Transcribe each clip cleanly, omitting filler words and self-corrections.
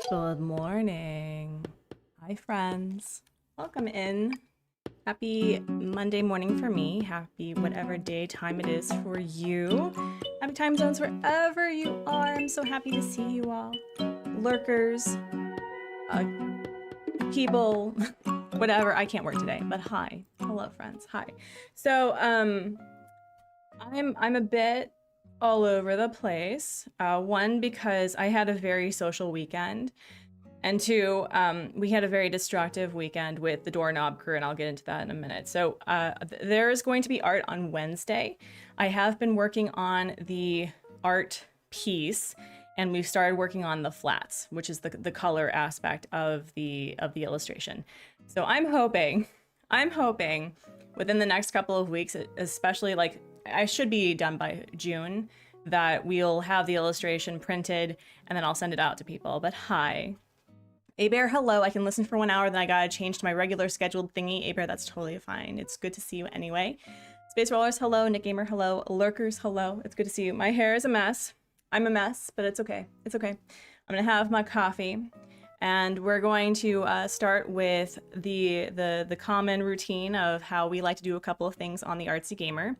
Good morning. Hi, friends. Welcome in. Happy Monday morning for me. Happy whatever day time it is for you. Happy time zones wherever you are. I'm so happy to see you all. Lurkers, people, whatever. I can't work today, but hi. Hello, friends. Hi. So, I'm a bit all over the place. One, because I had a very social weekend, and two, we had a very destructive weekend with the doorknob crew, and I'll get into that in a minute. So there is going to be art on Wednesday. I have been working on the art piece, and we've started working on the flats, which is the color aspect of the illustration. So I'm hoping within the next couple of weeks, especially like I should be done by June, that we'll have the illustration printed and then I'll send it out to people. But hi. A-Bear, hello. I can listen for 1 hour, then I gotta change to my regular scheduled thingy. A-Bear, that's totally fine. It's good to see you anyway. Space Rollers, hello. Nick Gamer, hello. Lurkers, hello. It's good to see you. My hair is a mess. I'm a mess, but it's okay. It's okay. I'm gonna have my coffee. And we're going to start with the common routine of how we like to do a couple of things on the Artsy Gamer.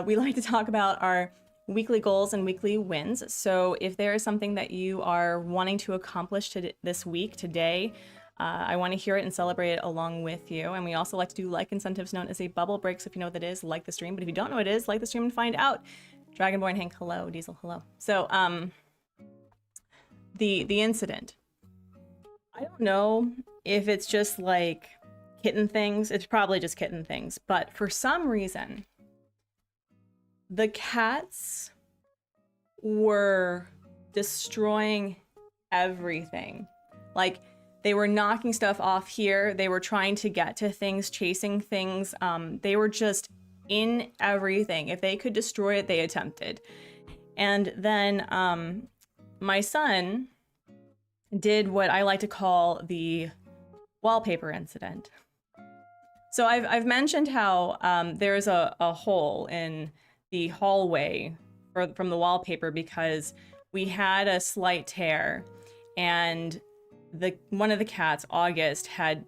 We like to talk about our weekly goals and weekly wins. So if there is something that you are wanting to accomplish this week, today, I want to hear it and celebrate it along with you. And we also like to do like incentives known as a bubble break. So if you know what that is, like the stream. But if you don't know what it is, like the stream and find out. Dragonborn Hank, hello. Diesel, hello. So the incident. I don't know if it's just like kitten things. It's probably just kitten things. But for some reason, the cats were destroying everything. Like, they were knocking stuff off here. They were trying to get to things, chasing things. They were just in everything. If they could destroy it, they attempted. And then my son did what I like to call the wallpaper incident. So I've mentioned how there's a hole in the hallway from the wallpaper because we had a slight tear, and one of the cats, August, had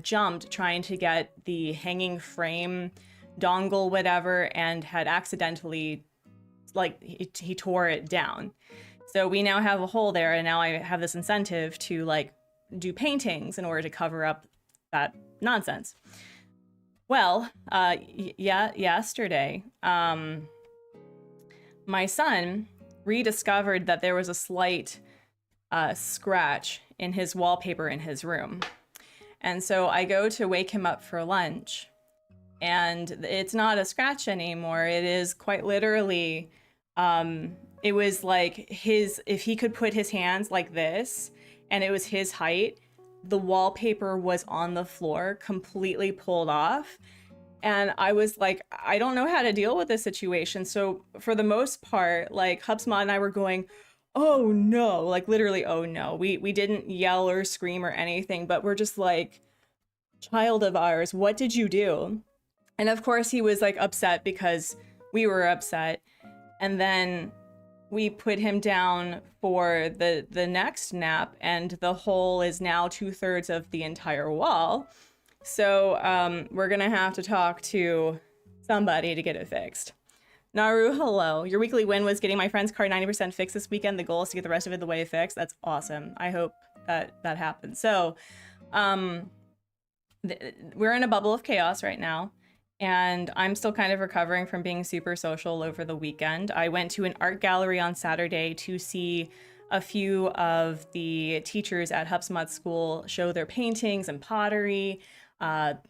jumped trying to get the hanging frame dongle, whatever, and had accidentally, like, he tore it down. So we now have a hole there, and now I have this incentive to, like, do paintings in order to cover up that nonsense. Well, yesterday, my son rediscovered that there was a slight scratch in his wallpaper in his room. And so I go to wake him up for lunch, and it's not a scratch anymore. It is quite literally, it was like if he could put his hands like this, and it was his height, the wallpaper was on the floor, completely pulled off. And I was like, I don't know how to deal with this situation. So for the most part, like, Hubsma and I were going, oh no, like literally, oh no. We didn't yell or scream or anything, but we're just like, child of ours, what did you do? And of course he was like upset because we were upset. And then we put him down for the next nap, and the hole is now 2/3 of the entire wall. So we're gonna have to talk to somebody to get it fixed. Naru, hello. Your weekly win was getting my friend's car 90% fixed this weekend. The goal is to get the rest of it the way fixed. That's awesome. I hope that happens. So we're in a bubble of chaos right now, and I'm still kind of recovering from being super social over the weekend. I went to an art gallery on Saturday to see a few of the teachers at Hubsmut School show their paintings and pottery,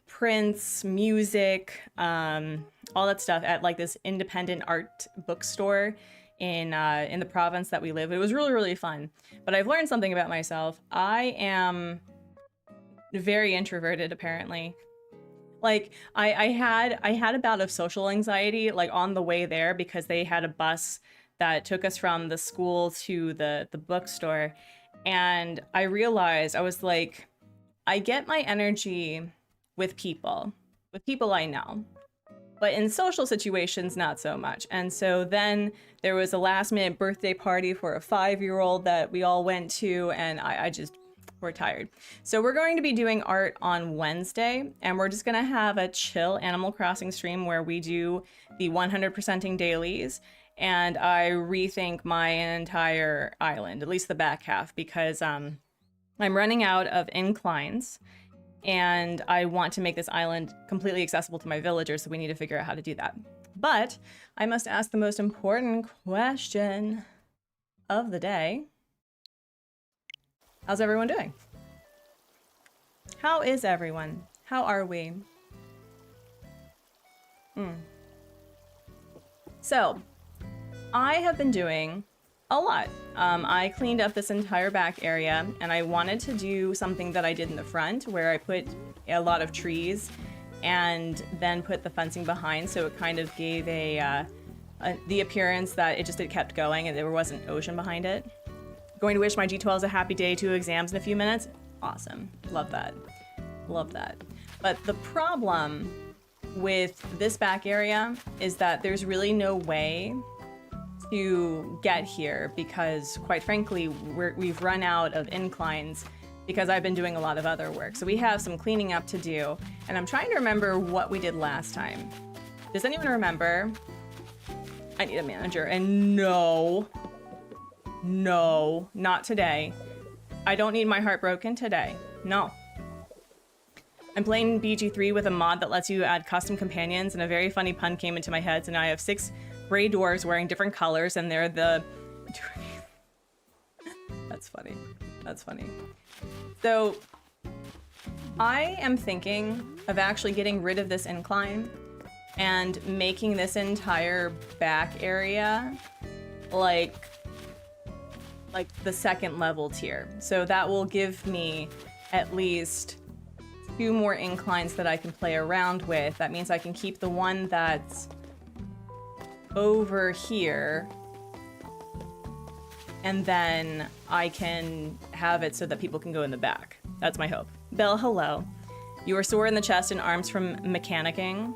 prints, music, all that stuff at like this independent art bookstore in the province that we live. It was really, really fun. But I've learned something about myself. I am very introverted, apparently. Like, I had a bout of social anxiety, like, on the way there, because they had a bus that took us from the school to the bookstore. And I realized, I was like, I get my energy with people I know. But in social situations, not so much. And so then there was a last minute birthday party for a 5-year-old that we all went to, and we're tired. So we're going to be doing art on Wednesday, and we're just gonna have a chill Animal Crossing stream where we do the 100%ing dailies, and I rethink my entire island, at least the back half, because I'm running out of inclines, and I want to make this island completely accessible to my villagers, so we need to figure out how to do that. But I must ask the most important question of the day. How's everyone doing? How is everyone? How are we? So, I have been doing a lot. I cleaned up this entire back area, and I wanted to do something that I did in the front, where I put a lot of trees and then put the fencing behind, so it kind of gave the appearance that it kept going and there wasn't ocean behind it. Going to wish my G12s a happy day, 2 exams in a few minutes. Awesome. Love that. Love that. But the problem with this back area is that there's really no way to get here because, quite frankly, we've run out of inclines because I've been doing a lot of other work. So we have some cleaning up to do, and I'm trying to remember what we did last time. Does anyone remember? I need a manager, and no, not today. I don't need my heart broken today. No. I'm playing BG3 with a mod that lets you add custom companions, and a very funny pun came into my head, so now I have 6 gray dwarves wearing different colors, and they're the... That's funny. That's funny. So, I am thinking of actually getting rid of this incline and making this entire back area like like the second level tier. So that will give me at least 2 more inclines that I can play around with. That means I can keep the one that's over here, and then I can have it so that people can go in the back. That's my hope. Belle, hello. You are sore in the chest and arms from mechanicking.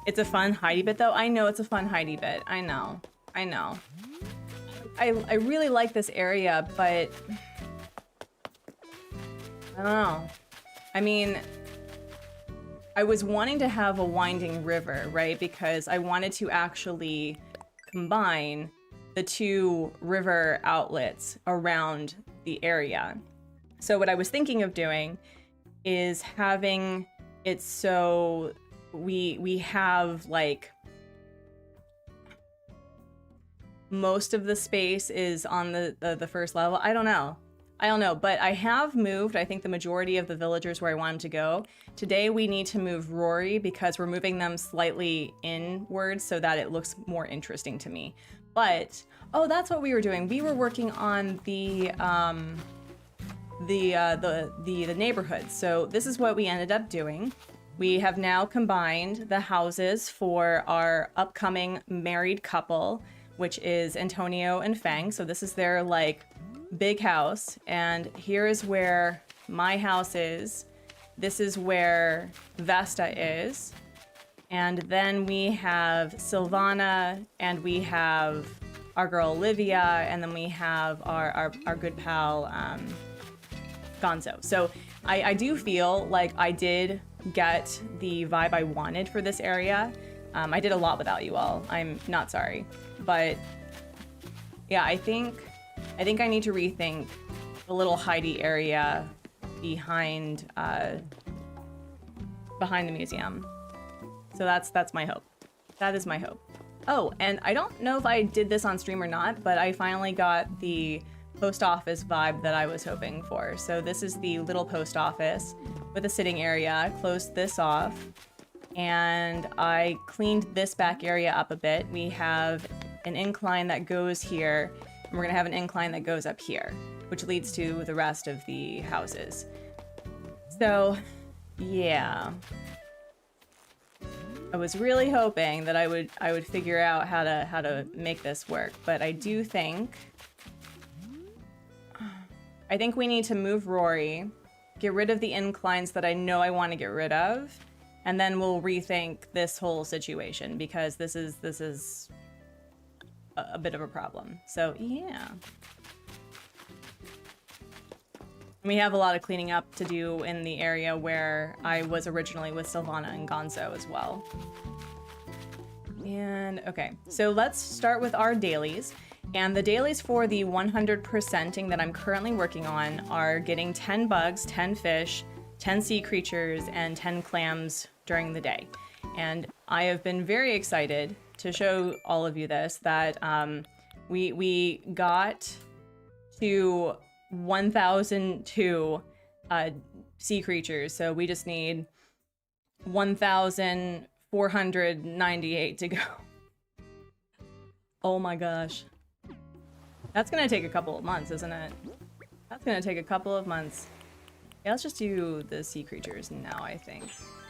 It's a fun hidey bit though. I know it's a fun hidey bit. I know. I know. I really like this area, but I don't know. I mean, I was wanting to have a winding river, right? Because I wanted to actually combine the 2 river outlets around the area. So what I was thinking of doing is having it so we have like most of the space is on the first level. I don't know, but I have moved, I think, the majority of the villagers where I want them to go. Today we need to move Rory because we're moving them slightly inwards so that it looks more interesting to me. But, oh, that's what we were doing. We were working on the neighborhood. So this is what we ended up doing. We have now combined the houses for our upcoming married couple, which is Antonio and Fang. So this is their like big house, and here is where my house is. This is where Vesta is, and then we have Silvana, and we have our girl Olivia, and then we have our good pal Gonzo. So I do feel like I did get the vibe I wanted for this area. I did a lot without you all. I'm not sorry, but yeah, I think I need to rethink the little hidey area behind the museum. So that's my hope. That is my hope. Oh, and I don't know if I did this on stream or not, but I finally got the post office vibe that I was hoping for. So this is the little post office with a sitting area. Closed this off, and I cleaned this back area up a bit. We have an incline that goes here, and we're gonna have an incline that goes up here, which leads to the rest of the houses. So, yeah. I was really hoping that I would figure out how to make this work, but I do think we need to move Rory, get rid of the inclines that I know I want to get rid of, and then we'll rethink this whole situation because this is a bit of a problem. So yeah. We have a lot of cleaning up to do in the area where I was originally with Silvana and Gonzo as well. And okay, so let's start with our dailies. And the dailies for the 100%ing that I'm currently working on are getting 10 bugs, 10 fish, 10 sea creatures, and 10 clams during the day. And I have been very excited to show all of you this, that we got to 1,002 sea creatures, so we just need 1,498 to go. Oh my gosh. That's gonna take a couple of months, isn't it? That's gonna take a couple of months. Yeah, let's just do the sea creatures now, I think.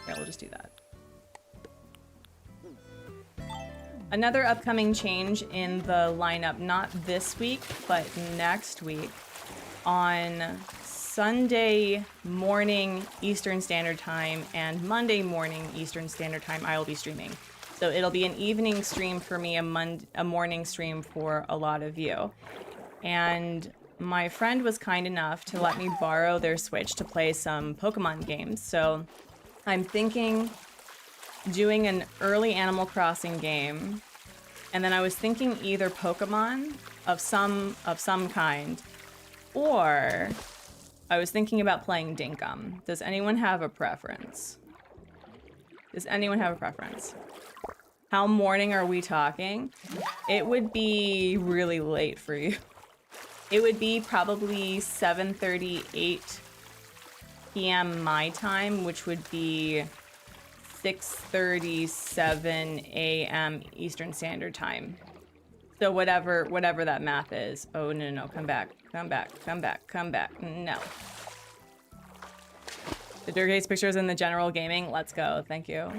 Yeah, we'll just do that. Another upcoming change in the lineup, not this week, but next week. On Sunday morning Eastern Standard Time and Monday morning Eastern Standard Time, I will be streaming. So it'll be an evening stream for me, a morning stream for a lot of you. And my friend was kind enough to let me borrow their Switch to play some Pokemon games. So I'm thinking doing an early Animal Crossing game. And then I was thinking either Pokemon of some kind, or I was thinking about playing Dinkum. Does anyone have a preference? Does anyone have a preference? How morning are we talking? It would be really late for you. It would be probably 7:38 p.m. my time, which would be 6:37 a.m. Eastern Standard Time. So whatever that math is. Oh, no, come back. Come back. No. The Dirk Hates pictures in the general gaming. Let's go. Thank you.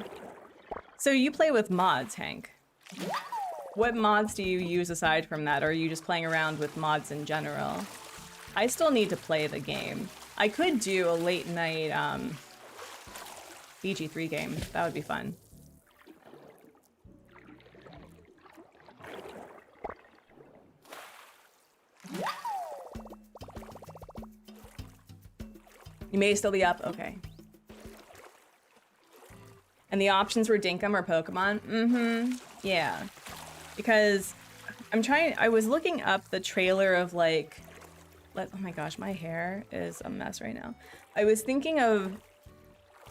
So you play with mods, Hank. What mods do you use aside from that? Or are you just playing around with mods in general? I still need to play the game. I could do a late night BG3 game. That would be fun. You may still be up. Okay. And the options were Dinkum or Pokemon? Mm-hmm. Yeah. Because I was looking up the trailer of like, oh my gosh, my hair is a mess right now. I was thinking of,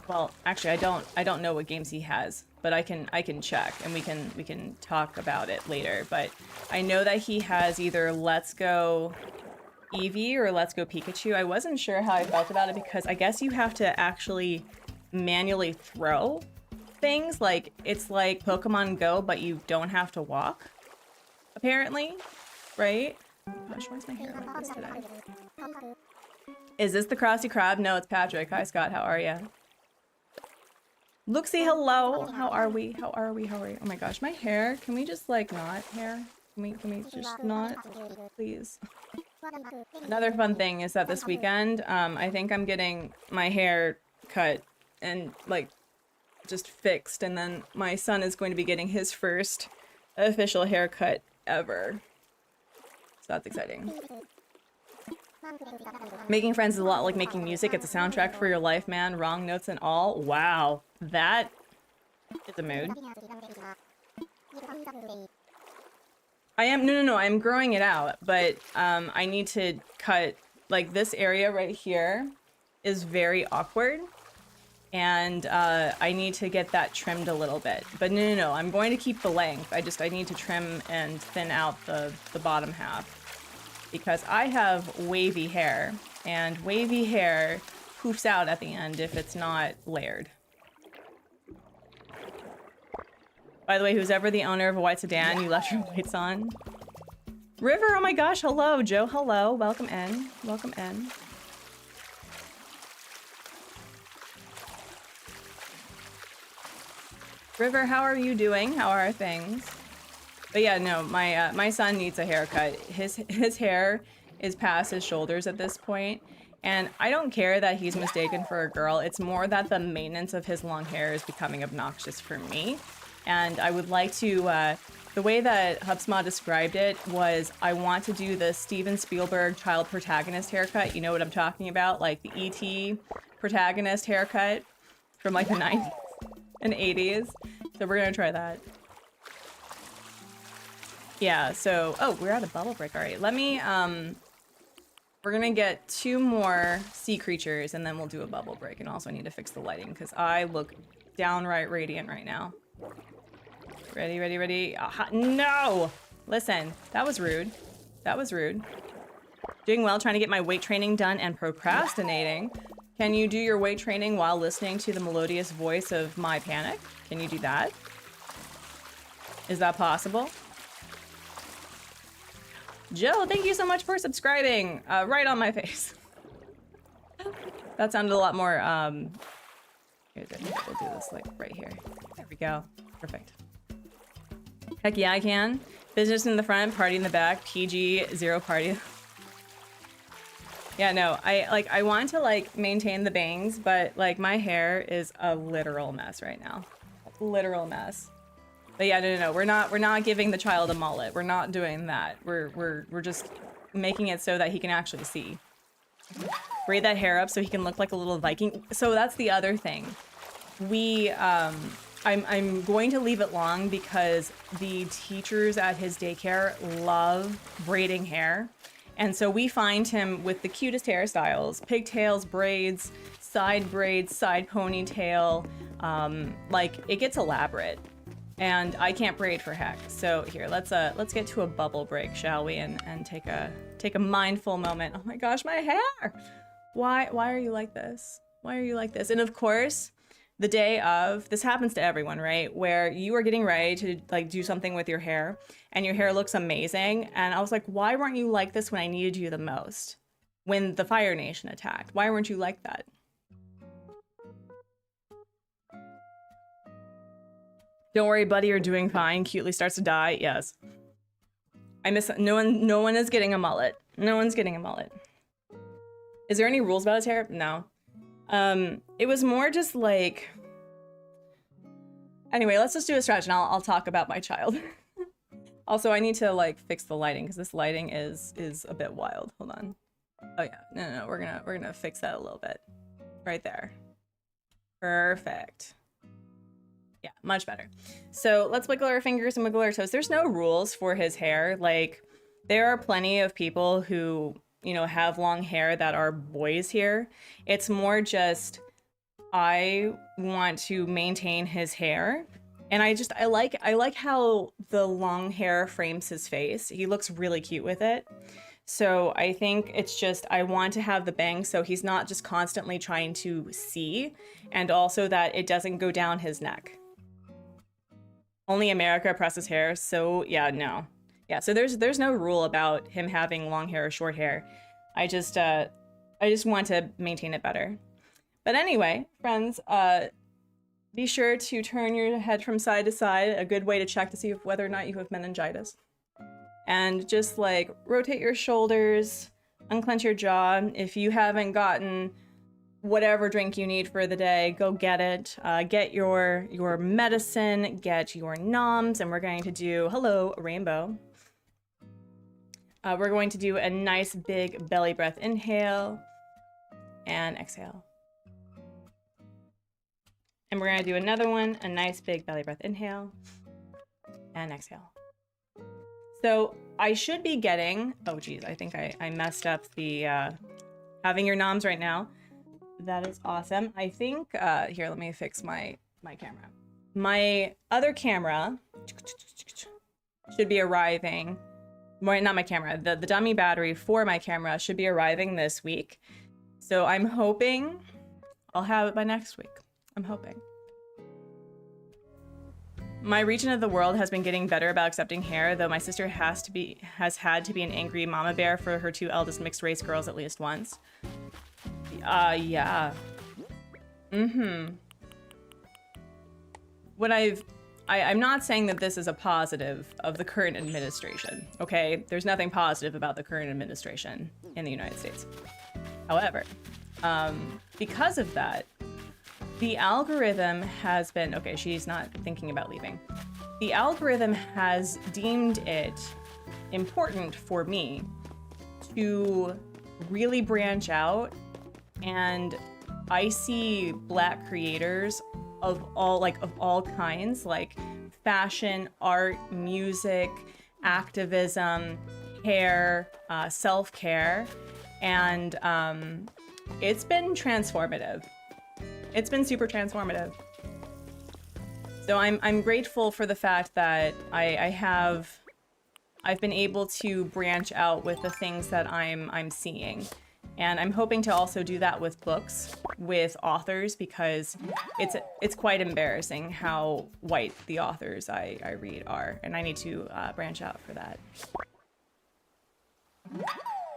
well, actually I don't know what games he has, but I can check and we can talk about it later. But I know that he has either Let's Go Eevee or Let's Go Pikachu. I wasn't sure how I felt about it because I guess you have to actually manually throw things. Like, it's like Pokemon Go, but you don't have to walk, apparently, right? Oh gosh, why is my hair like this today? Is this the Krusty Krab? No, it's Patrick. Hi, Scott. How are you? Looksy, hello. How are we? How are we? Oh my gosh, my hair. Can we just like not hair? Can we just not, please? Another fun thing is that this weekend, I think I'm getting my hair cut and like just fixed, and then my son is going to be getting his first official haircut ever. So that's exciting. Making friends is a lot like making music. It's a soundtrack for your life, man. Wrong notes and all. Wow, that is a mood. I am, no, I'm growing it out, but I need to cut, like, this area right here is very awkward, and I need to get that trimmed a little bit. But no, I'm going to keep the length. I need to trim and thin out the bottom half, because I have wavy hair, and wavy hair poofs out at the end if it's not layered. By the way, who's ever the owner of a white sedan, you left your whites on. River, oh my gosh, hello. Joe, hello. Welcome in. Welcome in. River, how are you doing? How are things? But yeah, no, my son needs a haircut. His hair is past his shoulders at this point, and I don't care that he's mistaken for a girl. It's more that the maintenance of his long hair is becoming obnoxious for me. And I would like to, the way that HubSpot described it was, I want to do the Steven Spielberg child protagonist haircut. You know what I'm talking about? Like the E.T. protagonist haircut from like the 90s and 80s. So we're gonna try that. Yeah, so, oh, we're at a bubble break already. Let me, we're gonna get 2 more sea creatures and then we'll do a bubble break. And also I need to fix the lighting because I look downright radiant right now. Ready? Aha, no! Listen, that was rude. That was rude. Doing well, trying to get my weight training done and procrastinating. Can you do your weight training while listening to the melodious voice of My Panic? Can you do that? Is that possible? Joe, thank you so much for subscribing. Right on my face. That sounded a lot more, we'll do this like right here. There we go. Perfect. Heck yeah, I can. Business in the front, party in the back, PG, zero party. Yeah, no, I want to like maintain the bangs, but like my hair is a literal mess right now. Literal mess. But yeah, no, we're not giving the child a mullet. We're not doing that. We're just making it so that he can actually see. Braid that hair up so he can look like a little Viking. So that's the other thing. I'm going to leave it long because the teachers at his daycare love braiding hair. And so we find him with the cutest hairstyles, pigtails, braids, side ponytail. Like it gets elaborate. And I can't braid for heck. So here, let's get to a bubble break, shall we? And take a mindful moment. Oh my gosh, my hair! Why are you like this? Why are you like this? And of course, the day of, this happens to everyone, right? Where you are getting ready to like do something with your hair and your hair looks amazing. And I was like, why weren't you like this when I needed you the most? When the Fire Nation attacked, why weren't you like that? Don't worry, buddy, you're doing fine. Cutely starts to die. Yes. I miss no one is getting a mullet. No one's getting a mullet. Is there any rules about his hair? No. It was more just like, anyway, let's just do a stretch and I'll talk about my child. Also, I need to like fix the lighting because this lighting is a bit wild. Hold on. Oh yeah, no, we're gonna fix that a little bit. Right there. Perfect. Yeah, much better. So let's wiggle our fingers and wiggle our toes. There's no rules for his hair. Like, there are plenty of people who, you know, have long hair that are boys here. It's more just, I want to maintain his hair. And I like how the long hair frames his face. He looks really cute with it. So I think it's just, I want to have the bangs so he's not just constantly trying to see, and also that it doesn't go down his neck. Only America presses hair, so yeah, no. Yeah, so there's no rule about him having long hair or short hair. I just want to maintain it better. But anyway, friends, be sure to turn your head from side to side, a good way to check to see whether or not you have meningitis. And just like rotate your shoulders, unclench your jaw. If you haven't gotten whatever drink you need for the day, go get it. Get your medicine, get your noms, and we're going to do, hello, rainbow. We're going to do a nice big belly breath inhale and exhale. And we're gonna do another one, a nice big belly breath inhale and exhale. So I should be getting, oh geez, I think I messed up the having your noms right now. That is awesome. I think, here, let me fix my camera. My other camera should be arriving, not my camera, the dummy battery for my camera should be arriving this week. So I'm hoping I'll have it by next week. I'm hoping. My region of the world has been getting better about accepting hair, though my sister has had to be an angry mama bear for her two eldest mixed race girls at least once. Yeah. What I'm not saying that this is a positive of the current administration, okay? There's nothing positive about the current administration in the United States. However, because of that, the algorithm has been, okay, she's not thinking about leaving. The algorithm has deemed it important for me to really branch out, and I see Black creators of all kinds, like fashion, art, music, activism, hair, self-care, and it's been transformative. It's been super transformative. So I'm grateful for the fact that I've been able to branch out with the things that I'm seeing. And I'm hoping to also do that with books, with authors, because it's quite embarrassing how white the authors I read are, and I need to branch out for that.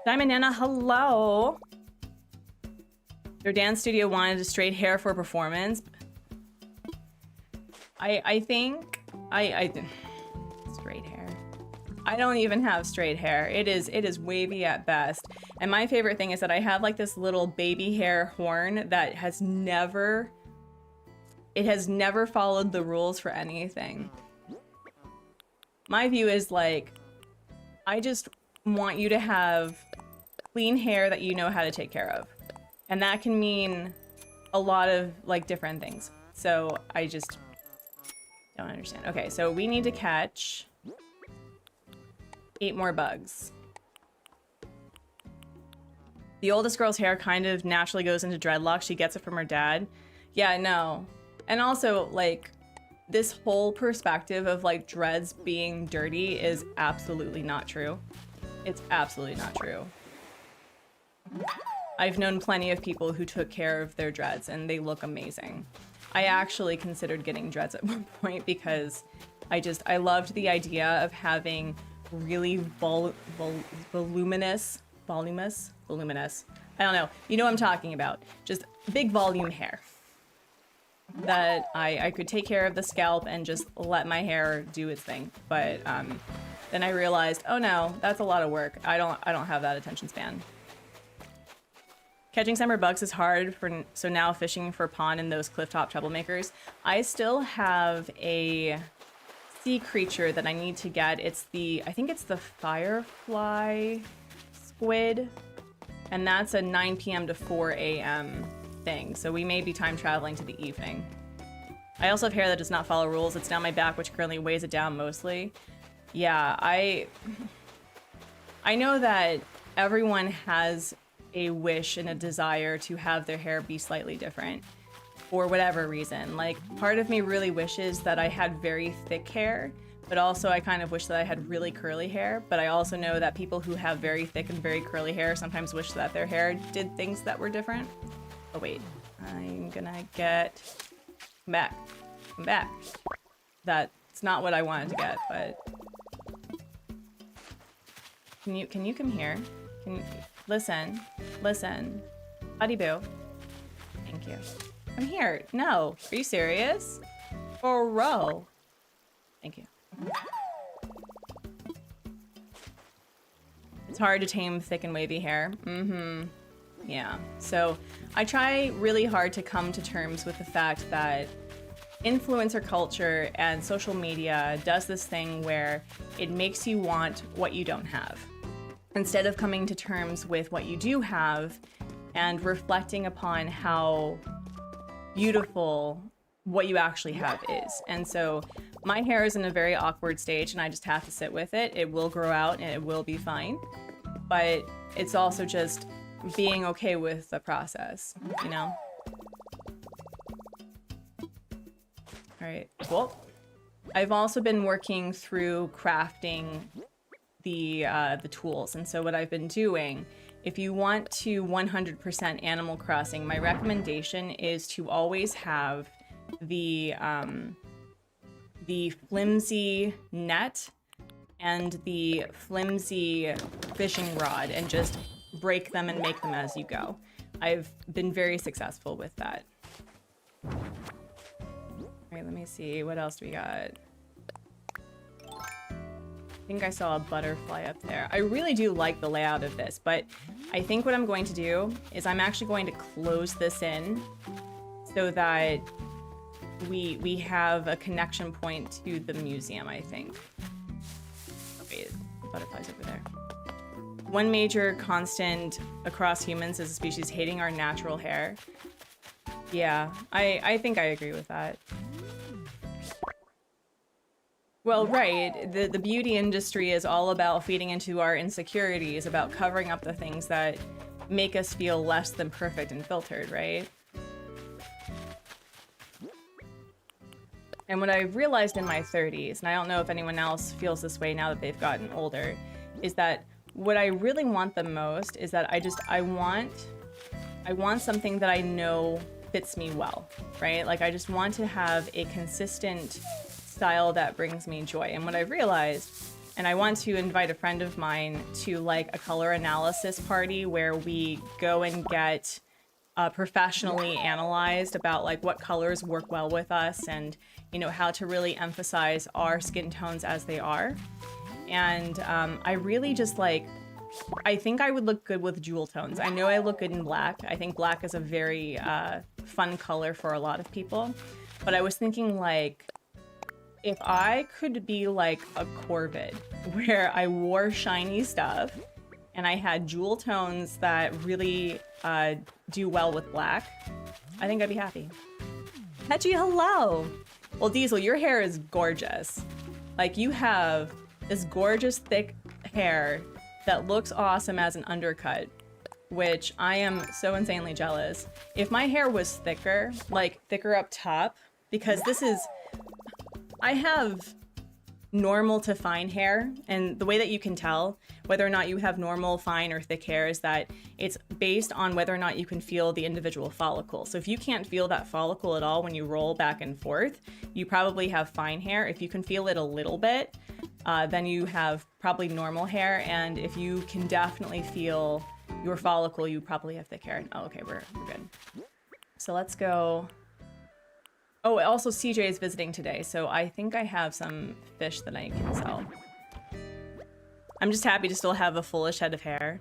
Diamond Nana, hello! Their dance studio wanted a straight hair for performance. I think straight hair. I don't even have straight hair. It is wavy at best. And my favorite thing is that I have like this little baby hair horn that has never followed the rules for anything. My view is like, I just want you to have clean hair that you know how to take care of. And that can mean a lot of like different things. So I just don't understand. Okay, so we need to catch 8 more bugs. The oldest girl's hair kind of naturally goes into dreadlocks. She gets it from her dad. Yeah, no. And also, like, this whole perspective of like dreads being dirty is absolutely not true. It's absolutely not true. I've known plenty of people who took care of their dreads and they look amazing. I actually considered getting dreads at one point because I loved the idea of having really voluminous. I don't know. You know what I'm talking about. Just big volume hair. That I could take care of the scalp and just let my hair do its thing. But then I realized, oh no, that's a lot of work. I don't have that attention span. Catching summer bugs is hard, so now fishing for pond and those clifftop troublemakers. I still have a sea creature that I need to get. I think it's the firefly squid, and that's a 9 p.m. to 4 a.m. thing, so we may be time traveling to the evening. I also have hair that does not follow rules. It's down my back, which currently weighs it down mostly. Yeah, I know that everyone has a wish and a desire to have their hair be slightly different for whatever reason. Like, part of me really wishes that I had very thick hair, but also I kind of wish that I had really curly hair. But I also know that people who have very thick and very curly hair sometimes wish that their hair did things that were different. Oh wait, I'm gonna get... Come back. That's not what I wanted to get, but... Can you come here? Listen. Buddy boo. Thank you. Come here. No. Are you serious? Bro. Thank you. It's hard to tame thick and wavy hair. Mm-hmm. Yeah. So I try really hard to come to terms with the fact that influencer culture and social media does this thing where it makes you want what you don't have, instead of coming to terms with what you do have and reflecting upon how beautiful what you actually have is. And so my hair is in a very awkward stage and I just have to sit with it. It will grow out and it will be fine. But it's also just being okay with the process, you know? All right, cool. I've also been working through crafting the tools. And so what I've been doing, if you want to 100% Animal Crossing, my recommendation is to always have the flimsy net and the flimsy fishing rod and just break them and make them as you go. I've been very successful with that. All right, let me see. What else do we got? I think I saw a butterfly up there. I really do like the layout of this, but I think what I'm going to do is I'm actually going to close this in so that we have a connection point to the museum, I think. Wait, the butterfly's over there. One major constant across humans is a species hating our natural hair. Yeah, I think I agree with that. Well, right. The beauty industry is all about feeding into our insecurities, about covering up the things that make us feel less than perfect and filtered, right? And what I've realized in my 30s, and I don't know if anyone else feels this way now that they've gotten older, is that what I really want the most is that I want something that I know fits me well, right? Like, I just want to have a consistent style that brings me joy. And what I've realized, and I want to invite a friend of mine to like a color analysis party where we go and get professionally analyzed about like what colors work well with us and, you know, how to really emphasize our skin tones as they are. And I really just like, I think I would look good with jewel tones. I know I look good in black. I think black is a very fun color for a lot of people. But I was thinking like, if I could be like a Corvid, where I wore shiny stuff and I had jewel tones that really do well with black, I think I'd be happy. Petchy, hello! Well, Diesel, your hair is gorgeous. Like, you have this gorgeous thick hair that looks awesome as an undercut, which I am so insanely jealous. If my hair was thicker, like thicker up top, because this is... I have normal to fine hair. And the way that you can tell whether or not you have normal, fine, or thick hair is that it's based on whether or not you can feel the individual follicle. So if you can't feel that follicle at all when you roll back and forth, you probably have fine hair. If you can feel it a little bit, then you have probably normal hair. And if you can definitely feel your follicle, you probably have thick hair. Oh, okay, we're good. So let's go. Oh, also CJ is visiting today, so I think I have some fish that I can sell. I'm just happy to still have a fullish head of hair.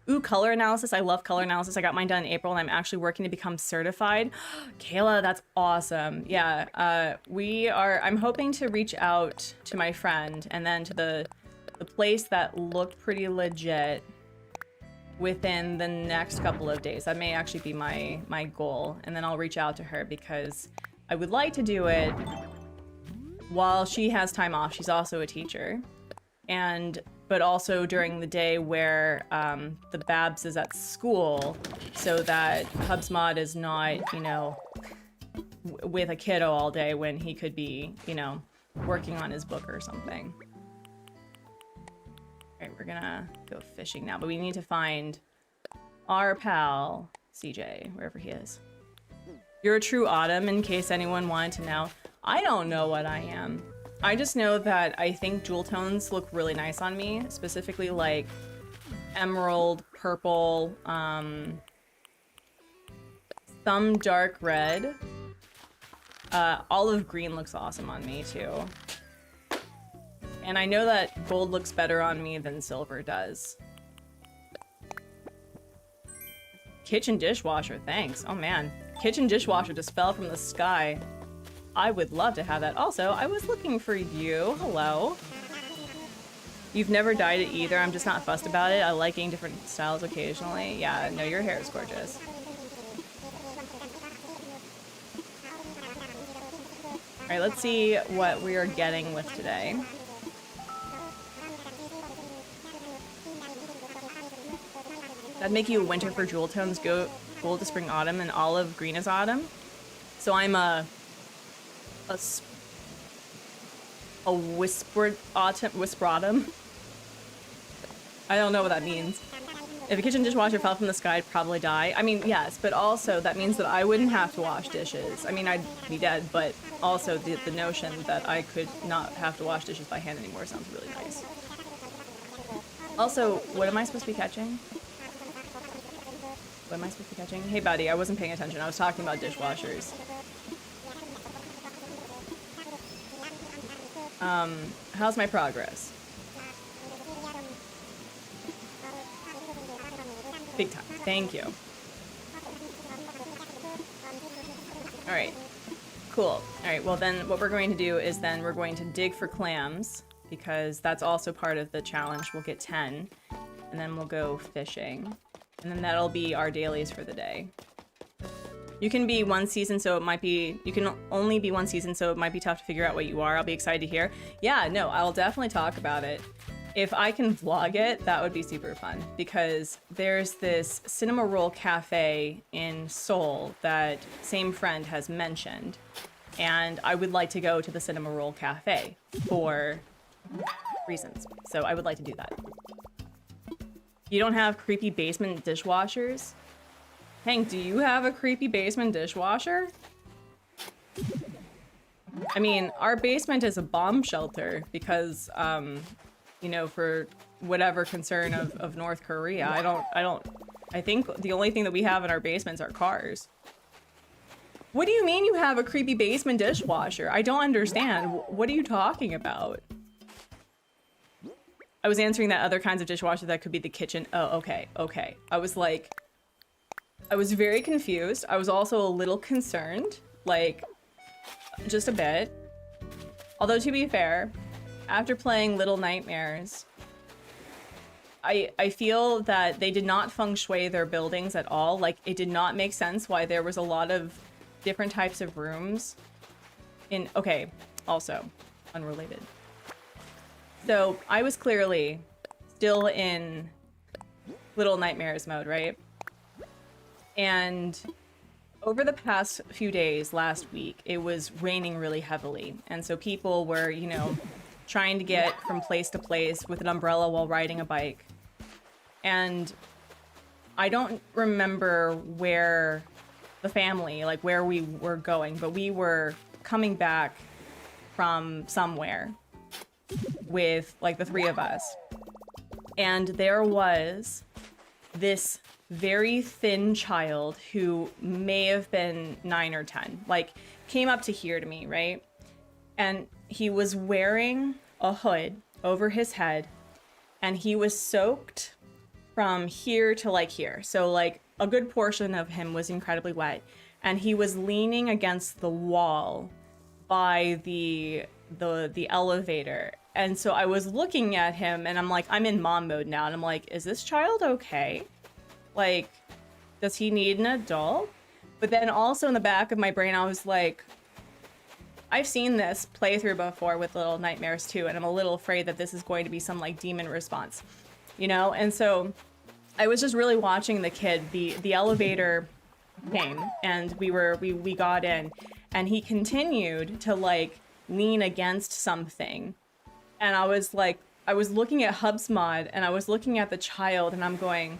Ooh, color analysis. I love color analysis. I got mine done in April and I'm actually working to become certified. Kayla, that's awesome. Yeah, I'm hoping to reach out to my friend and then to the place that looked pretty legit within the next couple of days. That may actually be my goal. And then I'll reach out to her because I would like to do it while she has time off. She's also a teacher. But also during the day where the Babs is at school, so that Hubsmod is not, you know, with a kiddo all day when he could be, you know, working on his book or something. All right, we're gonna go fishing now, but we need to find our pal, CJ, wherever he is. You're a true autumn, in case anyone wanted to know. I don't know what I am. I just know that I think jewel tones look really nice on me, specifically like emerald, purple, some dark red. Olive green looks awesome on me too. And I know that gold looks better on me than silver does. Kitchen dishwasher, thanks. Oh man, kitchen dishwasher just fell from the sky. I would love to have that. Also, I was looking for you. Hello. You've never dyed it either. I'm just not fussed about it. I like getting different styles occasionally. Yeah, no, your hair is gorgeous. All right, let's see what we are getting with today. That'd make you a winter for jewel tones, go gold to spring autumn, and olive green is autumn. So I'm a whispered autumn. I don't know what that means. If a kitchen dishwasher fell from the sky, I'd probably die. I mean, yes, but also that means that I wouldn't have to wash dishes. I mean, I'd be dead, but also the notion that I could not have to wash dishes by hand anymore sounds really nice. Also, what am I supposed to be catching? What am I supposed to be catching? Hey, buddy, I wasn't paying attention. I was talking about dishwashers. How's my progress? Big time. Thank you. All right. Cool. All right. Well, then what we're going to do is then we're going to dig for clams because that's also part of the challenge. We'll get 10 and then we'll go fishing. And then that'll be our dailies for the day. You can be one season, so it might be, you can only be one season, so it might be tough to figure out what you are. I'll be excited to hear. Yeah, no, I'll definitely talk about it. If I can vlog it, that would be super fun because there's this cinema roll cafe in Seoul that same friend has mentioned. And I would like to go to the cinema roll cafe for reasons. So I would like to do that. You don't have creepy basement dishwashers? Hank, do you have a creepy basement dishwasher? I mean, our basement is a bomb shelter because, you know, for whatever concern of North Korea, I think the only thing that we have in our basements are cars. What do you mean you have a creepy basement dishwasher? I don't understand. What are you talking about? I was answering that other kinds of dishwasher that could be the kitchen. Oh, okay, okay. I was like, I was very confused. I was also a little concerned, like, just a bit. Although, to be fair, after playing Little Nightmares, I feel that they did not feng shui their buildings at all. Like, it did not make sense why there was a lot of different types of rooms in... Okay, also, unrelated. So, I was clearly still in Little Nightmares mode, right? And over the past few days, last week, it was raining really heavily. And so people were, you know, trying to get from place to place with an umbrella while riding a bike. And I don't remember where the family, like where we were going, but we were coming back from somewhere with like the three of us. And there was this very thin child who may have been 9 or 10, like came up to here to me, right? And he was wearing a hood over his head, and he was soaked from here to like here. So like a good portion of him was incredibly wet, and he was leaning against the wall by the elevator. And so I was looking at him and I'm like, I'm in mom mode now. And I'm like, is this child okay? Like, does he need an adult? But then also in the back of my brain, I was like, I've seen this playthrough before with Little Nightmares too, and I'm a little afraid that this is going to be some like demon response, you know? And so I was just really watching the kid. The elevator came and we got in, and he continued to like lean against something. And I was like, I was looking at Hub's mod and I was looking at the child and I'm going,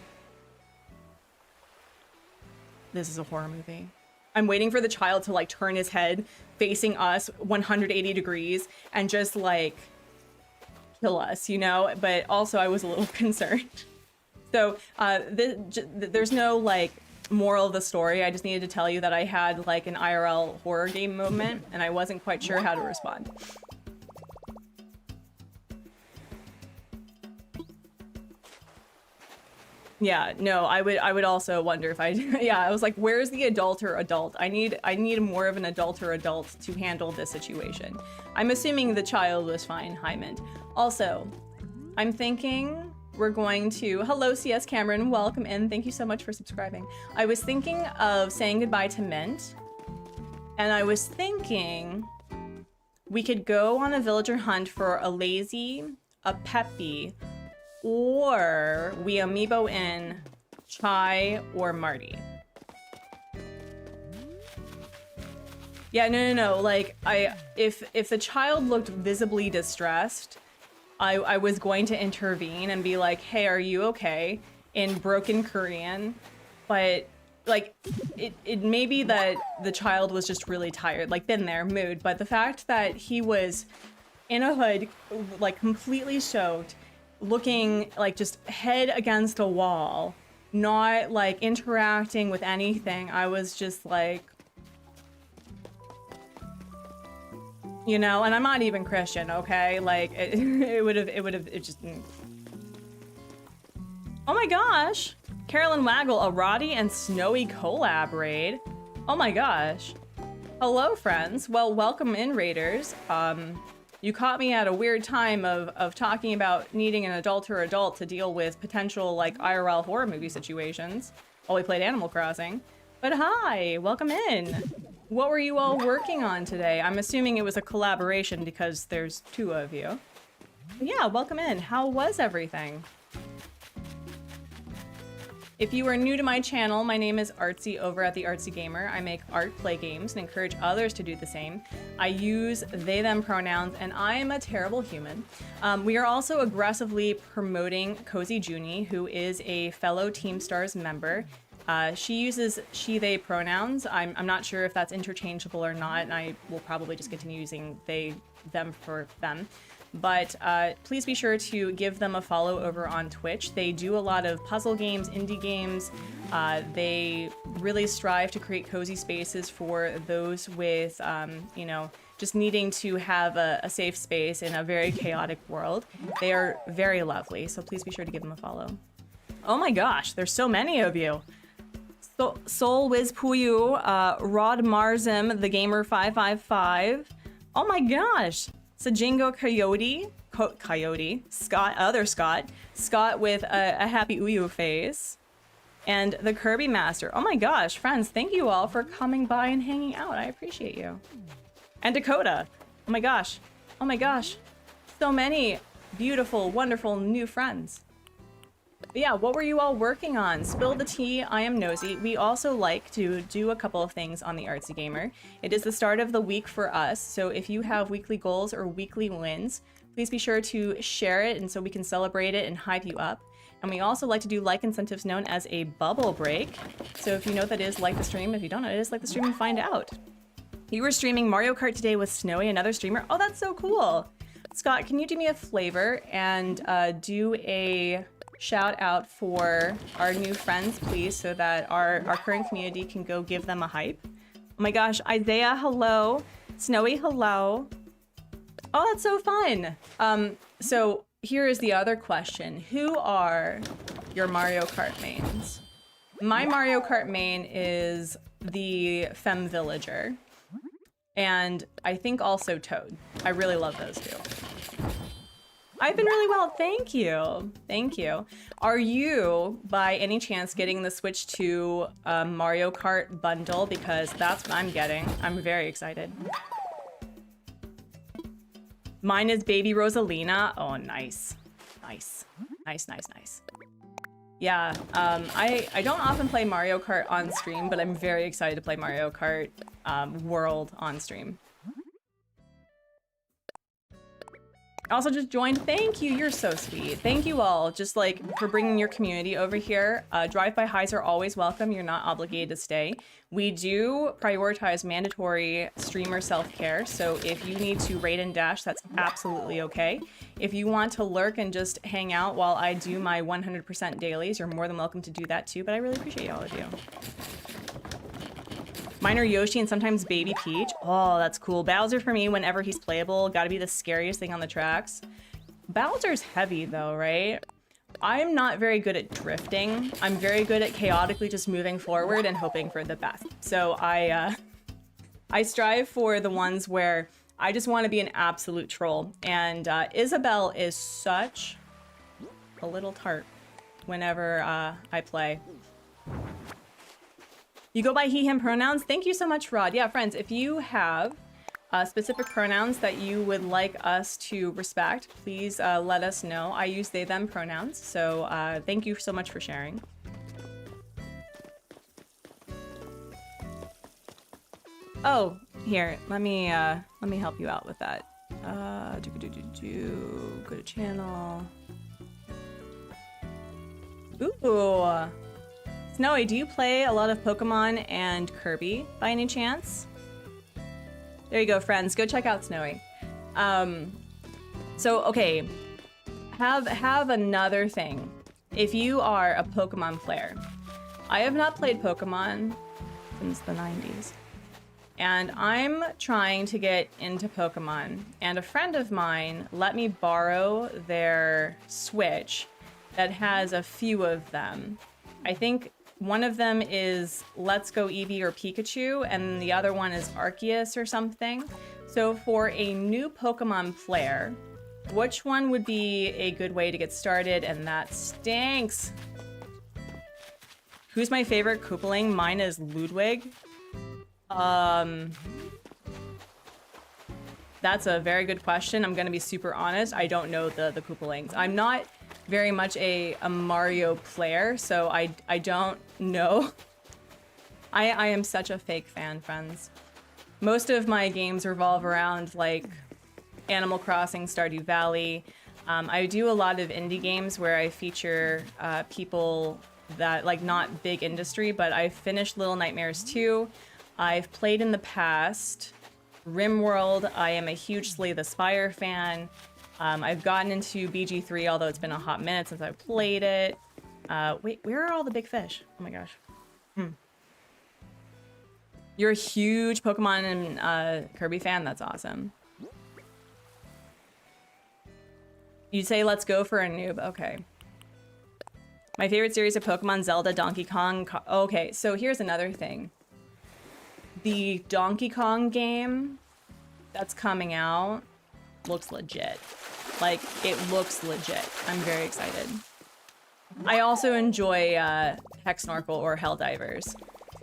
this is a horror movie. I'm waiting for the child to like turn his head facing us 180 degrees and just like kill us, you know? But also I was a little concerned. So there's no like moral of the story. I just needed to tell you that I had like an IRL horror game moment and I wasn't quite sure how to respond. Yeah, no, I would also wonder if I, yeah, I was like, where's the adult or adult? I need more of an adult or adult to handle this situation. I'm assuming the child was fine. Hi, Mint. Also, I'm thinking we're going to, hello, CS Cameron, welcome in. Thank you so much for subscribing. I was thinking of saying goodbye to Mint, and I was thinking we could go on a villager hunt for a lazy, a peppy, or we amiibo in Chai or Marty. Yeah, no. Like, if the child looked visibly distressed, I was going to intervene and be like, hey, are you okay? In broken Korean. But, like, it may be that the child was just really tired, like, been there, mood. But the fact that he was in a hood, like, completely soaked, looking like just head against a wall, not like interacting with anything, I was just like, you know, and I'm not even Christian, okay? Like it just. Oh my gosh, Carolyn Waggle, a Roddy and Snowy collab raid. Oh my gosh. Hello friends, well, welcome in raiders. You caught me at a weird time of talking about needing an adult or adult to deal with potential like IRL horror movie situations while we played Animal Crossing. But hi, welcome in. What were you all working on today? I'm assuming it was a collaboration because there's 2 of you. But yeah, welcome in. How was everything? If you are new to my channel, my name is Artsy over at the Artsy Gamer. I make art, play games, and encourage others to do the same. I use they, them pronouns, and I am a terrible human. We are also aggressively promoting Cozy Junie, who is a fellow Team Stars member. She uses she, they pronouns. I'm not sure if that's interchangeable or not, and I will probably just continue using they, them for them. But please be sure to give them a follow over on Twitch. They do a lot of puzzle games, indie games. They really strive to create cozy spaces for those with, you know, just needing to have a safe space in a very chaotic world. They are very lovely, so please be sure to give them a follow. Oh my gosh, there's so many of you. Soul Wiz Puyu, Rod Marzim, The Gamer 555. Oh my gosh. Sajingo Coyote, Scott with a happy Uyu face, and the Kirby Master. Oh my gosh, friends, thank you all for coming by and hanging out. I appreciate you. And Dakota. Oh my gosh. So many beautiful, wonderful new friends. But yeah, what were you all working on? Spill the tea, I am nosy. We also like to do a couple of things on the Artsy Gamer. It is the start of the week for us, so if you have weekly goals or weekly wins, please be sure to share it and so we can celebrate it and hype you up. And we also like to do like incentives known as a bubble break. So if you know what that is, like the stream. If you don't know what it is, like the stream and find out. You were streaming Mario Kart today with Snowy, another streamer. Oh, that's so cool. Scott, can you do me a favor and do a shout out for our new friends, please, so that our current community can go give them a hype? Oh my gosh, Isaiah, hello. Snowy, hello. Oh, that's so fun. So here is the other question. Who are your Mario Kart mains? My Mario Kart main is the Femme Villager. And I think also Toad. I really love those two. I've been really well, thank you. Thank you. Are you, by any chance, getting the Switch 2 Mario Kart bundle? Because that's what I'm getting. I'm very excited. Mine is Baby Rosalina. Oh, nice. Nice. Nice, nice, nice. Yeah, I don't often play Mario Kart on stream, but I'm very excited to play Mario Kart World on stream. Also just joined. Thank you. You're so sweet. Thank you all just like for bringing your community over here. Drive-by highs are always welcome. You're not obligated to stay. We do prioritize mandatory streamer self-care. So if you need to raid and dash, that's absolutely okay. If you want to lurk and just hang out while I do my 100% dailies, you're more than welcome to do that too. But I really appreciate all of you. Mine are Yoshi and sometimes Baby Peach. Oh, that's cool. Bowser for me whenever he's playable. Gotta be the scariest thing on the tracks. Bowser's heavy though, right? I'm not very good at drifting. I'm very good at chaotically just moving forward and hoping for the best. So I strive for the ones where I just want to be an absolute troll. And Isabelle is such a little tart whenever I play. You go by he, him pronouns? Thank you so much, Rod. Yeah, friends, if you have specific pronouns that you would like us to respect, please let us know. I use they, them pronouns, so thank you so much for sharing. Oh, here, let me help you out with that. Go to channel. Ooh. Snowy, do you play a lot of Pokemon and Kirby by any chance? There you go, friends. Go check out Snowy. So, okay. Have another thing. If you are a Pokemon player, I have not played Pokemon since the 90s. And I'm trying to get into Pokemon. And a friend of mine let me borrow their Switch that has a few of them. I think one of them is Let's Go Eevee or Pikachu, and the other one is Arceus or something. So for a new Pokemon player, which one would be a good way to get started? And that stinks. Who's my favorite Koopaling? Mine is Ludwig. That's a very good question. I'm gonna be super honest. I don't know the Koopalings. I'm not very much a Mario player, so I don't know. I am such a fake fan, friends. Most of my games revolve around like Animal Crossing, Stardew Valley. I do a lot of indie games where I feature people that like not big industry, but I've finished Little Nightmares 2. I've played in the past RimWorld. I am a huge Slay the Spire fan. I've gotten into BG3, although it's been a hot minute since I've played it. Wait, where are all the big fish? Oh my gosh. You're a huge Pokemon and Kirby fan? That's awesome. You'd say let's go for a noob. Okay. My favorite series of Pokemon, Zelda, Donkey Kong. Okay, so here's another thing. The Donkey Kong game that's coming out looks legit. Like, it looks legit. I'm very excited. I also enjoy Hex Snorkel or Helldivers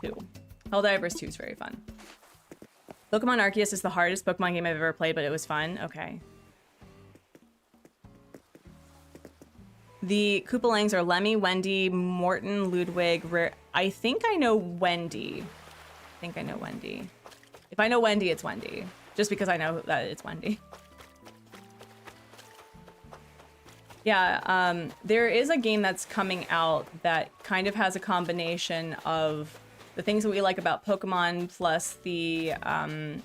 2. Helldivers 2 is very fun. Pokemon Arceus is the hardest Pokemon game I've ever played, but it was fun. Okay. The Koopalings are Lemmy, Wendy, Morton, Ludwig, I think I know Wendy. If I know Wendy, it's Wendy. Just because I know that it's Wendy. Yeah, there is a game that's coming out that kind of has a combination of the things that we like about Pokemon plus the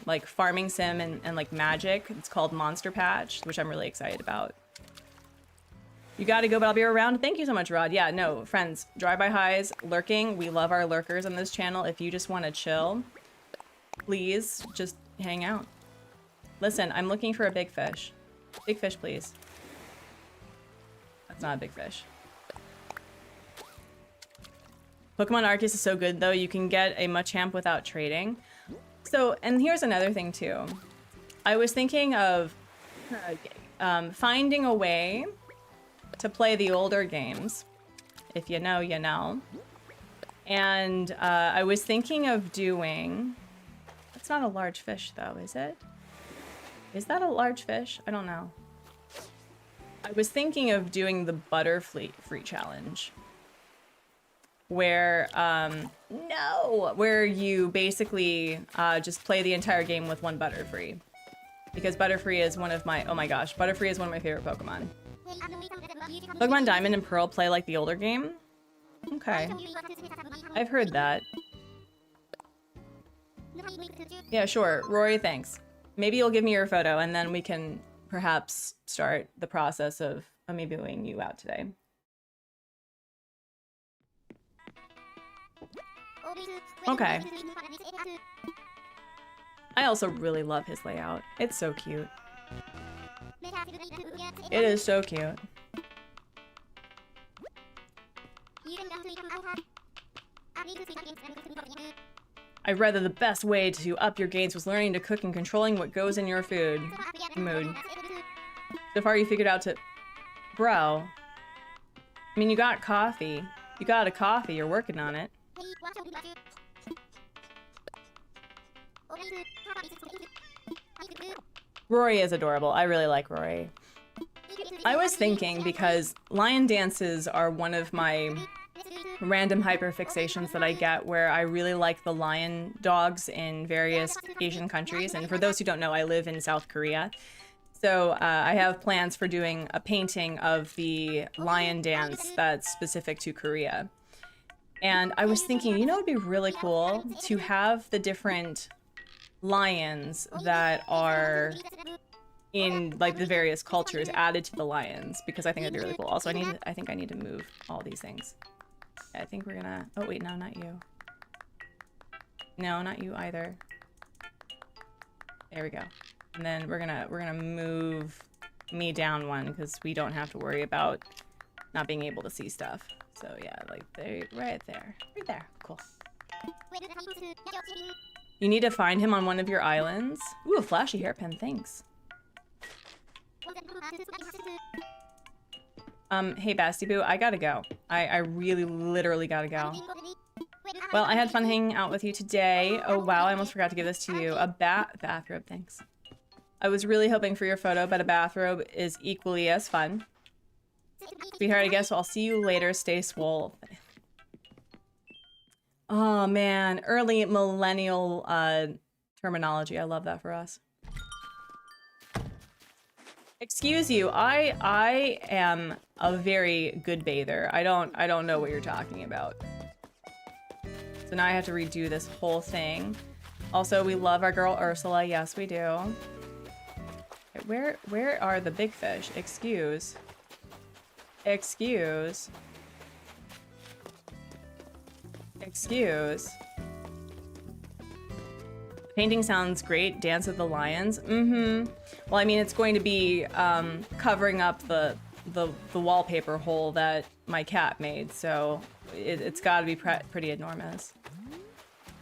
like farming sim and like magic. It's called Monster Patch, which I'm really excited about. You gotta go, but I'll be around. Thank you so much, Rod. Yeah, no, friends, drive-by highs, lurking. We love our lurkers on this channel. If you just want to chill, please just hang out. Listen, I'm looking for a big fish. Big fish, please. That's not a big fish. Pokemon Arceus is so good, though. You can get a Machamp without trading. So, and here's another thing, too. I was thinking of finding a way to play the older games. If you know, you know. And I was thinking of doing... That's not a large fish, though, is it? Is that a large fish? I don't know. I was thinking of doing the Butterfree challenge. Where, where you basically just play the entire game with one Butterfree. Because Butterfree is one of my... Oh my gosh, Butterfree is one of my favorite Pokemon. Pokemon Diamond and Pearl play like the older game? Okay. I've heard that. Yeah, sure. Rory, thanks. Maybe you'll give me your photo and then we can perhaps start the process of maybe weighing you out today. Okay. I also really love his layout. It's so cute. It is so cute. I read that the best way to up your gains was learning to cook and controlling what goes in your food. Mood. So far you figured out to... Bro. I mean, you got coffee. You got a coffee, you're working on it. Rory is adorable. I really like Rory. I was thinking, because lion dances are one of my random hyperfixations that I get, where I really like the lion dogs in various Asian countries. And for those who don't know, I live in South Korea. So I have plans for doing a painting of the lion dance that's specific to Korea. And I was thinking, you know, it'd be really cool to have the different lions that are in like the various cultures added to the lions, because I think that'd be really cool. Also, I think I need to move all these things. I think we're gonna... Oh wait, no, not you. No, not you either. There we go. And then we're gonna move me down one, because we don't have to worry about not being able to see stuff. So yeah, like there, right there. Right there. Cool. You need to find him on one of your islands. Ooh, a flashy hairpin, thanks. Hey Basti Boo, I gotta go. I really literally gotta go. Well, I had fun hanging out with you today. Oh wow, I almost forgot to give this to you. A bathrobe, thanks. I was really hoping for your photo, but a bathrobe is equally as fun. Sweetheart, I guess I'll see you later. Stay swole. Oh man, early millennial terminology. I love that for us. Excuse you, I am a very good bather. I don't know what you're talking about. So now I have to redo this whole thing. Also, we love our girl Ursula. Yes, we do. Okay, where are the big fish? Excuse. Excuse. Excuse. Painting sounds great. Dance of the Lions. Mm-hmm. Well, I mean, it's going to be covering up the wallpaper hole that my cat made, so it's got to be pretty enormous.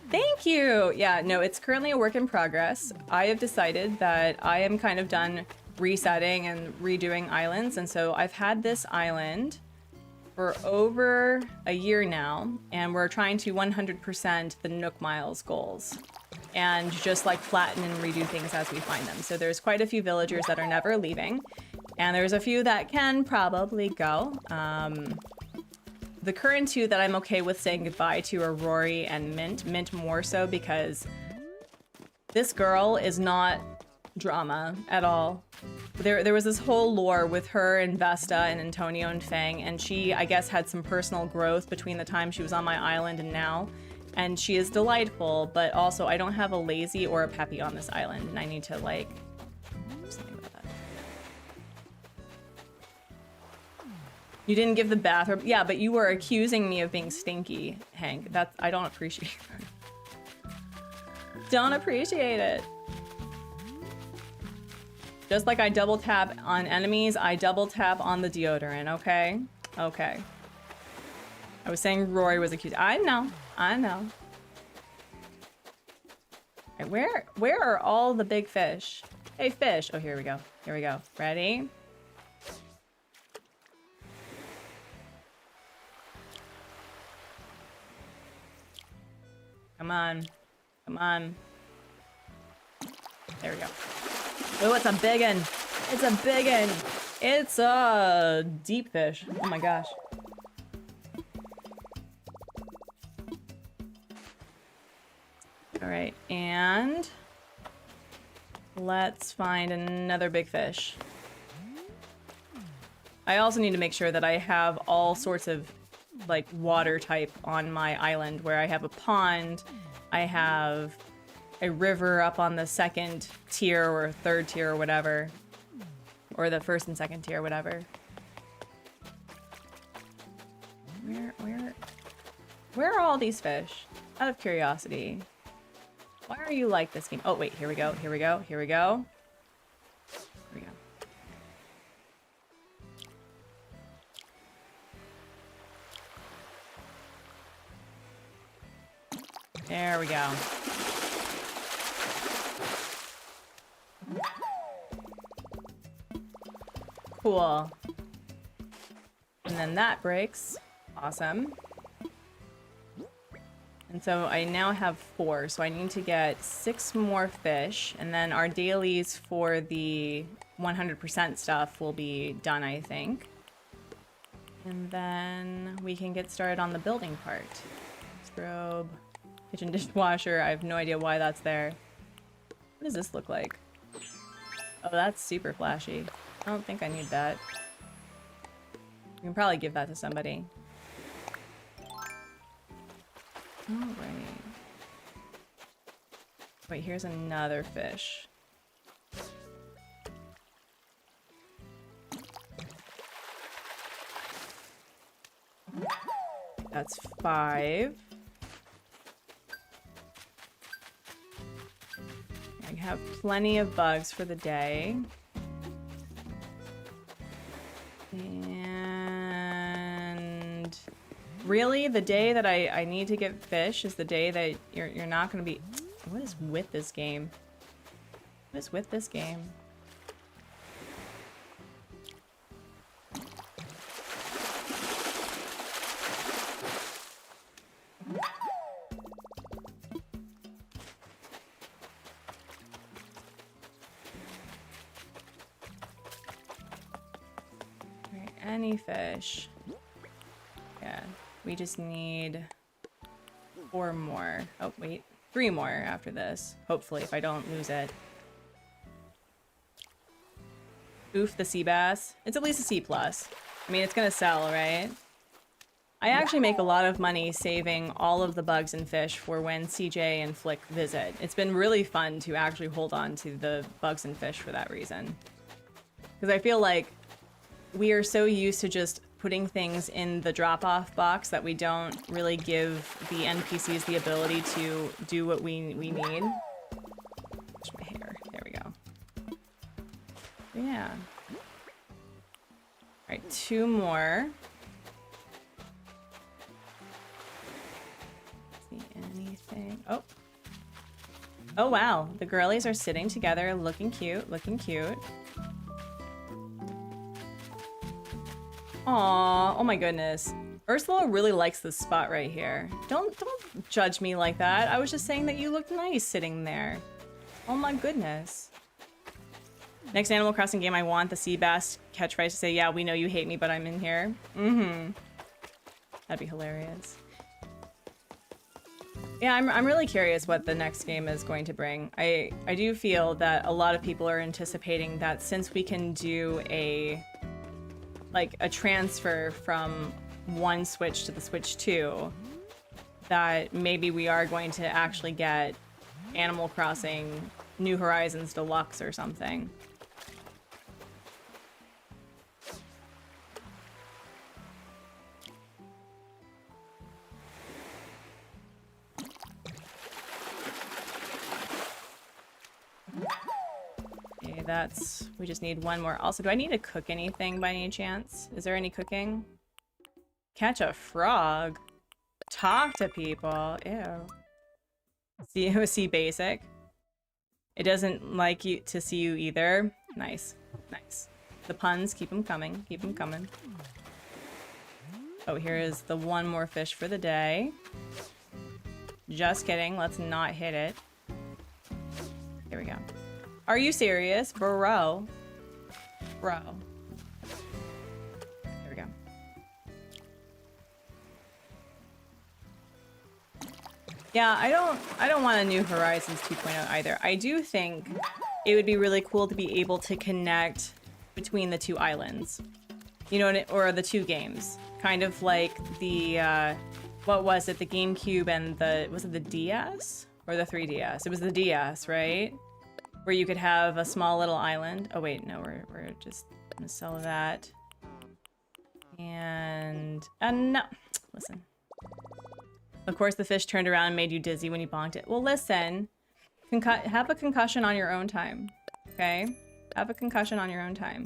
Thank you! Yeah, no, it's currently a work in progress. I have decided that I am kind of done resetting and redoing islands, and so I've had this island for over a year now, and we're trying to 100% the Nook Miles goals. And just like flatten and redo things as we find them. So there's quite a few villagers that are never leaving, and there's a few that can probably go. The current two that I'm okay with saying goodbye to are Rory and Mint. Mint more so because this girl is not drama at all. There was this whole lore with her and Vesta and Antonio and Fang, and she, I guess, had some personal growth between the time she was on my island and now. And she is delightful, but also I don't have a lazy or a peppy on this island, and I need to, like, do something with that. You didn't give the bathroom. Yeah, but you were accusing me of being stinky, Hank. I don't appreciate that. Don't appreciate it. Just like I double tap on enemies, I double tap on the deodorant, okay? Okay. I was saying Rory was accused. I know. I know. Right, where are all the big fish? Hey, fish. Oh, here we go. Here we go. Ready? Come on. Come on. There we go. Oh, it's a biggin. It's a biggin. It's a deep fish. Oh my gosh. All right, and let's find another big fish. I also need to make sure that I have all sorts of like water type on my island, where I have a pond, I have a river up on the second tier or third tier or whatever, or the first and second tier, whatever. Where are all these fish? Out of curiosity. Why are you like this game? Oh wait, here we go, here we go, here we go. Here we go. There we go. Cool. And then that breaks. Awesome. And so I now have 4, so I need to get 6 more fish, and then our dailies for the 100% stuff will be done, I think. And then we can get started on the building part. Strobe, kitchen dishwasher, I have no idea why that's there. What does this look like? Oh, that's super flashy. I don't think I need that. You can probably give that to somebody. Alright. Wait, here's another fish. That's 5. I have plenty of bugs for the day. And really, the day that I need to get fish is the day that you're not going to be... What is with this game? What is with this game? Alright, any fish. Yeah, we just need 4 more. Oh, wait. 3 more after this. Hopefully, if I don't lose it. Oof, the sea bass. It's at least a C+. I mean, it's gonna sell, right? I actually make a lot of money saving all of the bugs and fish for when CJ and Flick visit. It's been really fun to actually hold on to the bugs and fish for that reason. Because I feel like we are so used to just putting things in the drop-off box that we don't really give the NPCs the ability to do what we need. Touch my hair. There we go. Yeah. Alright, 2 more. See anything? Oh. Oh wow, the girlies are sitting together, looking cute, looking cute. Aw, oh my goodness. Ursula really likes this spot right here. Don't judge me like that. I was just saying that you looked nice sitting there. Oh my goodness. Next Animal Crossing game I want the sea bass catchphrase to say, yeah, we know you hate me, but I'm in here. Mm-hmm. That'd be hilarious. Yeah, I'm really curious what the next game is going to bring. I do feel that a lot of people are anticipating that since we can do a transfer from one Switch to the Switch 2, that maybe we are going to actually get Animal Crossing New Horizons Deluxe or something. Okay, we just need one more. Also, do I need to cook anything by any chance? Is there any cooking? Catch a frog. Talk to people. Ew. See basic. It doesn't like you to see you either. Nice. Nice. The puns, keep them coming. Keep them coming. Oh, here is the one more fish for the day. Just kidding. Let's not hit it. Here we go. Are you serious? Bro. Bro. There we go. Yeah, I don't want a New Horizons 2.0 either. I do think it would be really cool to be able to connect between the two islands. You know, or the two games. Kind of like the, what was it? The GameCube and was it the DS? Or the 3DS? It was the DS, right? Where you could have a small little island. Oh wait, no, we're just gonna sell that. And no, listen. Of course the fish turned around and made you dizzy when you bonked it. Well, listen, have a concussion on your own time, okay? Have a concussion on your own time.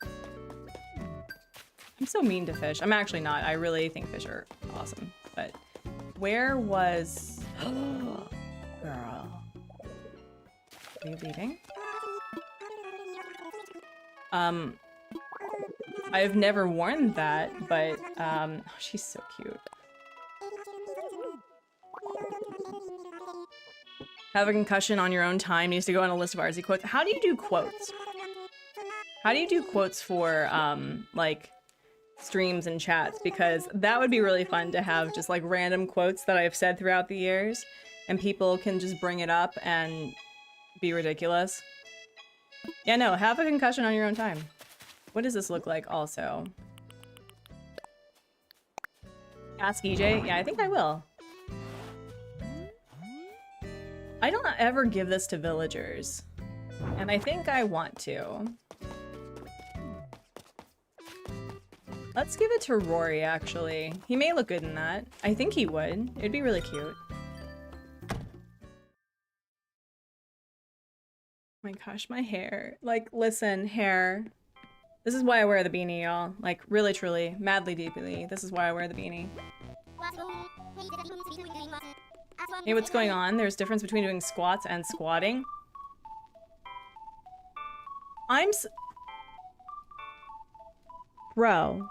I'm so mean to fish. I'm actually not. I really think fish are awesome. But where was... Girl. Are you leaving? I've never worn that, but oh, she's so cute. Have a concussion on your own time needs to go on a list of Artsy quotes. How do you do quotes? How do you do quotes for like streams and chats? Because that would be really fun to have just like random quotes that I've said throughout the years. And people can just bring it up and be ridiculous. Yeah, no, have a concussion on your own time. What does this look like also? Ask EJ? Yeah, I think I will. I don't ever give this to villagers. And I think I want to. Let's give it to Rory, actually. He may look good in that. I think he would. It'd be really cute. Oh my gosh, my hair. Like, listen, hair. This is why I wear the beanie, y'all. Like, really, truly, madly, deeply. This is why I wear the beanie. Hey, what's going on? There's a difference between doing squats and squatting. Bro,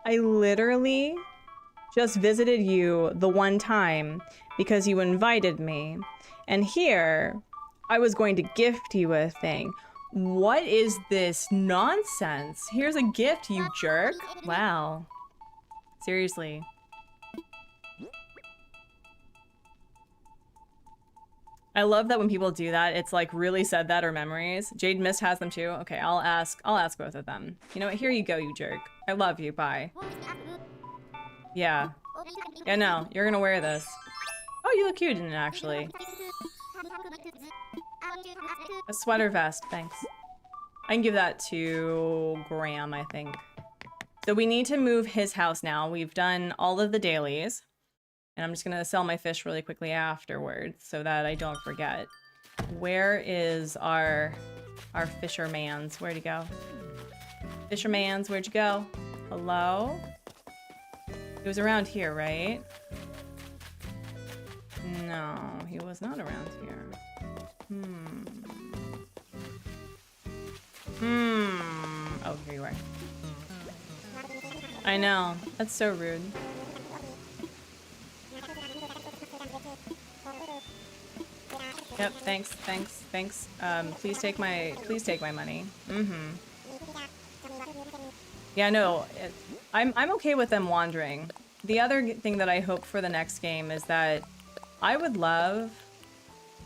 I literally just visited you the one time because you invited me. And here, I was going to gift you a thing. What is this nonsense? Here's a gift, you jerk. Wow. Seriously. I love that when people do that, it's like really said that or memories. Jade Mist has them too. Okay, I'll ask both of them. You know what? Here you go, you jerk. I love you. Bye. Yeah. Yeah, no, you're gonna wear this. Oh, you look cute in it, actually. A sweater vest, thanks. I can give that to Graham, I think. So we need to move his house now. We've done all of the dailies. And I'm just gonna sell my fish really quickly afterwards so that I don't forget. Where is our fishermans? Where'd he go? Fishermans, where'd you go? Hello? He was around here, right? No, he was not around here. Oh, here you are. I know. That's so rude. Yep, thanks. Please take my money. Yeah, no, I'm okay with them wandering. the other thing that I hope for the next game is that I would love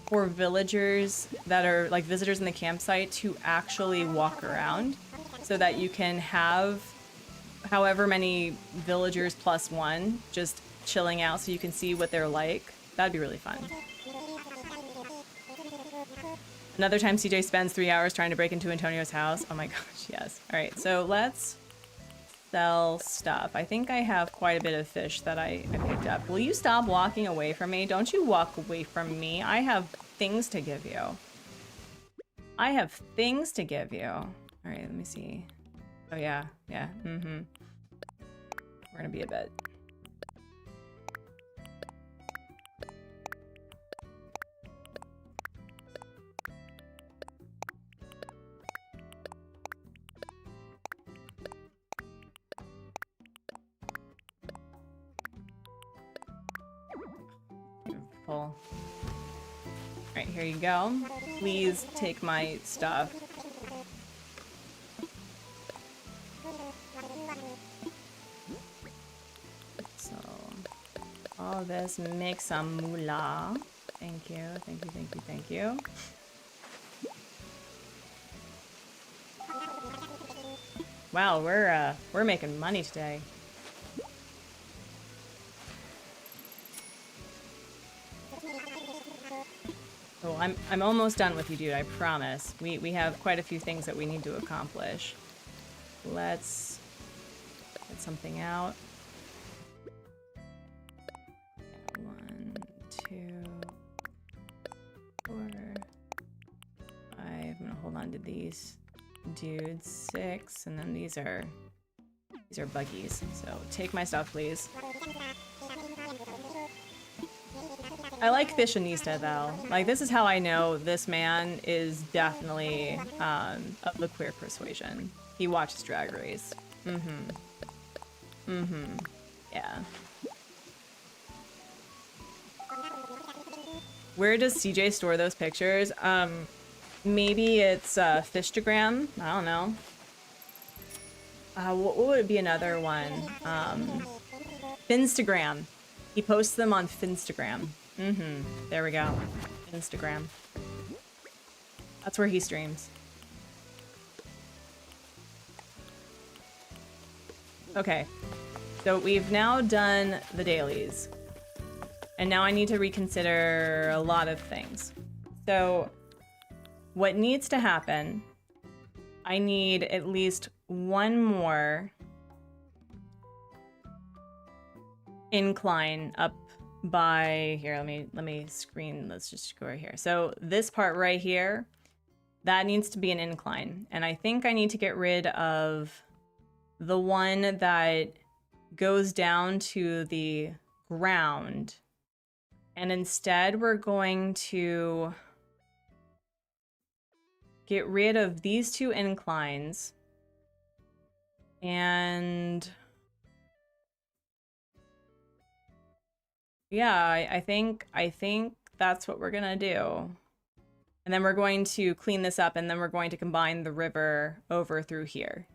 for villagers that are like visitors in the campsite to actually walk around so that you can have however many villagers plus one just chilling out so you can see what they're like. That'd be really fun. Another time CJ spends 3 hours trying to break into Antonio's house. Oh my gosh, yes. All right, so let's sell stuff. I think I have quite a bit of fish that I picked up. Will you stop walking away from me? Don't you walk away from me. I have things to give you. I have things to give you. All right, let me see. Oh yeah, yeah, We're gonna be a bit. All right, here you go. Please take my stuff. So, all this makes some moolah. Thank you, thank you, thank you, thank you. Wow, we're making money today. Oh, I'm almost done with you, dude, I promise. We have quite a few things that we need to accomplish. Let's get something out. 1, 2, 4, 5. I'm gonna hold on to these dudes. 6, and then these are buggies. So take my stuff, please. I like Fashionista though. Like, this is how I know this man is definitely of the queer persuasion. He watches Drag Race. Yeah. Where does CJ store those pictures? Maybe it's Fishtagram. I don't know. What would be another one? Finstagram. He posts them on Finstagram. There we go. Instagram. That's where he streams. Okay. So we've now done the dailies. And now I need to reconsider a lot of things. So what needs to happen, I need at least one more incline up by here. Let me screen. Let's just go right here. So this part right here, that needs to be an incline. And I think I need to get rid of the one that goes down to the ground. And instead we're going to get rid of these two inclines. And yeah, I think that's what we're gonna do. And then we're going to clean this up, and then we're going to combine the river over through here.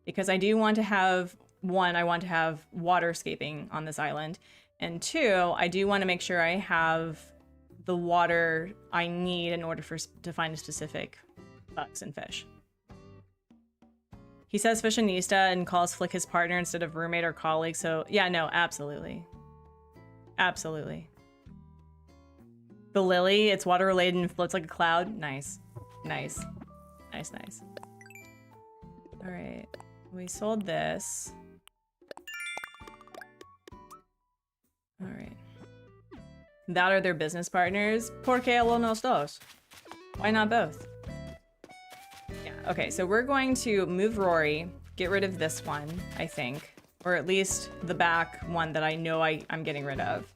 Because I do want to have, one, I want to have waterscaping on this island. And two, I do want to make sure I have the water I need in order to find a specific bugs and fish. He says Fashionista and calls Flick his partner instead of roommate or colleague, so yeah, no, absolutely. Absolutely. The lily, it's water related and floats like a cloud. Nice. Nice. Nice, nice. All right. We sold this. All right. That are their business partners. ¿Por qué los dos? Why not both? Yeah, okay, so we're going to move Rory, get rid of this one, I think. Or at least the back one that I know I'm getting rid of.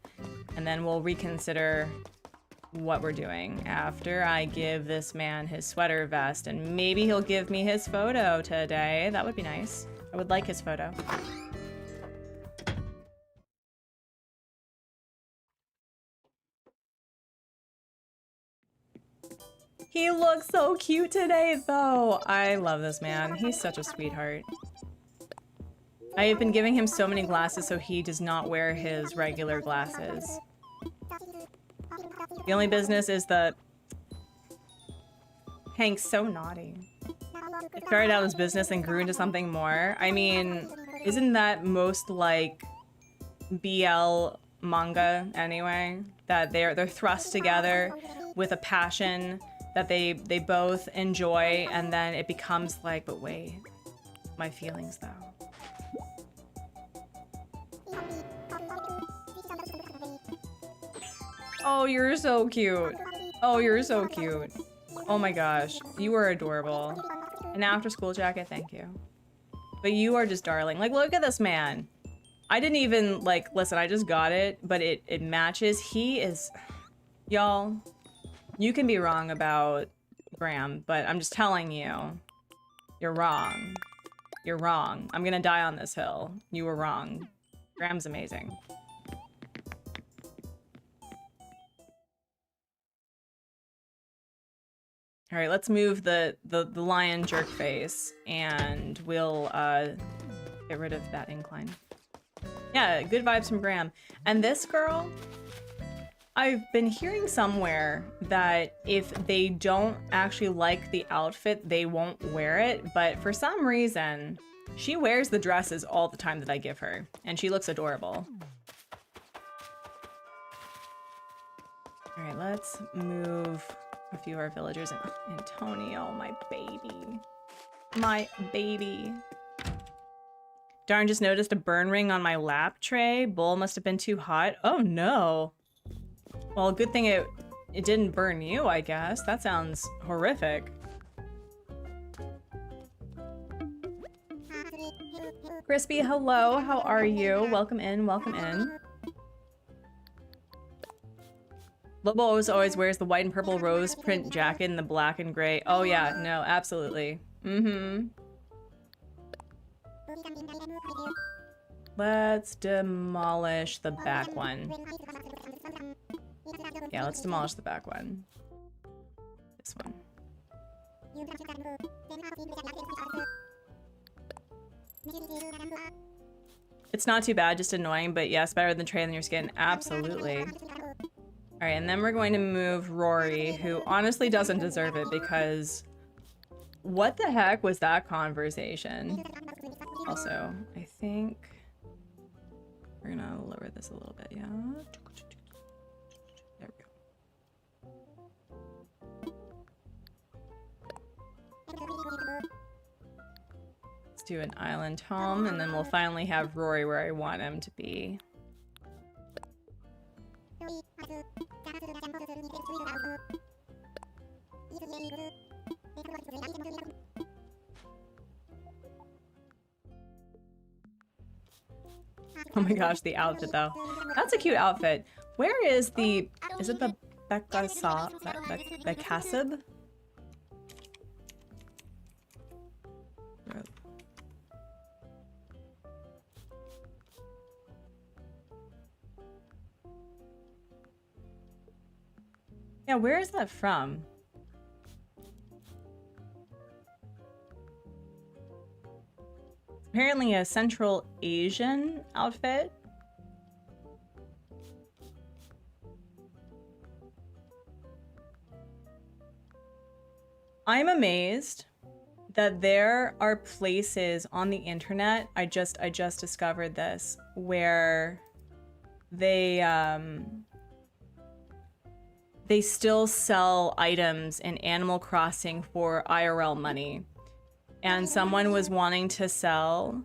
And then we'll reconsider what we're doing after I give this man his sweater vest. And maybe he'll give me his photo today. That would be nice. I would like his photo. He looks so cute today, though. I love this man. He's such a sweetheart. I have been giving him so many glasses so he does not wear his regular glasses. The only business is the... Hank's so naughty. It started out as business and grew into something more. I mean, isn't that most like BL manga anyway? That they're thrust together with a passion that they both enjoy, and then it becomes like, but wait, my feelings though. Oh, you're so cute. Oh, you're so cute. Oh my gosh, you are adorable. An after school jacket, thank you. But you are just darling. Like, look at this man. I didn't even, like, listen, I just got it, but it matches. He is, y'all, you can be wrong about Graham, but I'm just telling you, you're wrong. You're wrong. I'm gonna die on this hill. You were wrong. Graham's amazing. All right, let's move the lion jerk face, and we'll get rid of that incline. Yeah, good vibes from Graham. And this girl, I've been hearing somewhere that if they don't actually like the outfit, they won't wear it. But for some reason, she wears the dresses all the time that I give her, and she looks adorable. All right, let's move a few of our villagers. Antonio, my baby. My baby. Darn, just noticed a burn ring on my lap tray. Bowl must have been too hot. Oh no. Well, good thing it didn't burn you, I guess. That sounds horrific. Crispy, hello. How are you? Welcome in, welcome in. Lobo always wears the white and purple rose print jacket and the black and gray. Oh yeah, no, absolutely. Mm-hmm. Let's demolish the back one. Yeah, let's demolish the back one. This one. It's not too bad, just annoying, but yes, better than trailing your skin. Absolutely. All right, and then we're going to move Rory, who honestly doesn't deserve it because what the heck was that conversation? Also, I think we're gonna lower this a little bit, yeah? There we go. Let's do an island home, and then we'll finally have Rory where I want him to be. Oh my gosh, the outfit though. That's a cute outfit. Where is the... Is it the Bekasib? Yeah, where is that from? Apparently a Central Asian outfit. I'm amazed that there are places on the internet, I just discovered this, where they still sell items in Animal Crossing for IRL money. And someone was wanting to sell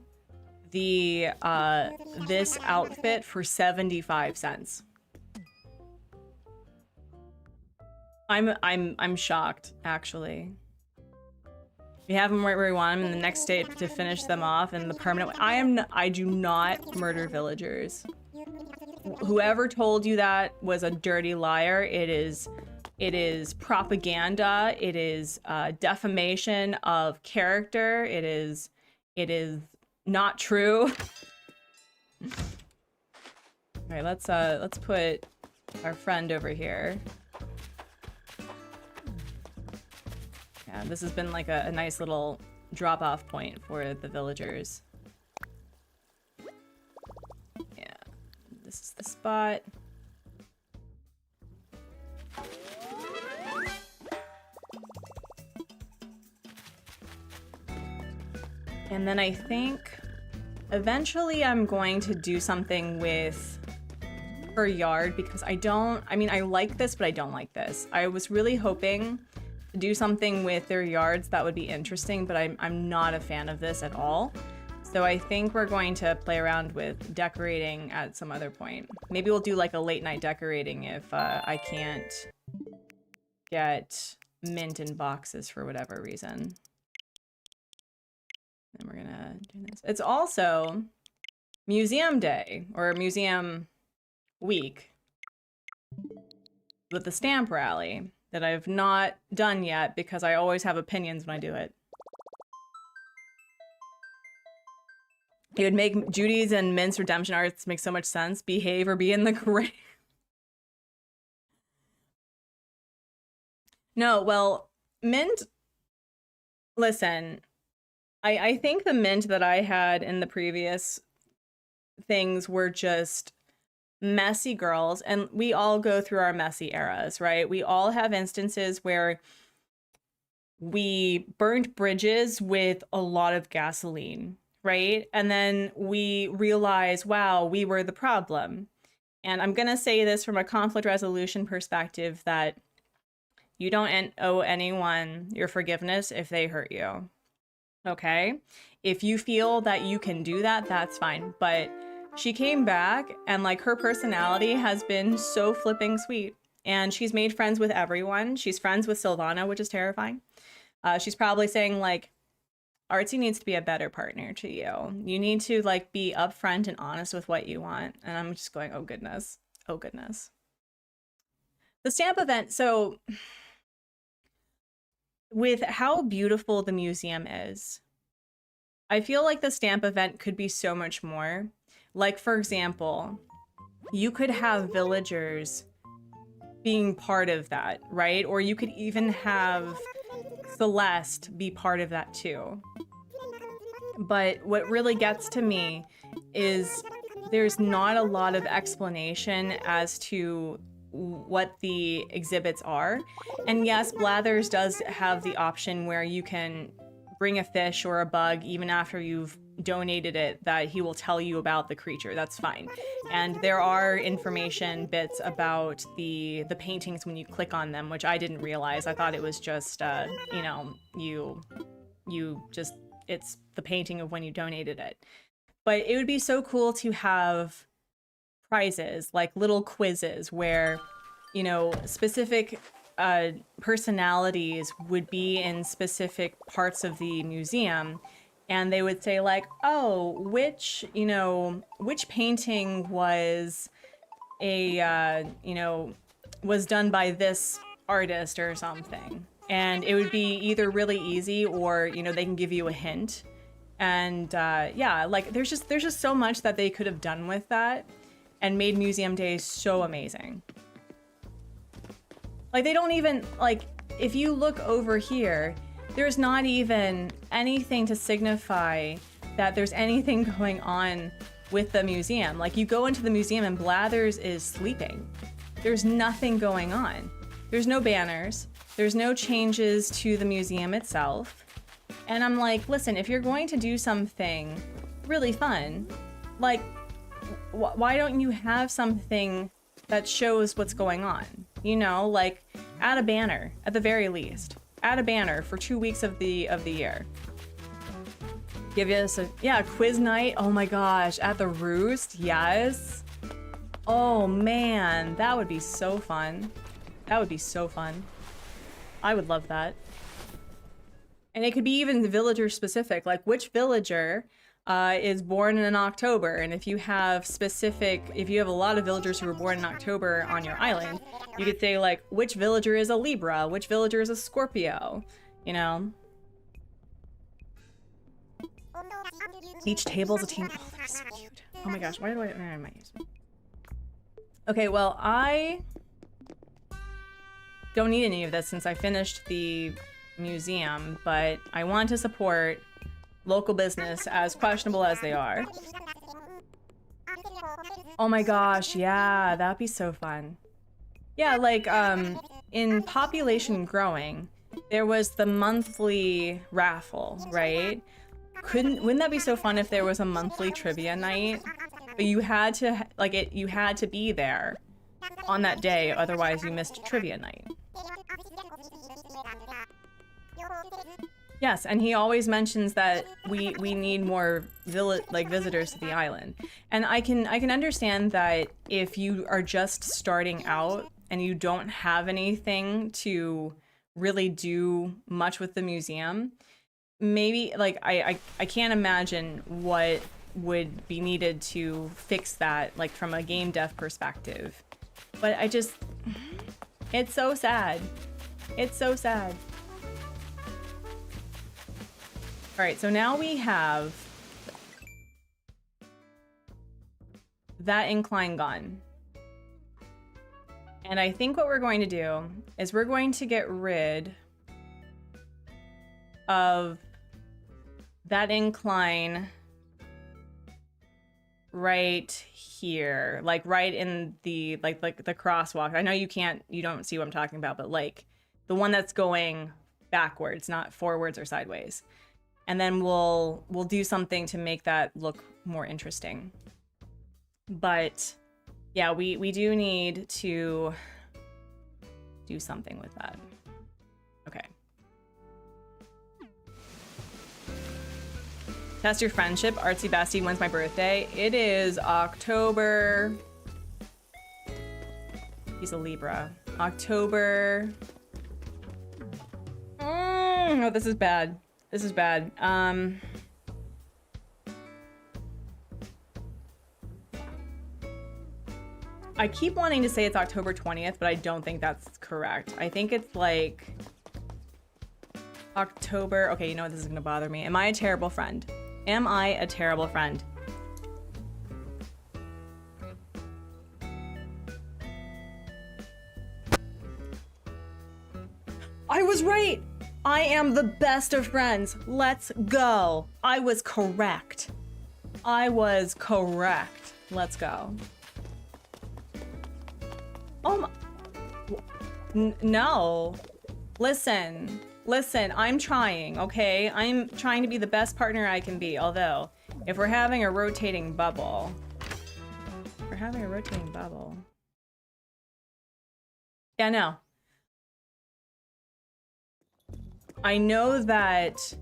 the this outfit for 75 cents. I'm shocked, actually. We have them right where we want them in the next state to finish them off in the permanent way. I do not murder villagers. Whoever told you that was a dirty liar. It is propaganda. It is defamation of character. It is not true. All right, let's put our friend over here. Yeah, this has been like a nice little drop-off point for the villagers. spot. And then I think eventually I'm going to do something with her yard because I mean, I like this, but I don't like this. I was really hoping to do something with their yards that would be interesting, but I'm not a fan of this at all. So I think we're going to play around with decorating at some other point. Maybe we'll do like a late night decorating if I can't get mint in boxes for whatever reason. And we're gonna do this. It's also museum day or museum week with the stamp rally that I've not done yet because I always have opinions when I do it. It would make Judy's and Mint's redemption arts make so much sense. Behave or be in the grave. No, well, Mint, listen, I think the Mint that I had in the previous things were just messy girls, and we all go through our messy eras, right? We all have instances where we burnt bridges with a lot of gasoline, right? And then we realize, wow, we were the problem. And I'm gonna say this from a conflict resolution perspective that you don't owe anyone your forgiveness if they hurt you. Okay? If you feel that you can do that, that's fine. But she came back and like her personality has been so flipping sweet. And she's made friends with everyone. She's friends with Silvana, which is terrifying. She's probably saying like, Artsy needs to be a better partner to you. You need to like be upfront and honest with what you want. And I'm just going, oh goodness. Oh goodness. The stamp event, so with how beautiful the museum is, I feel like the stamp event could be so much more. Like, for example, you could have villagers being part of that, right? Or you could even have Celeste be part of that too. But what really gets to me is there's not a lot of explanation as to what the exhibits are. And yes, Blathers does have the option where you can bring a fish or a bug even after you've donated it, that he will tell you about the creature. That's fine. And there are information bits about the paintings when you click on them, which I didn't realize. I thought it was just you know, you just, it's the painting of when you donated it. But it would be so cool to have prizes, like little quizzes where, you know, specific personalities would be in specific parts of the museum, and they would say like, oh, which painting was was done by this artist or something. And it would be either really easy or, you know, they can give you a hint. And yeah, like there's just so much that they could have done with that and made Museum Day so amazing. Like they don't even, like, if you look over here, there's not even anything to signify that there's anything going on with the museum. Like you go into the museum and Blathers is sleeping. There's nothing going on. There's no banners. There's no changes to the museum itself. And I'm like, listen, if you're going to do something really fun, like, why don't you have something that shows what's going on? You know, like add a banner at the very least. Add a banner for 2 weeks of the year. Give us a quiz night. Oh my gosh, at the Roost, yes. Oh man, that would be so fun. That would be so fun. I would love that. And it could be even villager specific, like which villager is born in October. And if you have a lot of villagers who were born in October on your island, you could say like, which villager is a Libra, which villager is a Scorpio, you know? Each table's a team. Oh, that's so cute. Oh my gosh, why do I might use it. Okay, well, I don't need any of this since I finished the museum, but I want to support local business, as questionable as they are. Oh my gosh, yeah, that'd be so fun. Yeah, like, in Population Growing, there was the monthly raffle, right? Wouldn't that be so fun if there was a monthly trivia night? But you had to, like, you had to be there on that day, otherwise you missed trivia night. Yes, and he always mentions that we need more visitors to the island. And I can understand that if you are just starting out and you don't have anything to really do much with the museum, maybe like I can't imagine what would be needed to fix that, like from a game dev perspective. But it's so sad. It's so sad. All right, so now we have that incline gun. And I think what we're going to do is we're going to get rid of that incline right here, like right in the like the crosswalk. I know you don't see what I'm talking about, but like the one that's going backwards, not forwards or sideways. And then we'll do something to make that look more interesting. But yeah, we do need to do something with that. Okay. Test your friendship. Artsy Bestie, when's my birthday? It is October. He's a Libra. October. Oh, this is bad. This is bad. I keep wanting to say it's October 20th, but I don't think that's correct. I think it's like October. Okay, you know what? This is gonna bother me. Am I a terrible friend? Am I a terrible friend? I was right! I am the best of friends. Let's go. I was correct. I was correct. Let's go. Oh my... No. Listen. Listen, I'm trying, okay? I'm trying to be the best partner I can be, although, if we're having a rotating bubble... We're having a rotating bubble. Yeah, no. I know that...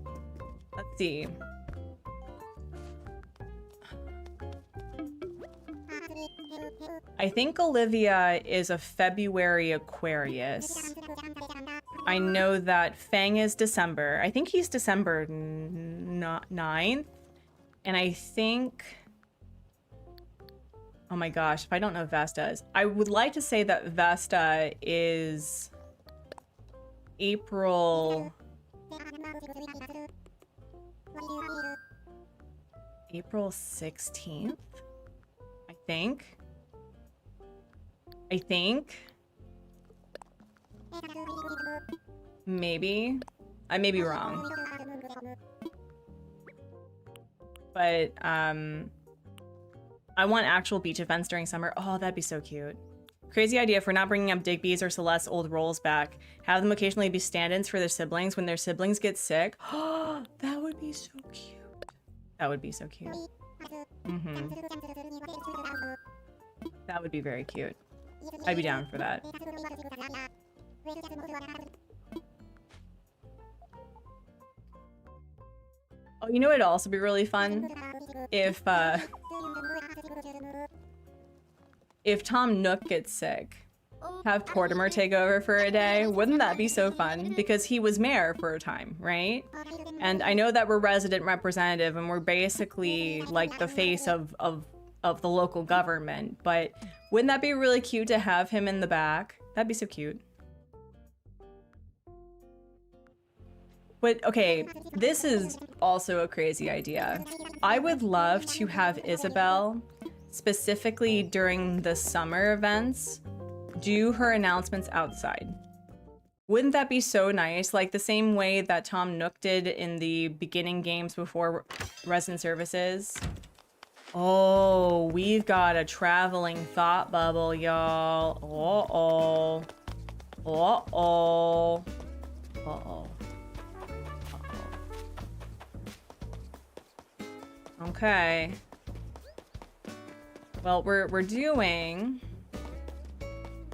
Let's see. I think Olivia is a February Aquarius. I know that Fang is December. I think he's December 9th. And I think... Oh my gosh, if I don't know if Vesta is. I would like to say that Vesta is April 16th, I think. Maybe. I may be wrong. But, I want actual beach events during summer. Oh, that'd be so cute. Crazy idea for not bringing up Digby's or Celeste's old roles back. Have them occasionally be stand-ins for their siblings when their siblings get sick. Oh, that would be so cute. That would be so cute. Mm-hmm. That would be very cute. I'd be down for that. Oh, you know what'd also be really fun? If Tom Nook gets sick, have Portimer take over for a day. Wouldn't that be so fun? Because he was mayor for a time, right? And I know that we're resident representative and we're basically like the face of the local government, but wouldn't that be really cute to have him in the back? That'd be so cute. But okay, this is also a crazy idea. I would love to have Isabel, specifically during the summer events, do her announcements outside. Wouldn't that be so nice? Like the same way that Tom Nook did in the beginning games before resident services. Oh, we've got a traveling thought bubble, y'all. Uh-oh. Uh-oh. Uh-oh. Okay. Well, we're doing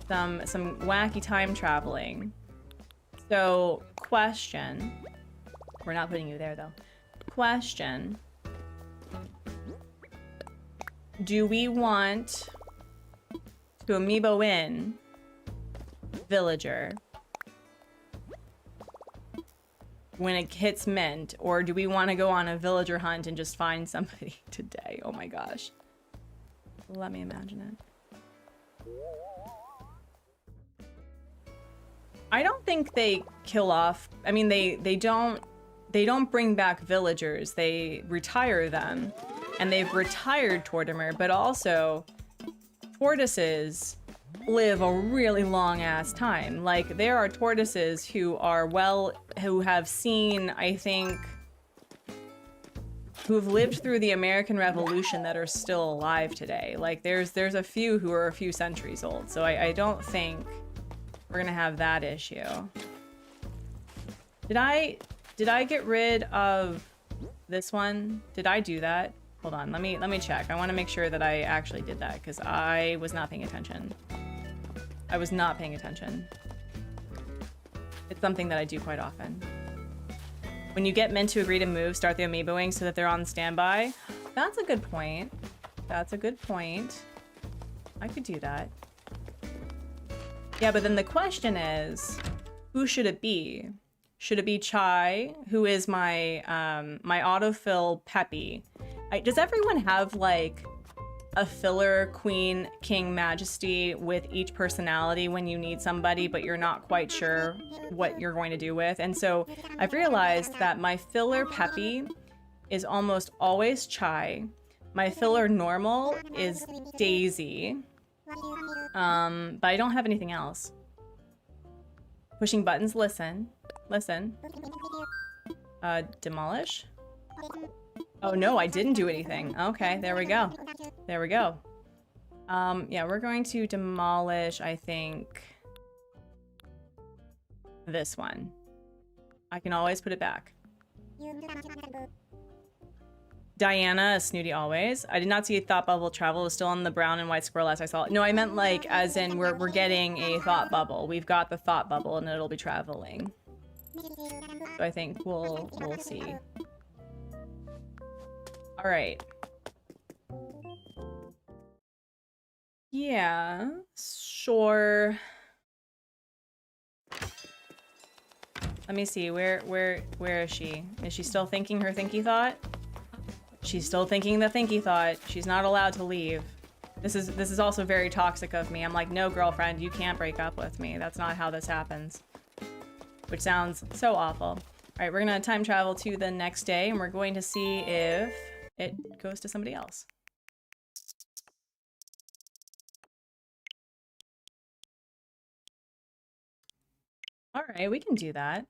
some wacky time traveling. So, question. We're not putting you there though. Question. Do we want to amiibo in villager when it hits mint, or do we want to go on a villager hunt and just find somebody today? Oh my gosh. Let me imagine it. I don't think they kill off. I mean, they don't bring back villagers. They retire them. And they've retired Tortimer, but also tortoises live a really long ass time. Like, there are tortoises who have seen, I think, who've lived through the American Revolution that are still alive today. Like, there's a few who are a few centuries old. So I don't think we're gonna have that issue. Did I get rid of this one? Did I do that? Hold on, let me check. I want to make sure that I actually did that because I was not paying attention. I was not paying attention. It's something that I do quite often. When you get men to agree to move, start the amiiboing so that they're on standby. That's a good point. That's a good point. I could do that. Yeah, but then the question is, who should it be? Should it be Chai, who is my my autofill Peppy? Does everyone have like a filler queen, king, majesty with each personality when you need somebody, but you're not quite sure what you're going to do with? And so I've realized that my filler Peppy is almost always Chai. My filler normal is Daisy. But I don't have anything else. Pushing buttons, listen. Demolish? Oh no, I didn't do anything. Okay, there we go. There we go. Yeah, we're going to demolish, I think, this one. I can always put it back. Diana, snooty always. I did not see a thought bubble travel. It was still on the brown and white squirrel as I saw it. No, I meant like, as in we're getting a thought bubble. We've got the thought bubble and it'll be traveling. So I think we'll see. All right. Yeah, sure. Let me see. Where is she? Is she still thinking her thinky thought? She's still thinking the thinky thought. She's not allowed to leave. This is also very toxic of me. I'm like, no, girlfriend, you can't break up with me. That's not how this happens. Which sounds so awful. All right, we're gonna time travel to the next day, and we're going to see if it goes to somebody else. All right, we can do that.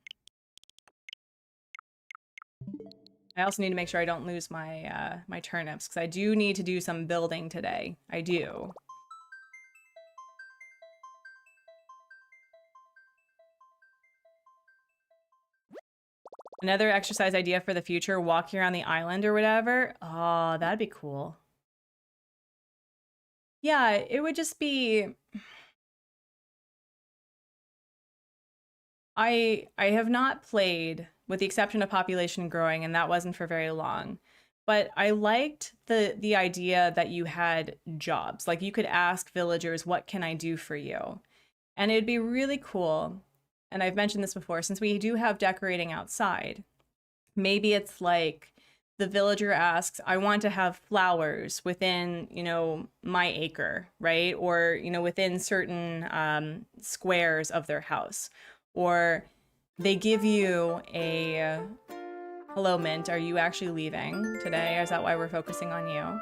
I also need to make sure I don't lose my my turnips, because I do need to do some building today. I do. Another exercise idea for the future, walking around the island or whatever. Oh, that'd be cool. Yeah, it would just be... I have not played, with the exception of population growing, and that wasn't for very long. But I liked the idea that you had jobs. Like, you could ask villagers, what can I do for you? And it'd be really cool. And I've mentioned this before, since we do have decorating outside, maybe it's like the villager asks, I want to have flowers within, you know, my acre, right? Or, you know, within certain squares of their house. Or they give you a, hello, Mint, are you actually leaving today? Is that why we're focusing on you?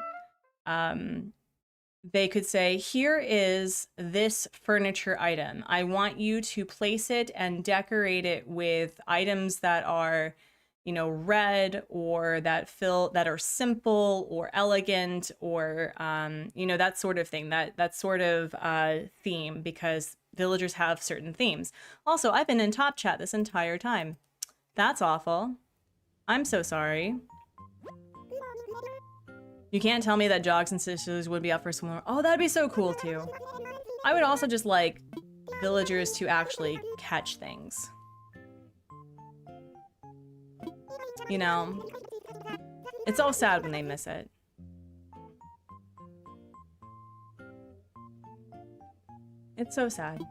They could say, here is this furniture item. I want you to place it and decorate it with items that are you know, red or that are simple or elegant or you know, that sort of thing, that sort of theme, because villagers have certain themes. Also, I've been in top chat this entire time. That's awful. I'm so sorry. You can't tell me that Jogs and Sisters would be up for some more. Oh, that'd be so cool too. I would also just like villagers to actually catch things. You know, it's all sad when they miss it. It's so sad.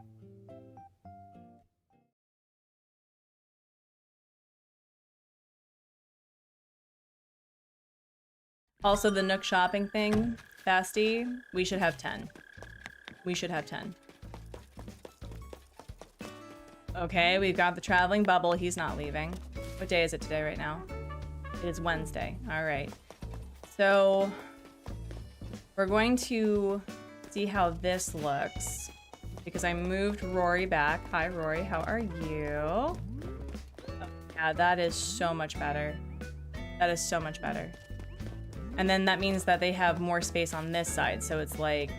Also, the Nook shopping thing, Basti, we should have 10. We should have 10. Okay, we've got the traveling bubble. He's not leaving. What day is it today right now? It is Wednesday. All right. So we're going to see how this looks because I moved Rory back. Hi, Rory. How are you? Oh, yeah, that is so much better. That is so much better. And then that means that they have more space on this side. So it's like,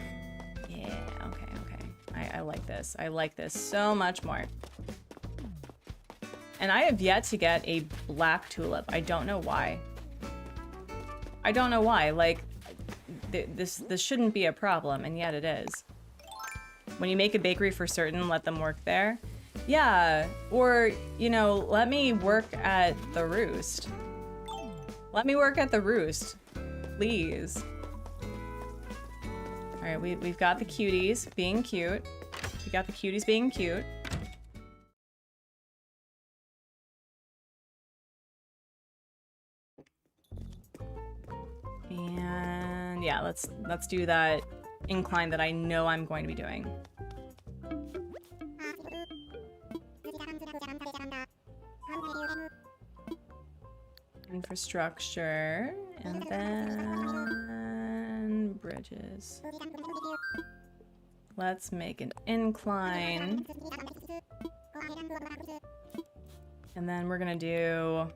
yeah, okay. I like this. I like this so much more. And I have yet to get a black tulip. I don't know why. I don't know why. Like, this shouldn't be a problem, and yet it is. When you make a bakery for certain, let them work there. Yeah, or, you know, let me work at the Roost. Let me work at the Roost, please. All right, we've got the cuties being cute. We got the cuties being cute. And yeah, let's do that incline that I know I'm going to be doing. Infrastructure, and then bridges. Let's make an incline. And then we're gonna do...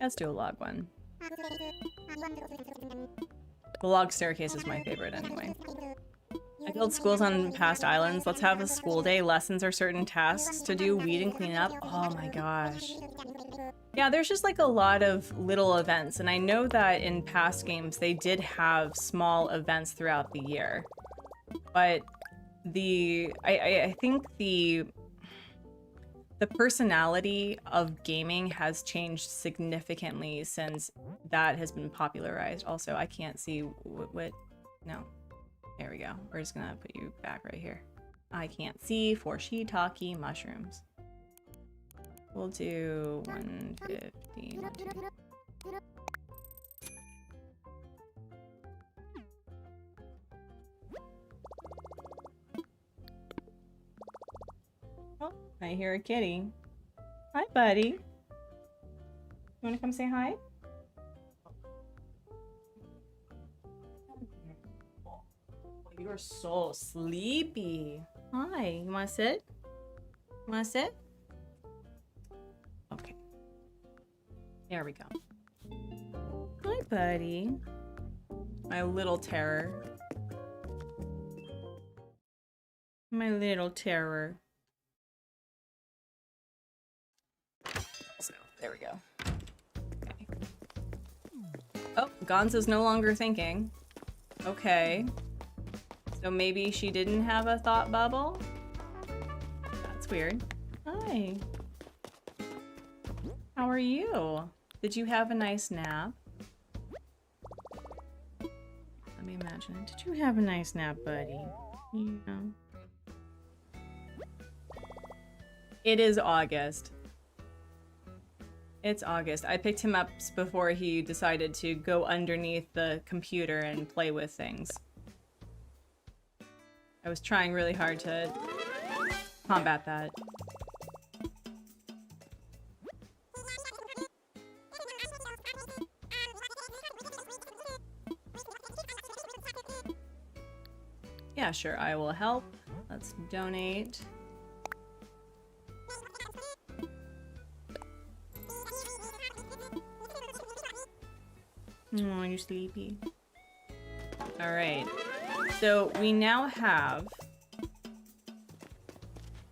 Let's do a log one. The log staircase is my favorite anyway. I build schools on past islands. Let's have a school day. Lessons or certain tasks to do. Weed and clean up. Oh my gosh. Yeah, there's just like a lot of little events. And I know that in past games, they did have small events throughout the year. But I think the personality of gaming has changed significantly since that has been popularized. Also, I can't see what no. There we go. We're just gonna put you back right here. I can't see for shiitake mushrooms. We'll do 150. Oh, I hear a kitty. Hi, buddy. You wanna come say hi? You're so sleepy. Hi, you wanna sit? You wanna sit? Okay. There we go. Hi, buddy. My little terror. My little terror. So, there we go. Okay. Oh, Gonzo's no longer thinking. Okay. So maybe she didn't have a thought bubble? That's weird. Hi. How are you? Did you have a nice nap? Let me imagine. Did you have a nice nap, buddy? You know. It is August. It's August. I picked him up before he decided to go underneath the computer and play with things. I was trying really hard to combat that. Yeah, sure, I will help. Let's donate. Oh, you sleepy. All right. So we now have...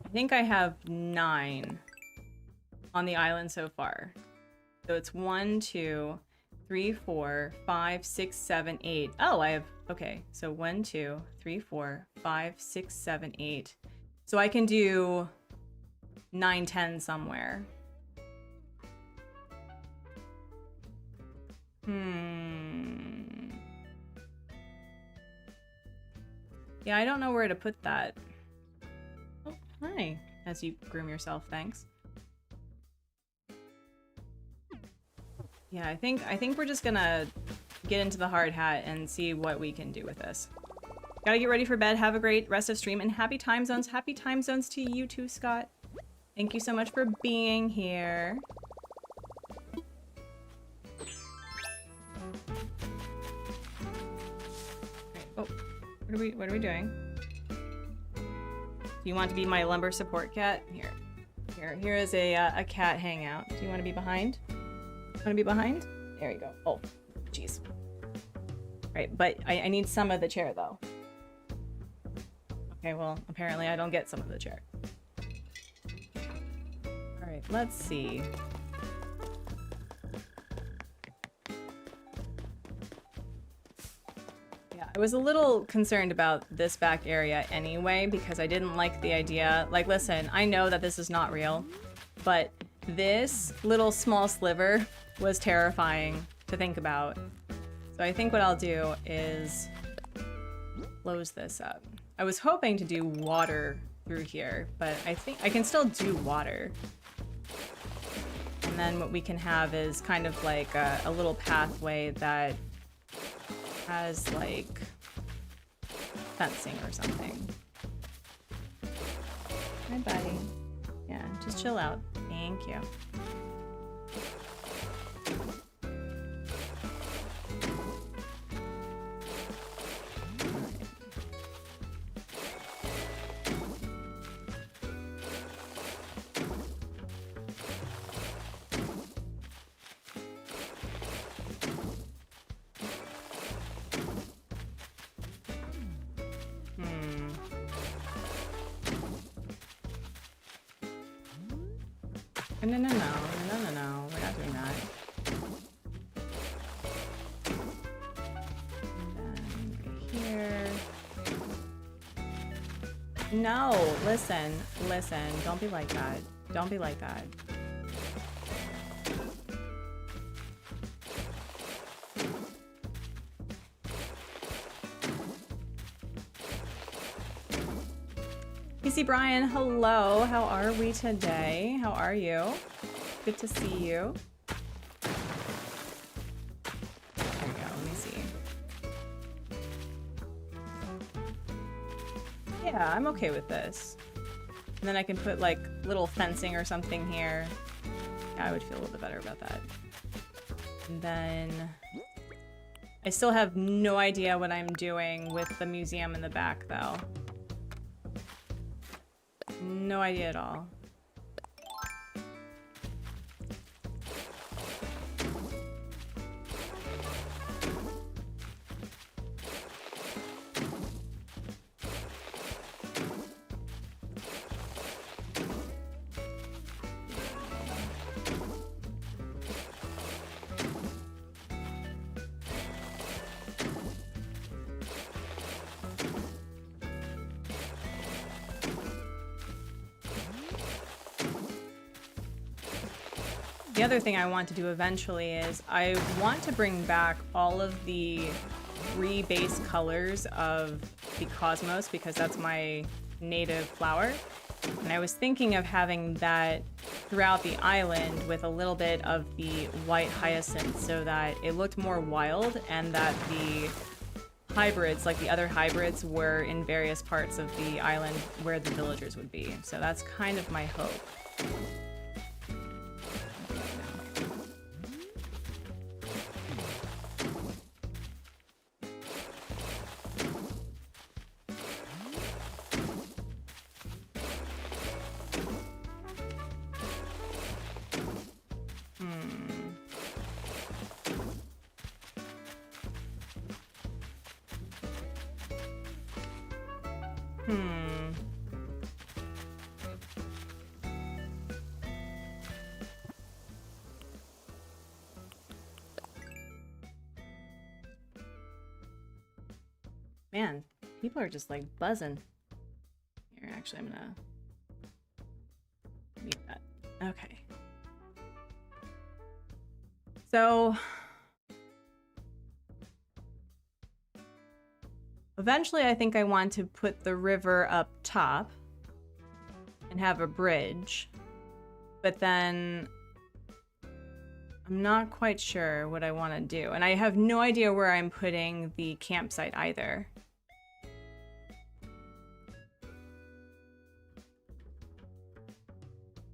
I think I have 9 on the island so far. So it's 1, 2, 3, 4, 5, 6, 7, 8. Oh, I have... Okay, so 1, 2, 3, 4, 5, 6, 7, 8. So I can do 9, 10 somewhere. Yeah, I don't know where to put that. Oh, hi. As you groom yourself, thanks. Yeah, I think we're just gonna get into the hard hat and see what we can do with this. Gotta get ready for bed. Have a great rest of stream and happy time zones. Happy time zones to you too, Scott. Thank you so much for being here. Okay. Oh, what are we doing? Do you want to be my lumber support cat? Here is a cat hangout. Do you want to be behind? Want to be behind? There you go. Oh, jeez. Right, but I need some of the chair though. Okay, well, apparently I don't get some of the chair. All right, let's see. Yeah, I was a little concerned about this back area anyway because I didn't like the idea. Like, listen, I know that this is not real, but this little small sliver was terrifying to think about. So I think what I'll do is close this up. I was hoping to do water through here, but I think I can still do water. And then what we can have is kind of like a little pathway that has like fencing or something. Hi, buddy. Yeah, just chill out. Thank you. No, we're not doing that. And then right here. No, listen, don't be like that. Don't be like that. PC Brian, hello. How are we today? How are you? Good to see you. There we go. Let me see. Yeah, I'm okay with this. And then I can put like little fencing or something here. Yeah, I would feel a little bit better about that. And then I still have no idea what I'm doing with the museum in the back though. No idea at all. The other thing I want to do eventually is I want to bring back all of the 3 base colors of the cosmos because that's my native flower. And I was thinking of having that throughout the island with a little bit of the white hyacinth so that it looked more wild and that the hybrids, like the other hybrids, were in various parts of the island where the villagers would be. So that's kind of my hope. Hmm. Man, people are just like buzzing. Here, actually, I'm gonna mute that. Okay. So eventually I think I want to put the river up top and have a bridge, but then I'm not quite sure what I want to do. And I have no idea where I'm putting the campsite either.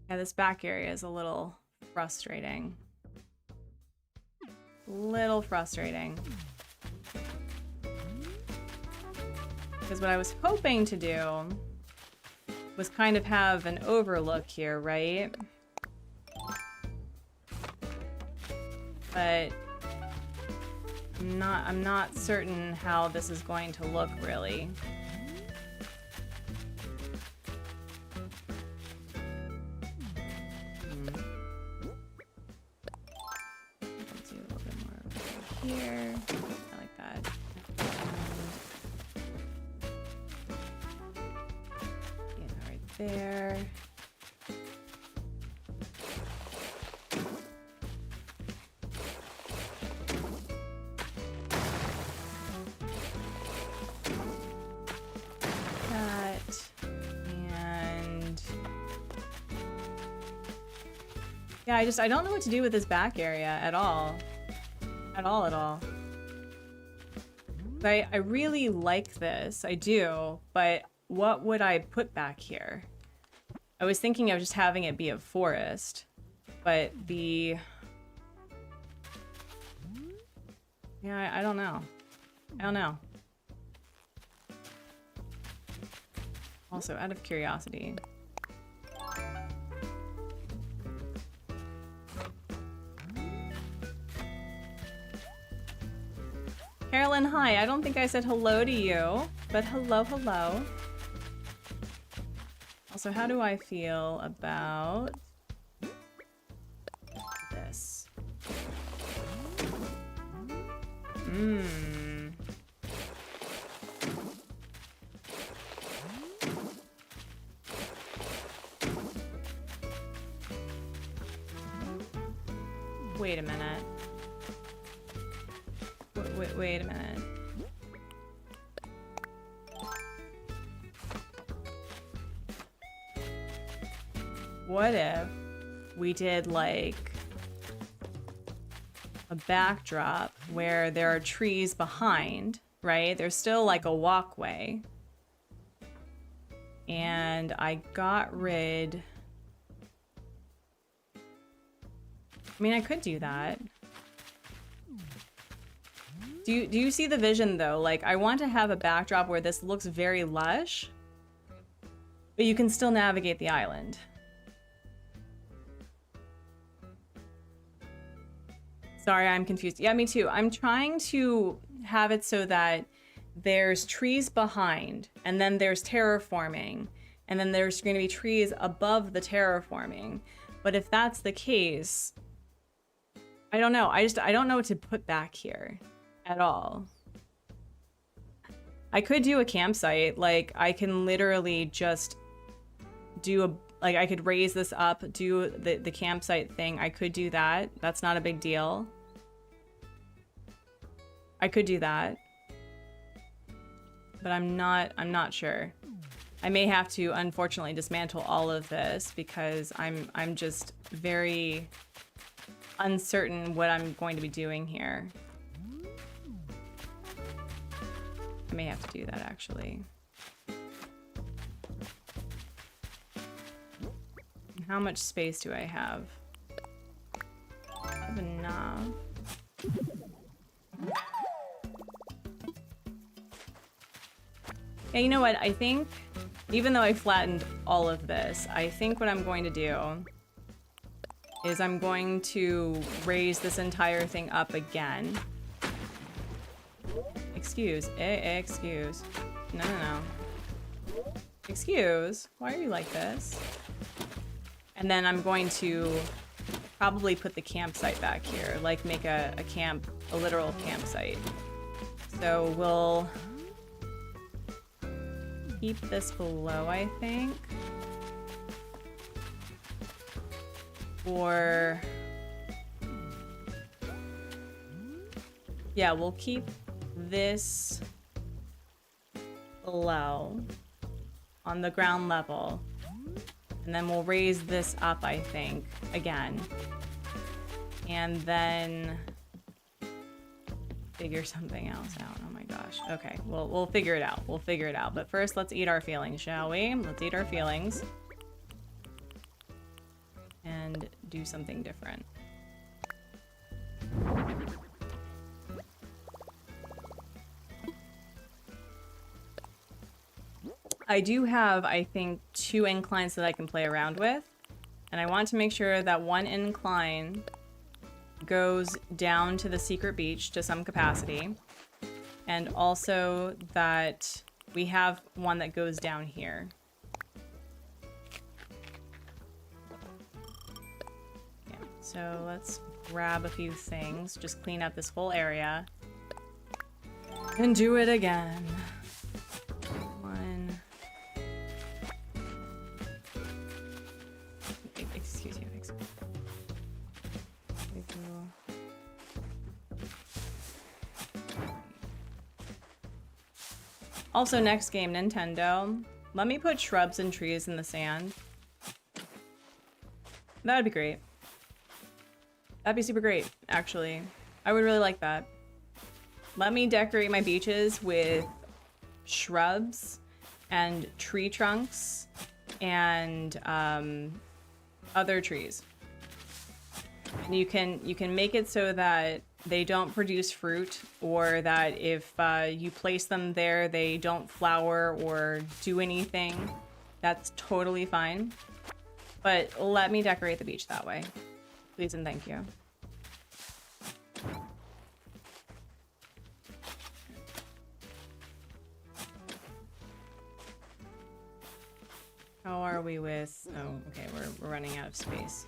Yeah, this back area is a little frustrating. Little frustrating. Because what I was hoping to do was kind of have an overlook here, right? But I'm not certain how this is going to look really. Let's do a little bit more over here. I like that. Yeah, right there. Yeah, I don't know what to do with this back area at all. At all. I really like this, I do, but what would I put back here? I was thinking of just having it be a forest, but the... Yeah, I don't know. I don't know. Also, out of curiosity... Carolyn, hi. I don't think I said hello to you, but hello, hello. Also, how do I feel about this? Wait a minute. Wait a minute. What if we did like a backdrop where there are trees behind, right? There's still like a walkway. And I got rid... I mean, I could do that. Do you see the vision though? Like, I want to have a backdrop where this looks very lush, but you can still navigate the island. Sorry, I'm confused. Yeah, me too. I'm trying to have it so that there's trees behind, and then there's terraforming, and then there's going to be trees above the terraforming. But if that's the case, I don't know. I don't know what to put back here. At all. I could do a campsite. Like, I can literally just do a... Like, I could raise this up, do the campsite thing. I could do that. That's not a big deal. I could do that. But I'm not sure. I may have to, unfortunately, dismantle all of this because I'm just very uncertain what I'm going to be doing here. I may have to do that, actually. How much space do I have? I have enough. Yeah, you know what? I think, even though I flattened all of this, I think what I'm going to do is I'm going to raise this entire thing up again. Excuse. No. Excuse, why are you like this? And then I'm going to probably put the campsite back here, like make a literal campsite. So we'll keep this below, I think. Or yeah, we'll keep this below on the ground level. And then we'll raise this up, I think, again. And then figure something else out. Oh my gosh. Okay, we'll figure it out. We'll figure it out. But first, let's eat our feelings, shall we? Let's eat our feelings. And do something different. I do have, I think, 2 inclines that I can play around with. And I want to make sure that one incline goes down to the secret beach to some capacity. And also that we have one that goes down here. Yeah, so let's grab a few things, just clean up this whole area. And do it again. Excuse me. Also, next game, Nintendo. Let me put shrubs and trees in the sand. That would be great. That'd be super great, actually. I would really like that. Let me decorate my beaches with shrubs and tree trunks and other trees. And you can make it so that they don't produce fruit, or that if you place them there, they don't flower or do anything. That's totally fine. But let me decorate the beach that way. Please and thank you. How are we with... Oh, okay, we're running out of space.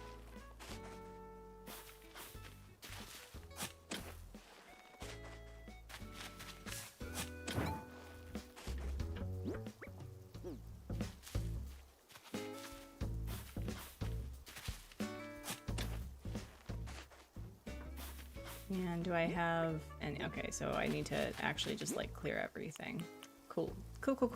And do I have... And okay, so I need to actually just like clear everything. Cool. Cool.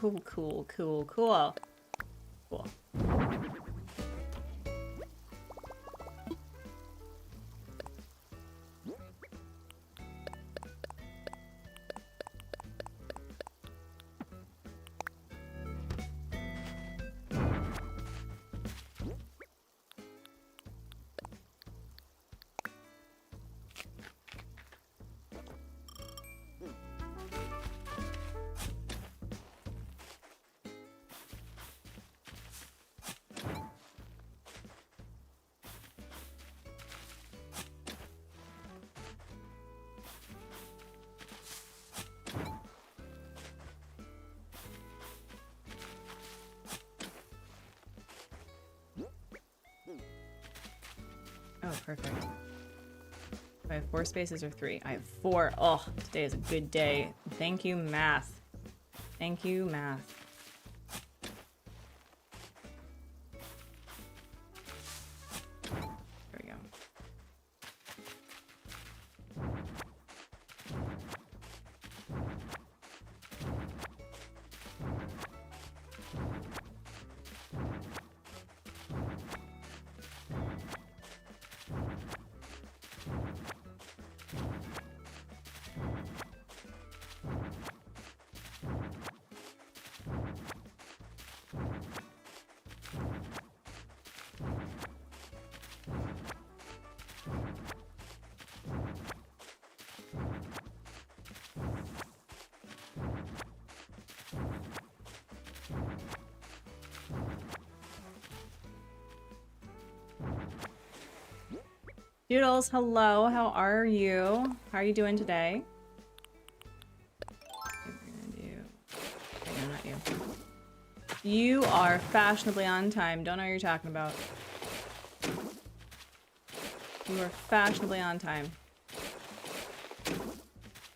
Oh, perfect. I have 4 spaces or 3? I have 4. Oh, today is a good day. Thank you, math. Thank you, math. There we go. Doodles, hello, how are you? How are you doing today? Okay, we're gonna do... Okay, no, not you. You are fashionably on time. Don't know what you're talking about. You are fashionably on time.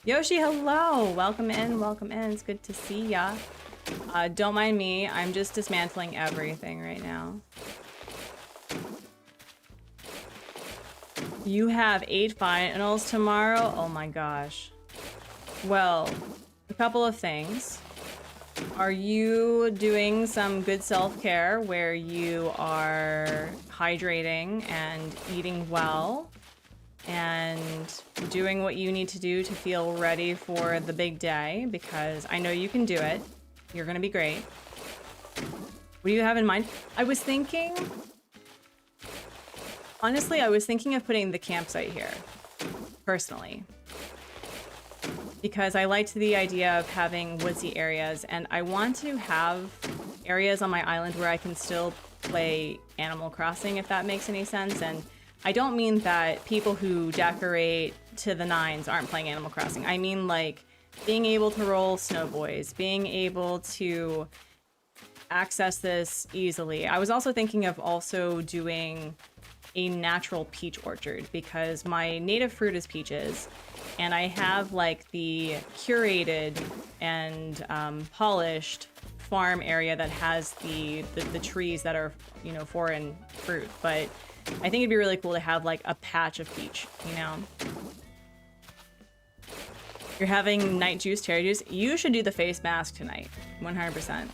Yoshi, hello! Welcome in, welcome in. It's good to see ya. Don't mind me. I'm just dismantling everything right now. You have 8 finals tomorrow? Oh my gosh. Well, a couple of things. Are you doing some good self-care where you are hydrating and eating well and doing what you need to do to feel ready for the big day? Because I know you can do it. You're gonna be great. What do you have in mind? I was thinking... Honestly, I was thinking of putting the campsite here, personally. Because I liked the idea of having woodsy areas, and I want to have areas on my island where I can still play Animal Crossing, if that makes any sense. And I don't mean that people who decorate to the nines aren't playing Animal Crossing. I mean, like, being able to roll snowboys, being able to access this easily. I was also thinking of also doing a natural peach orchard, because my native fruit is peaches, and I have like the curated and polished farm area that has the trees that are, you know, foreign fruit. But I think it'd be really cool to have like a patch of peach, you know. You're having night juice, cherry juice. You should do the face mask tonight, 100%.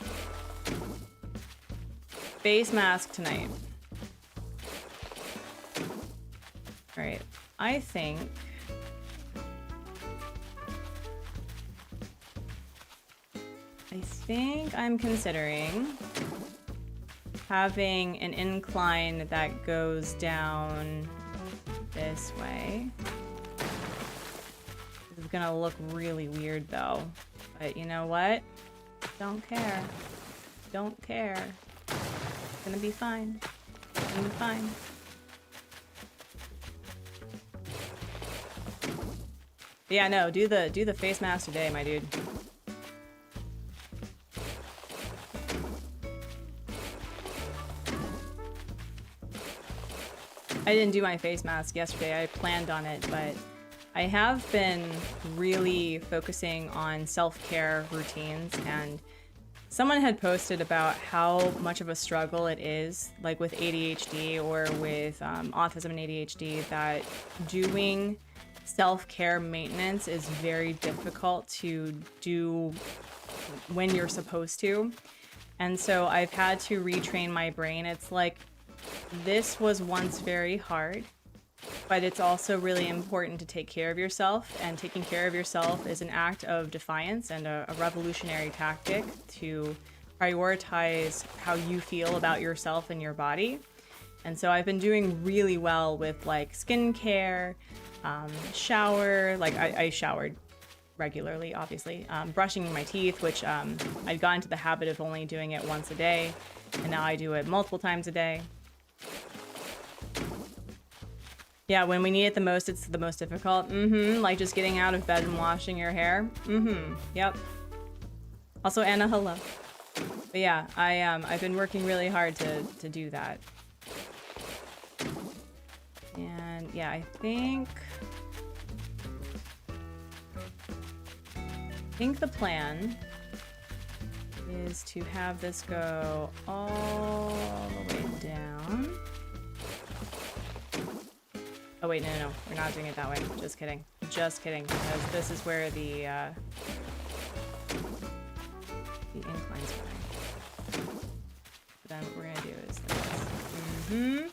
Face mask tonight. All right, I think I'm considering having an incline that goes down this way. This is gonna look really weird though, but you know what? Don't care. Don't care. It's gonna be fine. It's gonna be fine. Yeah, no, do the face mask today, my dude. I didn't do my face mask yesterday. I planned on it, but I have been really focusing on self-care routines, and someone had posted about how much of a struggle it is, like with ADHD or with autism and ADHD, that doing self-care maintenance is very difficult to do when you're supposed to. And so I've had to retrain my brain. It's like, this was once very hard, but it's also really important to take care of yourself, and taking care of yourself is an act of defiance and a revolutionary tactic to prioritize how you feel about yourself and your body. And so I've been doing really well with like skincare, shower, like I showered regularly, obviously, brushing my teeth, which I'd gotten into the habit of only doing it once a day, and now I do it multiple times a day. Yeah, when we need it the most, it's the most difficult. Like just getting out of bed and washing your hair. Yep. Also, Anna, hello. But yeah, I've been working really hard to do that. And yeah, I think the plan is to have this go all the way down. Oh wait, no, we're not doing it that way. Just kidding. Just kidding, because this is where the incline's going. Then what we're gonna do is this.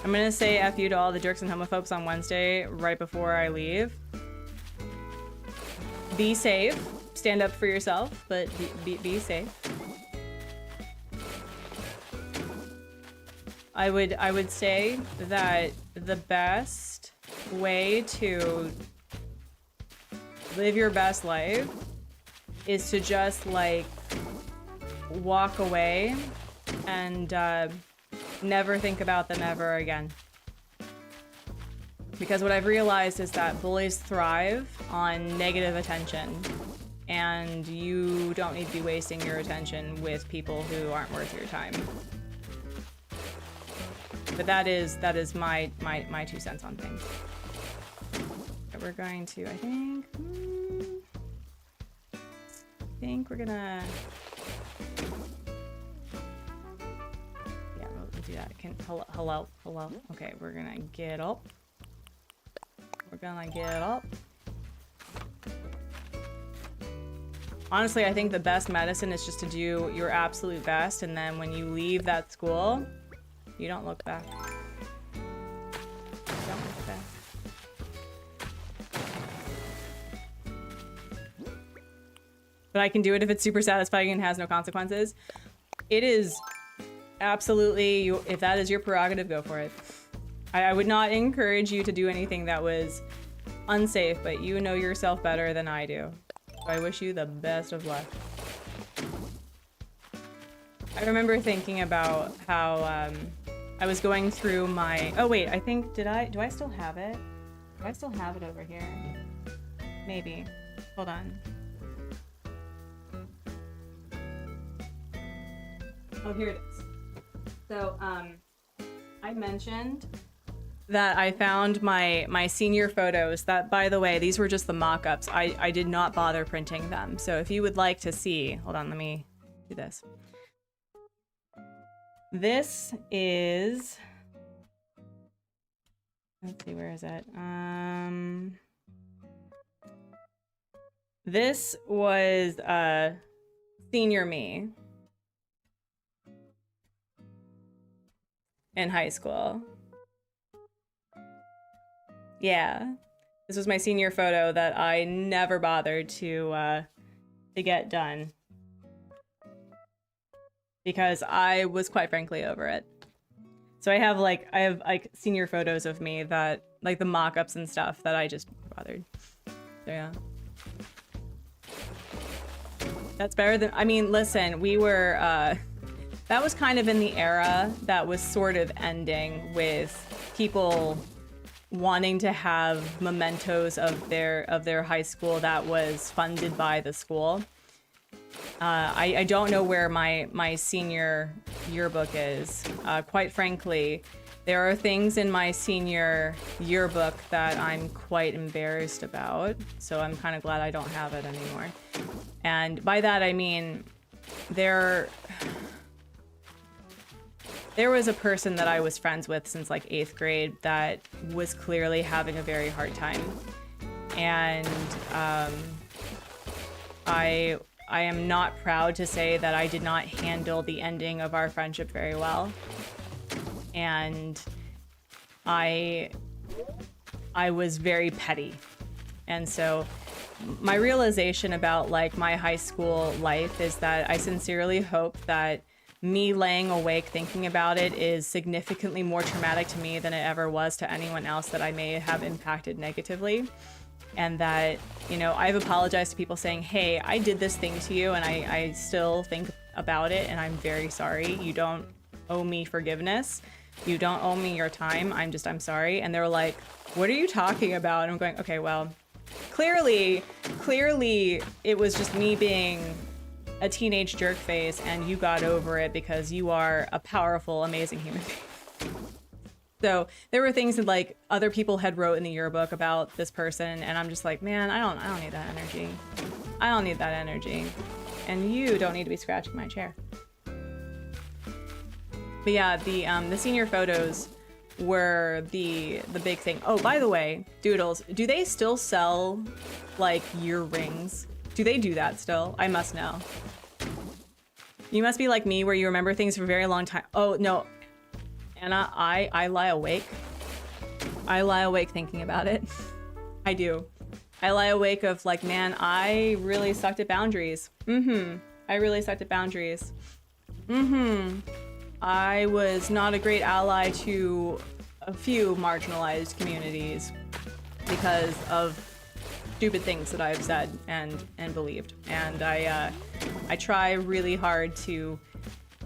I'm gonna say F you to all the jerks and homophobes on Wednesday right before I leave. Be safe. Stand up for yourself, but be safe. I would say that the best way to live your best life is to just like walk away and never think about them ever again. Because what I've realized is that bullies thrive on negative attention, and you don't need to be wasting your attention with people who aren't worth your time. But that is my 2 cents on things. We're going to, I think we're gonna, yeah, we'll do that. Hello. Okay, we're gonna get up. Honestly, I think the best medicine is just to do your absolute best, and then when you leave that school, you don't look back. Don't look back. But I can do it if it's super satisfying and has no consequences. It is absolutely, if that is your prerogative, go for it. I would not encourage you to do anything that was unsafe, but you know yourself better than I do. So I wish you the best of luck. I remember thinking about how I was going through my, oh wait, I think, do I still have it? Do I still have it over here? Maybe. Hold on. Oh, here it is. So, I mentioned that I found my senior photos. That, by the way, these were just the mock-ups. I did not bother printing them. So if you would like to see, hold on, let me do this. This is, let's see, where is it? This was senior me in high school. Yeah, this was my senior photo that I never bothered to get done because I was quite frankly over it. So I have like senior photos of me that, like, the mock-ups and stuff that I just bothered. So yeah. That's better than, I mean, listen, we were, that was kind of in the era that was sort of ending with people wanting to have mementos of their high school that was funded by the school. I don't know where my senior yearbook is. Quite frankly, there are things in my senior yearbook that I'm quite embarrassed about, so I'm kind of glad I don't have it anymore. And by that I mean there was a person that I was friends with since like 8th grade that was clearly having a very hard time. And I am not proud to say that I did not handle the ending of our friendship very well. And I was very petty. And so my realization about like my high school life is that I sincerely hope that me laying awake thinking about it is significantly more traumatic to me than it ever was to anyone else that I may have impacted negatively. And that, you know, I've apologized to people saying, hey, I did this thing to you and I still think about it and I'm very sorry. You don't owe me forgiveness. You don't owe me your time. I'm sorry. And they were like, what are you talking about? And I'm going, okay, well, clearly it was just me being a teenage jerk face and you got over it because you are a powerful, amazing human being. So there were things that like other people had wrote in the yearbook about this person and I'm just like, man, I don't need that energy. I don't need that energy. And you don't need to be scratching my chair. But yeah, the senior photos were the big thing. Oh, by the way, Doodles, do they still sell like year rings? Do they do that still? I must know. You must be like me where you remember things for a very long time. Oh, no. Anna, I lie awake. I lie awake thinking about it. I do. I lie awake of like, man, I really sucked at boundaries. I really sucked at boundaries. I was not a great ally to a few marginalized communities because of stupid things that I've said and believed. And I try really hard to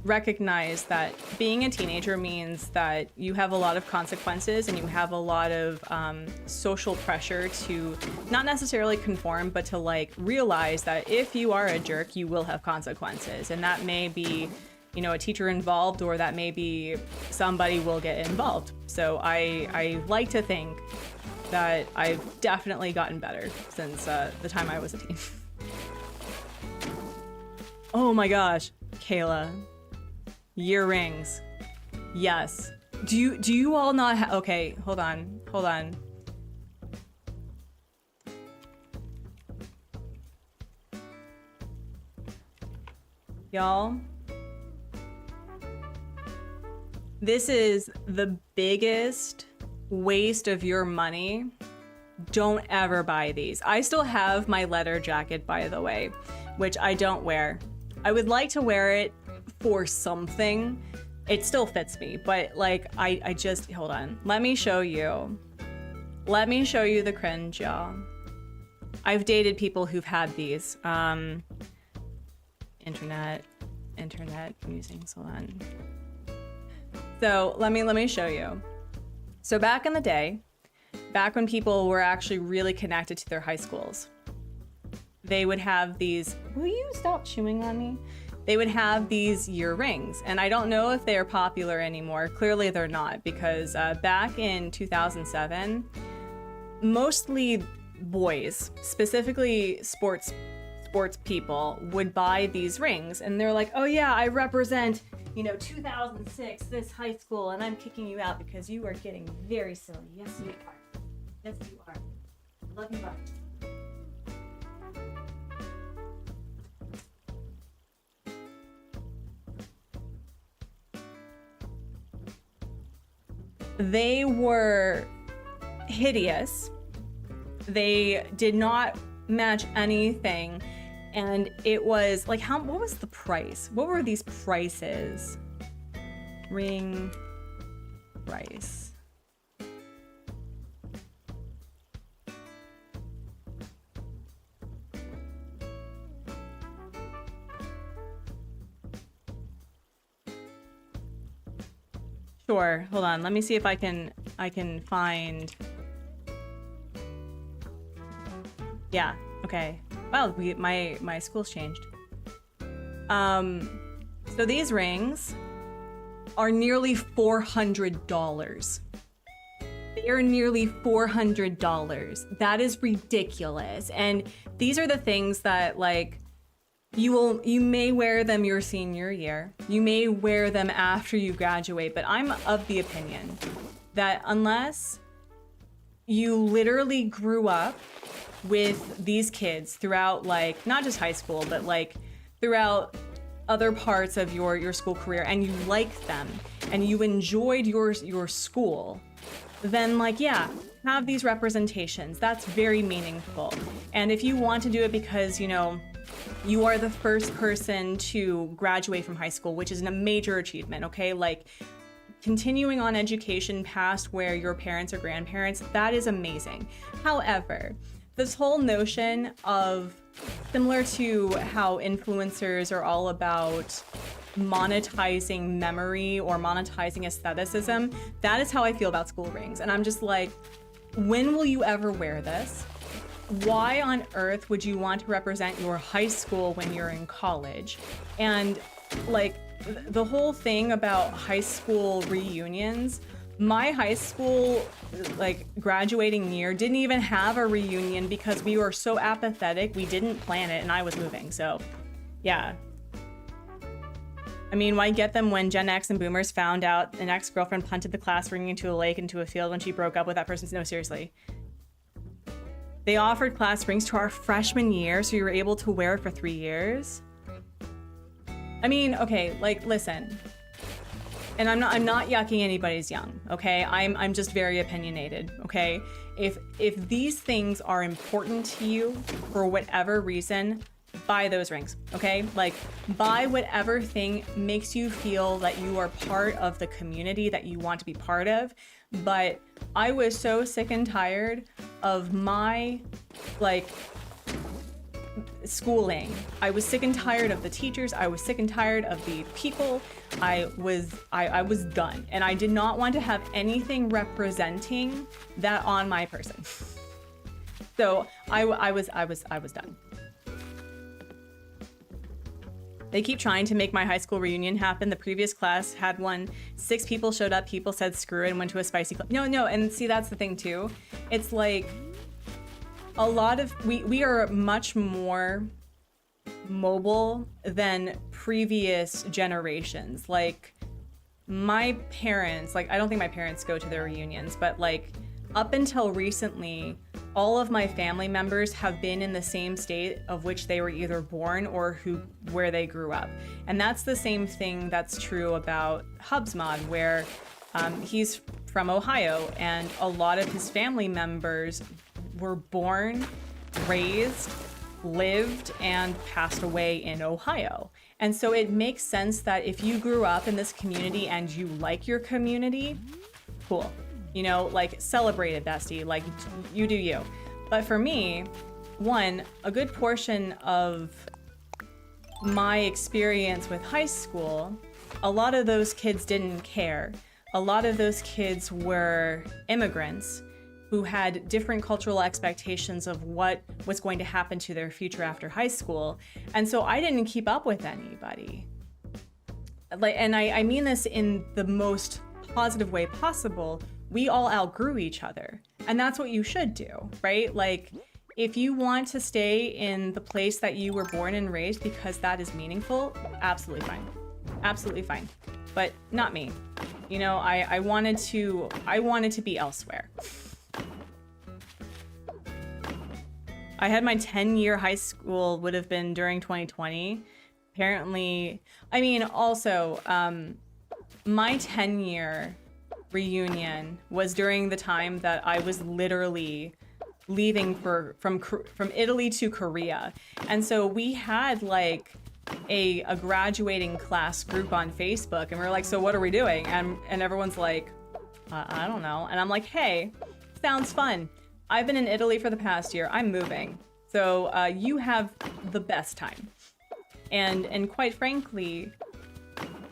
recognize that being a teenager means that you have a lot of consequences and you have a lot of social pressure to not necessarily conform, but to like realize that if you are a jerk, you will have consequences. And that may be, you know, a teacher involved, or that may be somebody will get involved. So I like to think that I've definitely gotten better since the time I was a teen. Oh my gosh, Kayla. Year rings. Yes. Do you all not okay, hold on. Y'all, this is the biggest waste of your money. Don't ever buy these. I still have my leather jacket, by the way, which I don't wear. I would like to wear it for something. It still fits me, but like I just, hold on. Let me show you the cringe, y'all. I've dated people who've had these. Internet musings, hold on. So let me show you. So back in the day, back when people were actually really connected to their high schools, they would have these, will you stop chewing on me? They would have these year rings, and I don't know if they're popular anymore. Clearly they're not, because back in 2007, mostly boys, specifically sports people, would buy these rings, and they're like, oh yeah, I represent, you know, 2006, this high school, and I'm kicking you out because you are getting very silly. Yes, you are. Yes, you are. I love you much. They were hideous. They did not match anything. And it was like, what was the price? What were these prices? Ring price. Sure, hold on. Let me see if I can find. Yeah, okay. Well, my school's changed. So these rings are nearly $400. They are nearly $400. That is ridiculous. And these are the things that, like, you may wear them your senior year. You may wear them after you graduate, but I'm of the opinion that unless you literally grew up with these kids throughout, like, not just high school, but like throughout other parts of your school career, and you liked them and you enjoyed your school, then, like, yeah, have these representations. That's very meaningful. And if you want to do it because, you know, you are the first person to graduate from high school, which is a major achievement, okay? Like, continuing on education past where your parents or grandparents, that is amazing. However, this whole notion of, similar to how influencers are all about monetizing memory or monetizing aestheticism, that is how I feel about school rings. And I'm just like, when will you ever wear this? Why on earth would you want to represent your high school when you're in college? And like, the whole thing about high school reunions, my high school, like, graduating year didn't even have a reunion because we were so apathetic. We didn't plan it, and I was moving. So yeah, I mean, why get them when Gen X and boomers found out an ex-girlfriend punted the class ring into a lake, into a field when she broke up with that person? No, seriously. They offered class rings to our freshman year, so you were able to wear it for 3 years. I mean, okay, like, listen. And I'm not yucking anybody's young, okay? I'm just very opinionated, okay? If these things are important to you for whatever reason, buy those rings, okay? Like, buy whatever thing makes you feel that you are part of the community that you want to be part of. But I was so sick and tired of my, like, schooling. I was sick and tired of the teachers. I was sick and tired of the people. I was done, and I did not want to have anything representing that on my person. So I was done. They keep trying to make my high school reunion happen. The previous class had one. 6 people showed up. People said screw it and went to a spicy club. No, and see, that's the thing too. It's like a lot of we are much more mobile than previous generations. Like my parents, like I don't think my parents go to their reunions, but like up until recently, all of my family members have been in the same state of which they were either born or where they grew up. And that's the same thing that's true about Hubsmod, where he's from Ohio, and a lot of his family members were born, raised, lived, and passed away in Ohio. And so it makes sense that if you grew up in this community and you like your community, cool. You know, like celebrate it, bestie, like you do you. But for me, one, a good portion of my experience with high school, a lot of those kids didn't care. A lot of those kids were immigrants who had different cultural expectations of what was going to happen to their future after high school. And so I didn't keep up with anybody. Like, and I mean this in the most positive way possible. We all outgrew each other, and that's what you should do, right? Like, if you want to stay in the place that you were born and raised because that is meaningful, absolutely fine. Absolutely fine. But not me. You know, I wanted to be elsewhere. I had my 10-year high school would have been during 2020. Apparently, I mean, also, my 10-year reunion was during the time that I was literally leaving from Italy to Korea. And so we had like a graduating class group on Facebook, and we were like, so what are we doing? And everyone's like, I don't know. And I'm like, hey, sounds fun. I've been in Italy for the past year. I'm moving. So you have the best time. And quite frankly,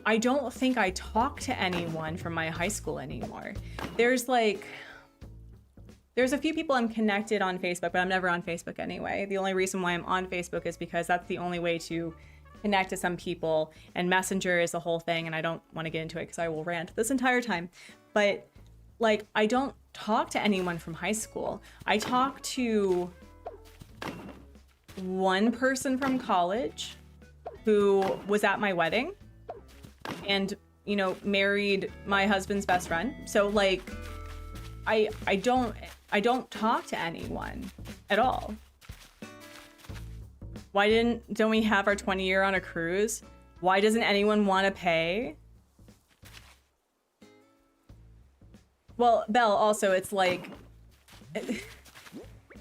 I don't think I talk to anyone from my high school anymore. There's a few people I'm connected on Facebook, but I'm never on Facebook anyway. The only reason why I'm on Facebook is because that's the only way to connect to some people, and Messenger is the whole thing, and I don't want to get into it because I will rant this entire time. But like, I don't talk to anyone from high school. I talk to one person from college who was at my wedding and, you know, married my husband's best friend. So like, I don't talk to anyone at all. Why don't we have our 20-year on a cruise? Why doesn't anyone want to pay? Well, Belle, also, it's like,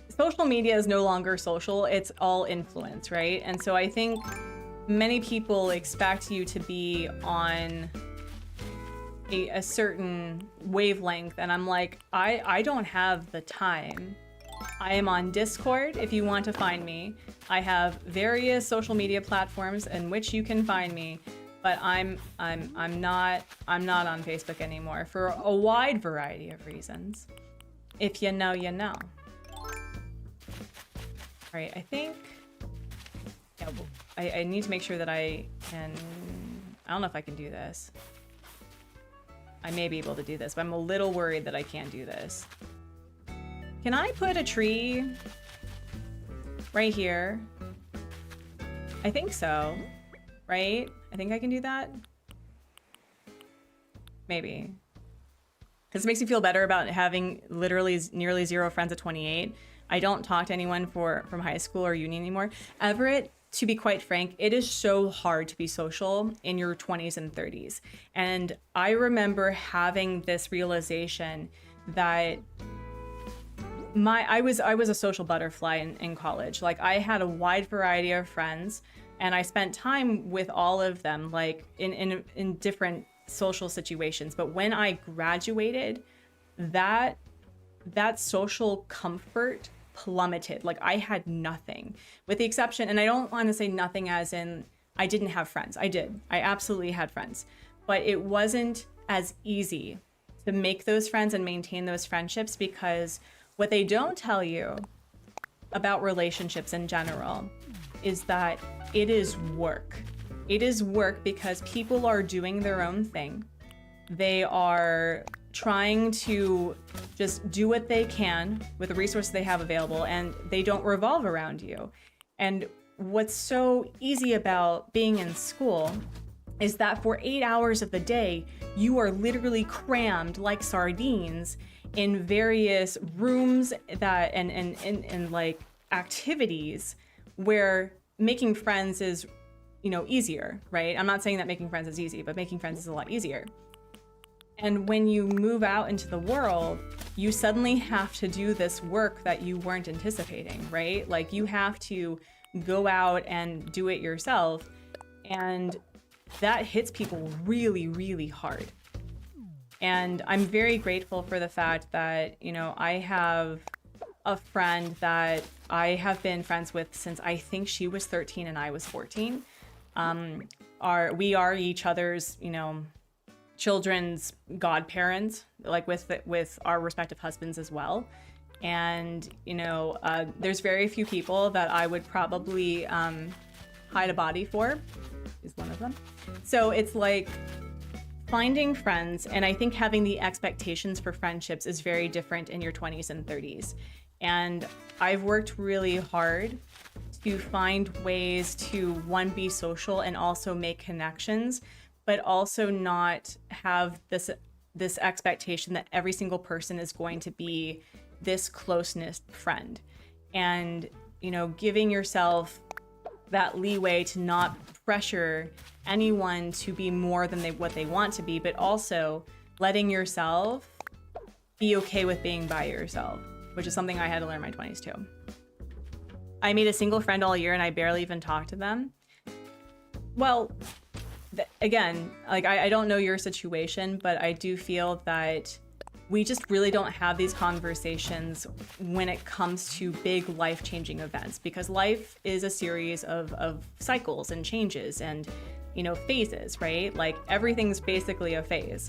social media is no longer social, it's all influence, right? And so I think many people expect you to be on a certain wavelength, and I'm like, I don't have the time. I am on Discord if you want to find me. I have various social media platforms in which you can find me, but I'm not on Facebook anymore for a wide variety of reasons. If you know, you know. All right, I think, yeah, I need to make sure that I don't know if I can do this. I may be able to do this, but I'm a little worried that I can't do this. Can I put a tree right here? I think so, right? I think I can do that. Maybe. This makes me feel better about having literally nearly 0 friends at 28. I don't talk to anyone from high school or uni anymore. Everett, to be quite frank, it is so hard to be social in your 20s and 30s. And I remember having this realization that I was a social butterfly in college. Like, I had a wide variety of friends, and I spent time with all of them, like in different social situations. But when I graduated, that social comfort plummeted. Like I had nothing, with the exception, and I don't want to say nothing as in I didn't have friends. I did. I absolutely had friends, but it wasn't as easy to make those friends and maintain those friendships, because what they don't tell you about relationships in general is that it is work. It is work because people are doing their own thing. They are trying to just do what they can with the resources they have available, and they don't revolve around you. And what's so easy about being in school is that for 8 hours of the day, you are literally crammed like sardines in various rooms that and like activities where making friends is, you know, easier, right? I'm not saying that making friends is easy, but making friends is a lot easier. And when you move out into the world, you suddenly have to do this work that you weren't anticipating, right? Like you have to go out and do it yourself. And that hits people really, really hard. And I'm very grateful for the fact that, you know, I have a friend that I have been friends with since I think she was 13 and I was 14. We are each other's, you know, children's godparents, like with our respective husbands as well. And, you know, there's very few people that I would probably hide a body for, is one of them. So it's like finding friends, and I think having the expectations for friendships is very different in your 20s and 30s. And I've worked really hard to find ways to, one, be social and also make connections, but also not have this expectation that every single person is going to be this close-knit friend. And, you know, giving yourself that leeway to not pressure anyone to be more than what they want to be, but also letting yourself be okay with being by yourself, which is something I had to learn in my 20s too. I made a single friend all year and I barely even talked to them. Well, again, like I don't know your situation, but I do feel that we just really don't have these conversations when it comes to big life-changing events, because life is a series of cycles and changes and, you know, phases, right? Like everything's basically a phase.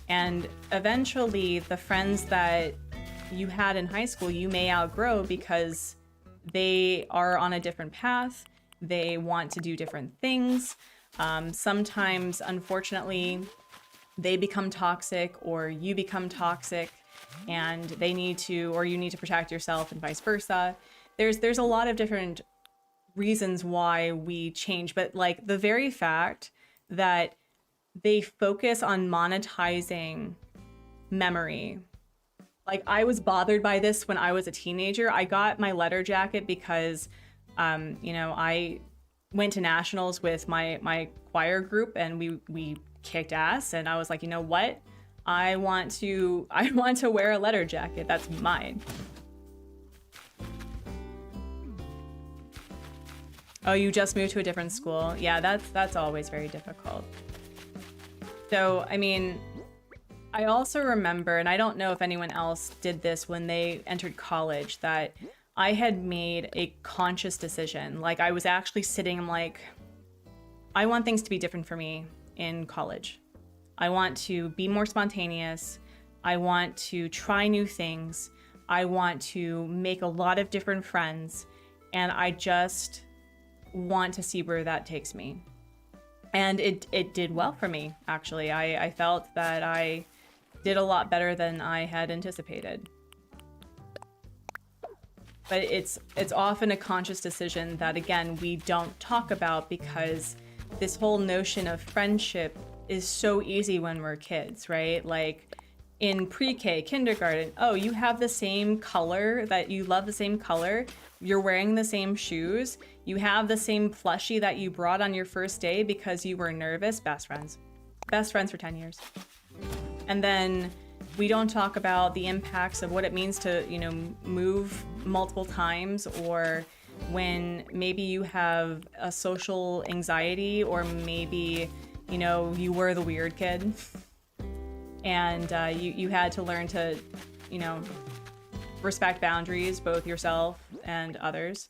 And eventually the friends that you had in high school, you may outgrow because they are on a different path. They want to do different things. Sometimes, unfortunately, they become toxic or you become toxic and they need to, or you need to protect yourself and vice versa. There's a lot of different reasons why we change, but like the very fact that they focus on monetizing memory. Like I was bothered by this when I was a teenager. I got my letter jacket because, you know, I went to nationals with my choir group and we kicked ass, and I was like, you know what? I want to wear a letter jacket. That's mine. Oh, you just moved to a different school. Yeah, that's always very difficult. So, I mean, I also remember, and I don't know if anyone else did this when they entered college, that I had made a conscious decision. Like I was actually sitting, I'm like, I want things to be different for me in college. I want to be more spontaneous. I want to try new things. I want to make a lot of different friends. And I just want to see where that takes me. And it did well for me, actually. I felt that I did a lot better than I had anticipated. But it's often a conscious decision that, again, we don't talk about, because this whole notion of friendship is so easy when we're kids, right? Like in pre-K, kindergarten, oh, you have the same color, that you love the same color, you're wearing the same shoes, you have the same plushie that you brought on your first day because you were nervous. Best friends for 10 years. And then we don't talk about the impacts of what it means to, you know, move multiple times, or when maybe you have a social anxiety, or maybe, you know, you were the weird kid and you had to learn to, you know, respect boundaries, both yourself and others.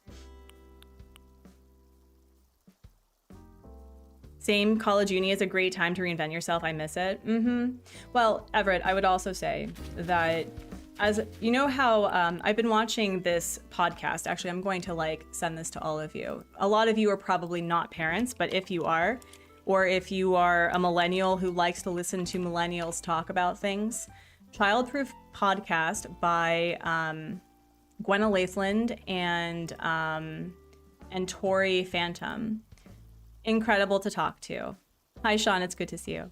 Same, college uni is a great time to reinvent yourself. I miss it. Well, Everett, I would also say that, as you know how I've been watching this podcast. Actually, I'm going to like send this to all of you. A lot of you are probably not parents, but if you are, or if you are a millennial who likes to listen to millennials talk about things, Childproof podcast by Gwenna Lathland and Tori Phantom. Incredible to talk to. Hi, Sean. It's good to see you.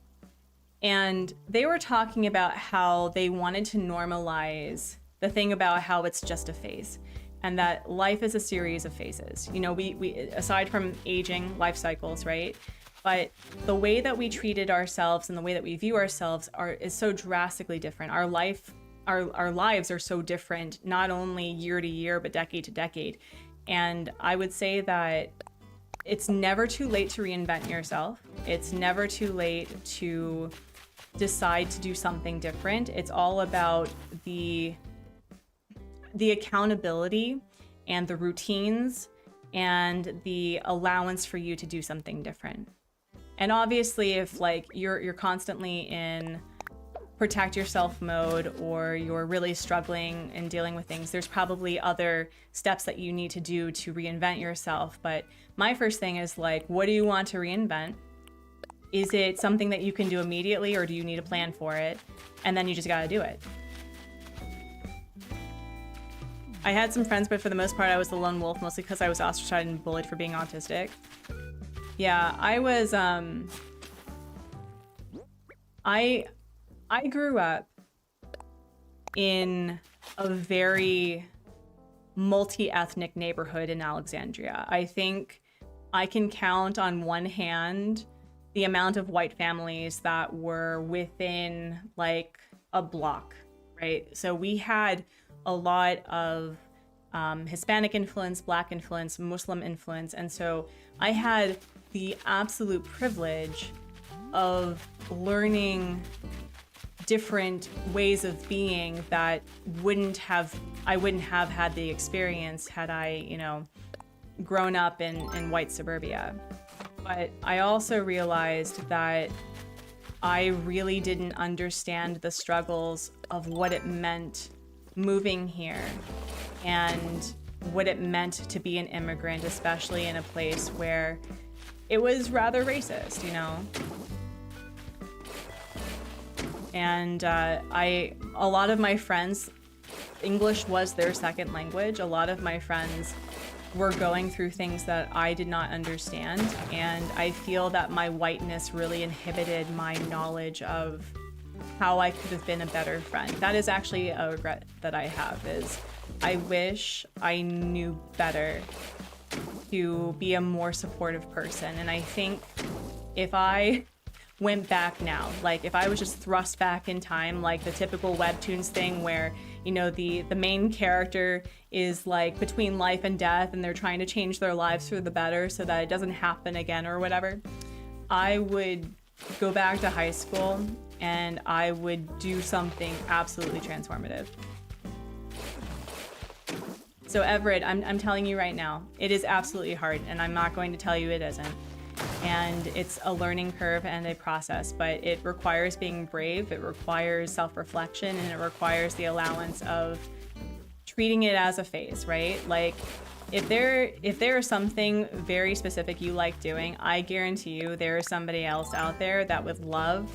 And they were talking about how they wanted to normalize the thing about how it's just a phase, and that life is a series of phases. You know, we aside from aging, life cycles, right? But the way that we treated ourselves and the way that we view ourselves is so drastically different. Our lives are so different, not only year to year, but decade to decade. And I would say that it's never too late to reinvent yourself. It's never too late to decide to do something different. It's all about the accountability and the routines and the allowance for you to do something different. And obviously, if like you're constantly in protect yourself mode, or you're really struggling and dealing with things, there's probably other steps that you need to do to reinvent yourself. But my first thing is like, what do you want to reinvent? Is it something that you can do immediately, or do you need a plan for it? And then you just gotta do it. I had some friends, but for the most part, I was the lone wolf, mostly because I was ostracized and bullied for being autistic. Yeah, I was, I grew up in a very multi-ethnic neighborhood in Alexandria. I think I can count on one hand the amount of white families that were within like a block, right? So we had a lot of Hispanic influence, Black influence, Muslim influence. And so I had the absolute privilege of learning different ways of being that I wouldn't have had the experience had I, you know, grown up in white suburbia. But I also realized that I really didn't understand the struggles of what it meant moving here and what it meant to be an immigrant, especially in a place where it was rather racist, you know? And a lot of my friends, English was their second language. A lot of my friends were going through things that I did not understand. And I feel that my whiteness really inhibited my knowledge of how I could have been a better friend. That is actually a regret that I have, is I wish I knew better to be a more supportive person. And I think if I went back now, like if I was just thrust back in time, like the typical webtoons thing where, you know, the main character is like between life and death and they're trying to change their lives for the better so that it doesn't happen again or whatever, I would go back to high school and I would do something absolutely transformative. So Everett, I'm telling you right now, it is absolutely hard, and I'm not going to tell you it isn't. And it's a learning curve and a process, but it requires being brave, it requires self-reflection, and it requires the allowance of treating it as a phase, right? Like if there is something very specific you like doing, I guarantee you there is somebody else out there that would love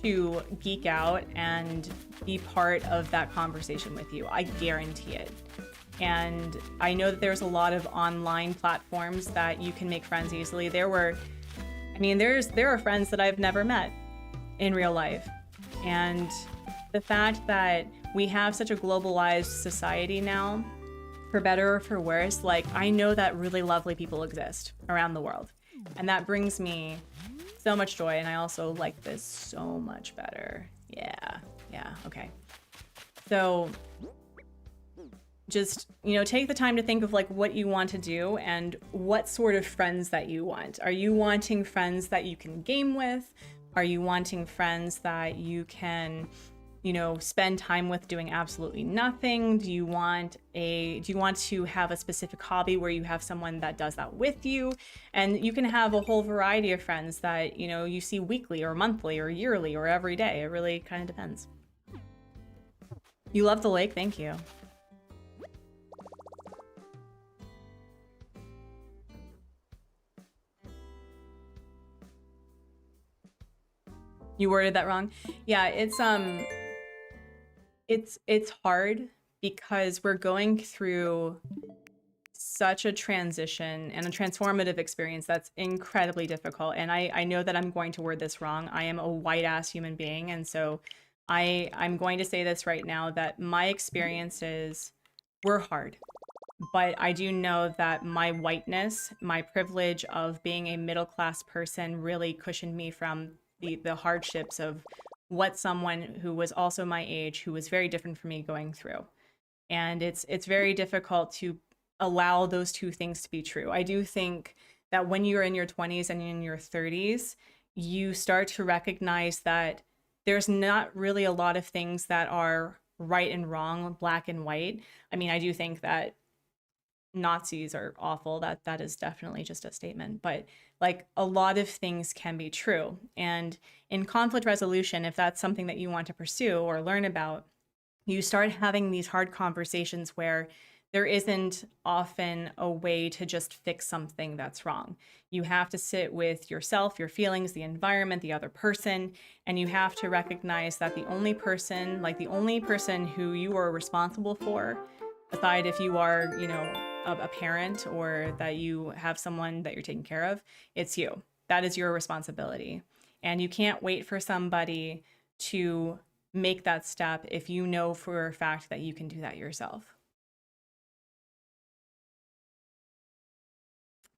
to geek out and be part of that conversation with you. I guarantee it. And I know that there's a lot of online platforms that you can make friends easily. There are friends that I've never met in real life. And the fact that we have such a globalized society now, for better or for worse, like I know that really lovely people exist around the world. And that brings me so much joy. And I also like this so much better. Yeah, okay. So just, you know, take the time to think of like what you want to do and what sort of friends that you want. Are you wanting friends that you can game with? Are you wanting friends that you can, you know, spend time with doing absolutely nothing? Do you want to have a specific hobby where you have someone that does that with you? And you can have a whole variety of friends that, you know, you see weekly or monthly or yearly or every day. It really kind of depends. You love the lake? Thank you. You worded that wrong. Yeah, it's hard because we're going through such a transition and a transformative experience that's incredibly difficult. And I know that I'm going to word this wrong. I am a white ass human being, and so I'm going to say this right now, that my experiences were hard. But I do know that my whiteness, my privilege of being a middle-class person really cushioned me from the hardships of what someone who was also my age, who was very different from me, going through. And it's very difficult to allow those two things to be true. I do think that when you're in your 20s and in your 30s, you start to recognize that there's not really a lot of things that are right and wrong, black and white. I mean, I do think that Nazis are awful. That is definitely just a statement. But like, a lot of things can be true. And in conflict resolution, if that's something that you want to pursue or learn about, you start having these hard conversations where there isn't often a way to just fix something that's wrong. You have to sit with yourself, your feelings, the environment, the other person, and you have to recognize that the only person who you are responsible for, aside if you are, you know, a parent or that you have someone that you're taking care of, it's you. That is your responsibility. And you can't wait for somebody to make that step if you know for a fact that you can do that yourself.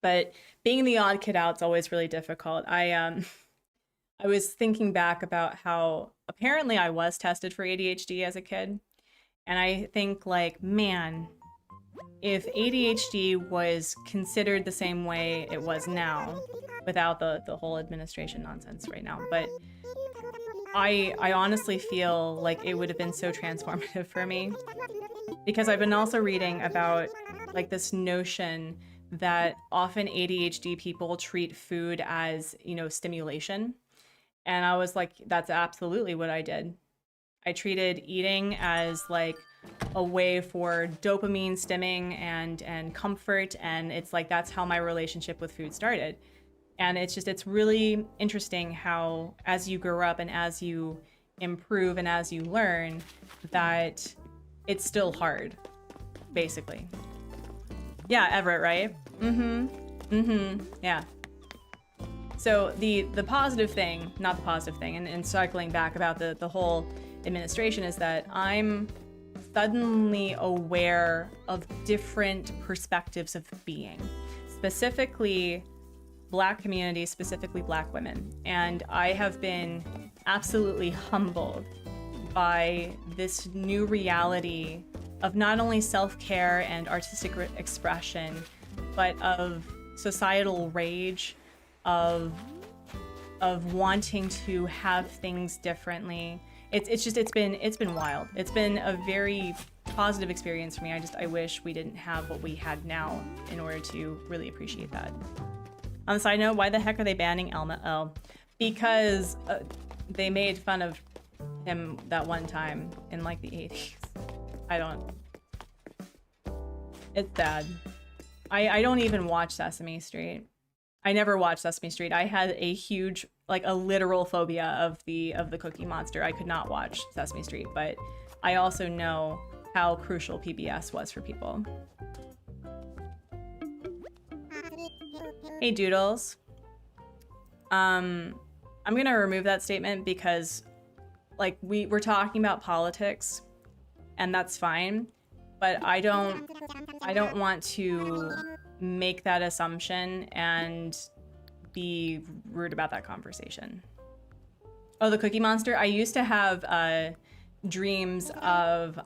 But being the odd kid out is always really difficult. I was thinking back about how apparently I was tested for ADHD as a kid. And I think, like, man, if ADHD was considered the same way it was now, without the whole administration nonsense right now, but I honestly feel like it would have been so transformative for me, because I've been also reading about like this notion that often ADHD people treat food as, you know, stimulation. And I was like, that's absolutely what I did. I treated eating as like a way for dopamine stimming and comfort, and it's like that's how my relationship with food started. And it's really interesting how as you grow up and as you improve and as you learn, that it's still hard, basically. Yeah, Everett, right? Yeah. So the positive thing, not the positive thing, and cycling back about the whole administration, is that I'm suddenly aware of different perspectives of being, specifically Black communities, specifically Black women. And I have been absolutely humbled by this new reality of not only self-care and artistic expression, but of societal rage, of wanting to have things differently. It's been wild. It's been a very positive experience for me. I wish we didn't have what we had now in order to really appreciate that. On the side note, why the heck are they banning Elma? Oh, because they made fun of him that one time in like the 80s. It's sad. I don't even watch Sesame Street. I never watched Sesame Street. I had a huge, like a literal phobia of the Cookie Monster. I could not watch Sesame Street, but I also know how crucial PBS was for people. Hey Doodles. I'm gonna remove that statement because like we're talking about politics and that's fine, but I don't want to make that assumption and be rude about that conversation. Oh, the Cookie Monster. I used to have dreams of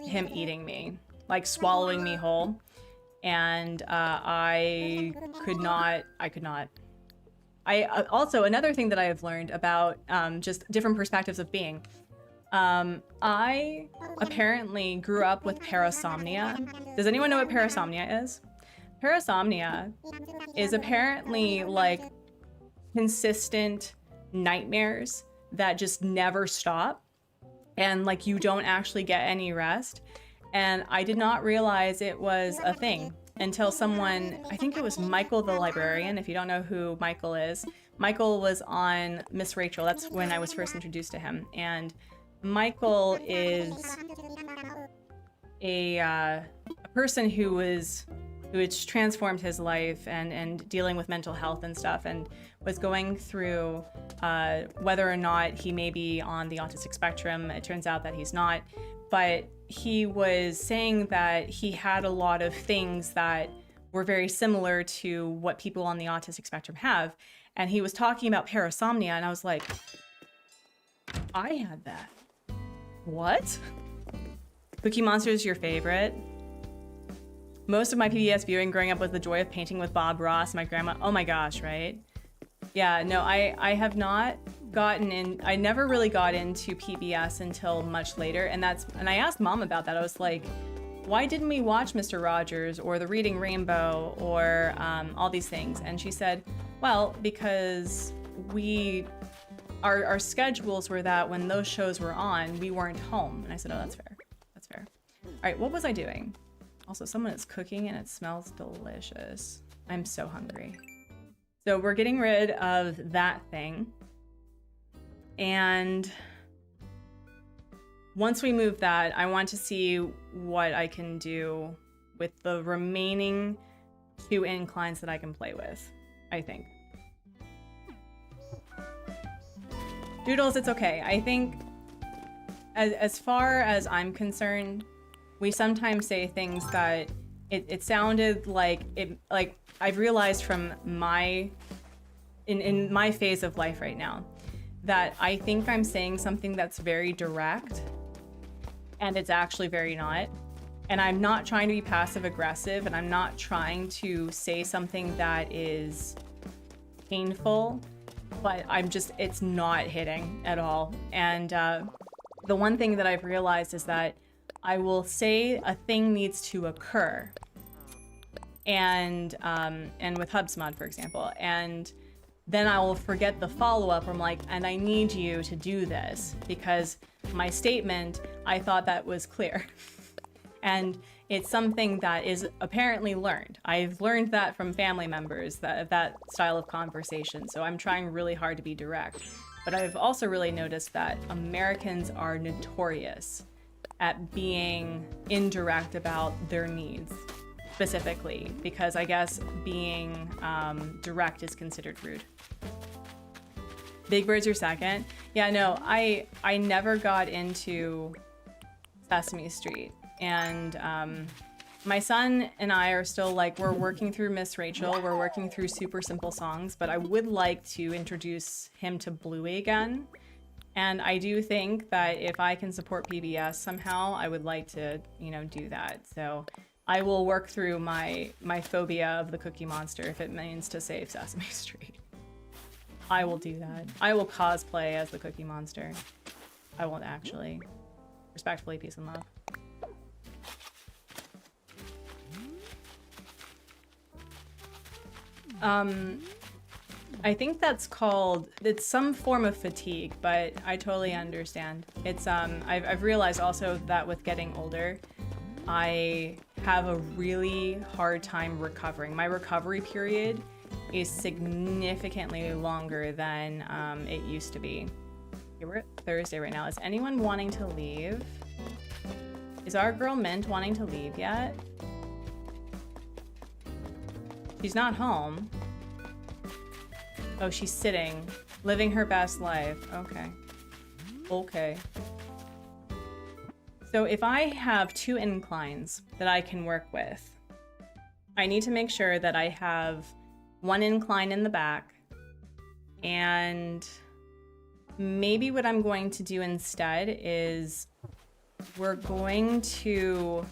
him eating me, like swallowing me whole. And I could not. Also, another thing that I have learned about just different perspectives of being. I apparently grew up with parasomnia. Does anyone know what parasomnia is? Parasomnia is apparently like consistent nightmares that just never stop, and like you don't actually get any rest. And I did not realize it was a thing until someone, I think it was Michael the librarian. If you don't know who Michael is, Michael was on Miss Rachel. That's when I was first introduced to him. And Michael is a person who had transformed his life and dealing with mental health and stuff, and was going through whether or not he may be on the autistic spectrum. It turns out that he's not, but he was saying that he had a lot of things that were very similar to what people on the autistic spectrum have. And he was talking about parasomnia, and I was like, I had that. What? Cookie Monster is your favorite? Most of my PBS viewing growing up was the joy of painting with Bob Ross, my grandma. Oh my gosh, right? Yeah, no, I have not gotten in. I never really got into PBS until much later, and I asked Mom about that. I was like, why didn't we watch Mr. Rogers or The Reading Rainbow or all these things? And she said, well, because our schedules were that when those shows were on, we weren't home. And I said, oh, that's fair. That's fair. All right, what was I doing? Also, someone is cooking and it smells delicious. I'm so hungry. So we're getting rid of that thing. And once we move that, I want to see what I can do with the remaining 2 inclines that I can play with, I think. Doodles, it's okay. I think as far as I'm concerned, we sometimes say things that it sounded like I've realized from in my phase of life right now that I think I'm saying something that's very direct, and it's actually very not. And I'm not trying to be passive aggressive, and I'm not trying to say something that is painful, but it's not hitting at all. And the one thing that I've realized is that I will say a thing needs to occur, and with HubSmod, for example, and then I will forget the follow-up. I'm like, and I need you to do this because my statement, I thought that was clear. And it's something that is apparently learned. I've learned that from family members, that style of conversation. So I'm trying really hard to be direct. But I've also really noticed that Americans are notorious at being indirect about their needs, specifically, because I guess being direct is considered rude. Big Bird's your second? Yeah, no, I never got into Sesame Street. And my son and I are still we're working through Miss Rachel, we're working through Super Simple Songs, but I would like to introduce him to Bluey again. And I do think that if I can support PBS somehow, I would like to, do that. So I will work through my phobia of the Cookie Monster if it means to save Sesame Street. I will do that. I will cosplay as the Cookie Monster. I won't actually. Respectfully, peace and love. I think that's it's some form of fatigue, but I totally understand. It's, I've realized also that with getting older, I have a really hard time recovering. My recovery period is significantly longer than it used to be. Okay, we're at Thursday right now. Is anyone wanting to leave? Is our girl Mint wanting to leave yet? She's not home. Oh, she's sitting, living her best life. Okay. Okay. So if I have 2 inclines that I can work with, I need to make sure that I have 1 incline in the back, and maybe what I'm going to do instead is we're going to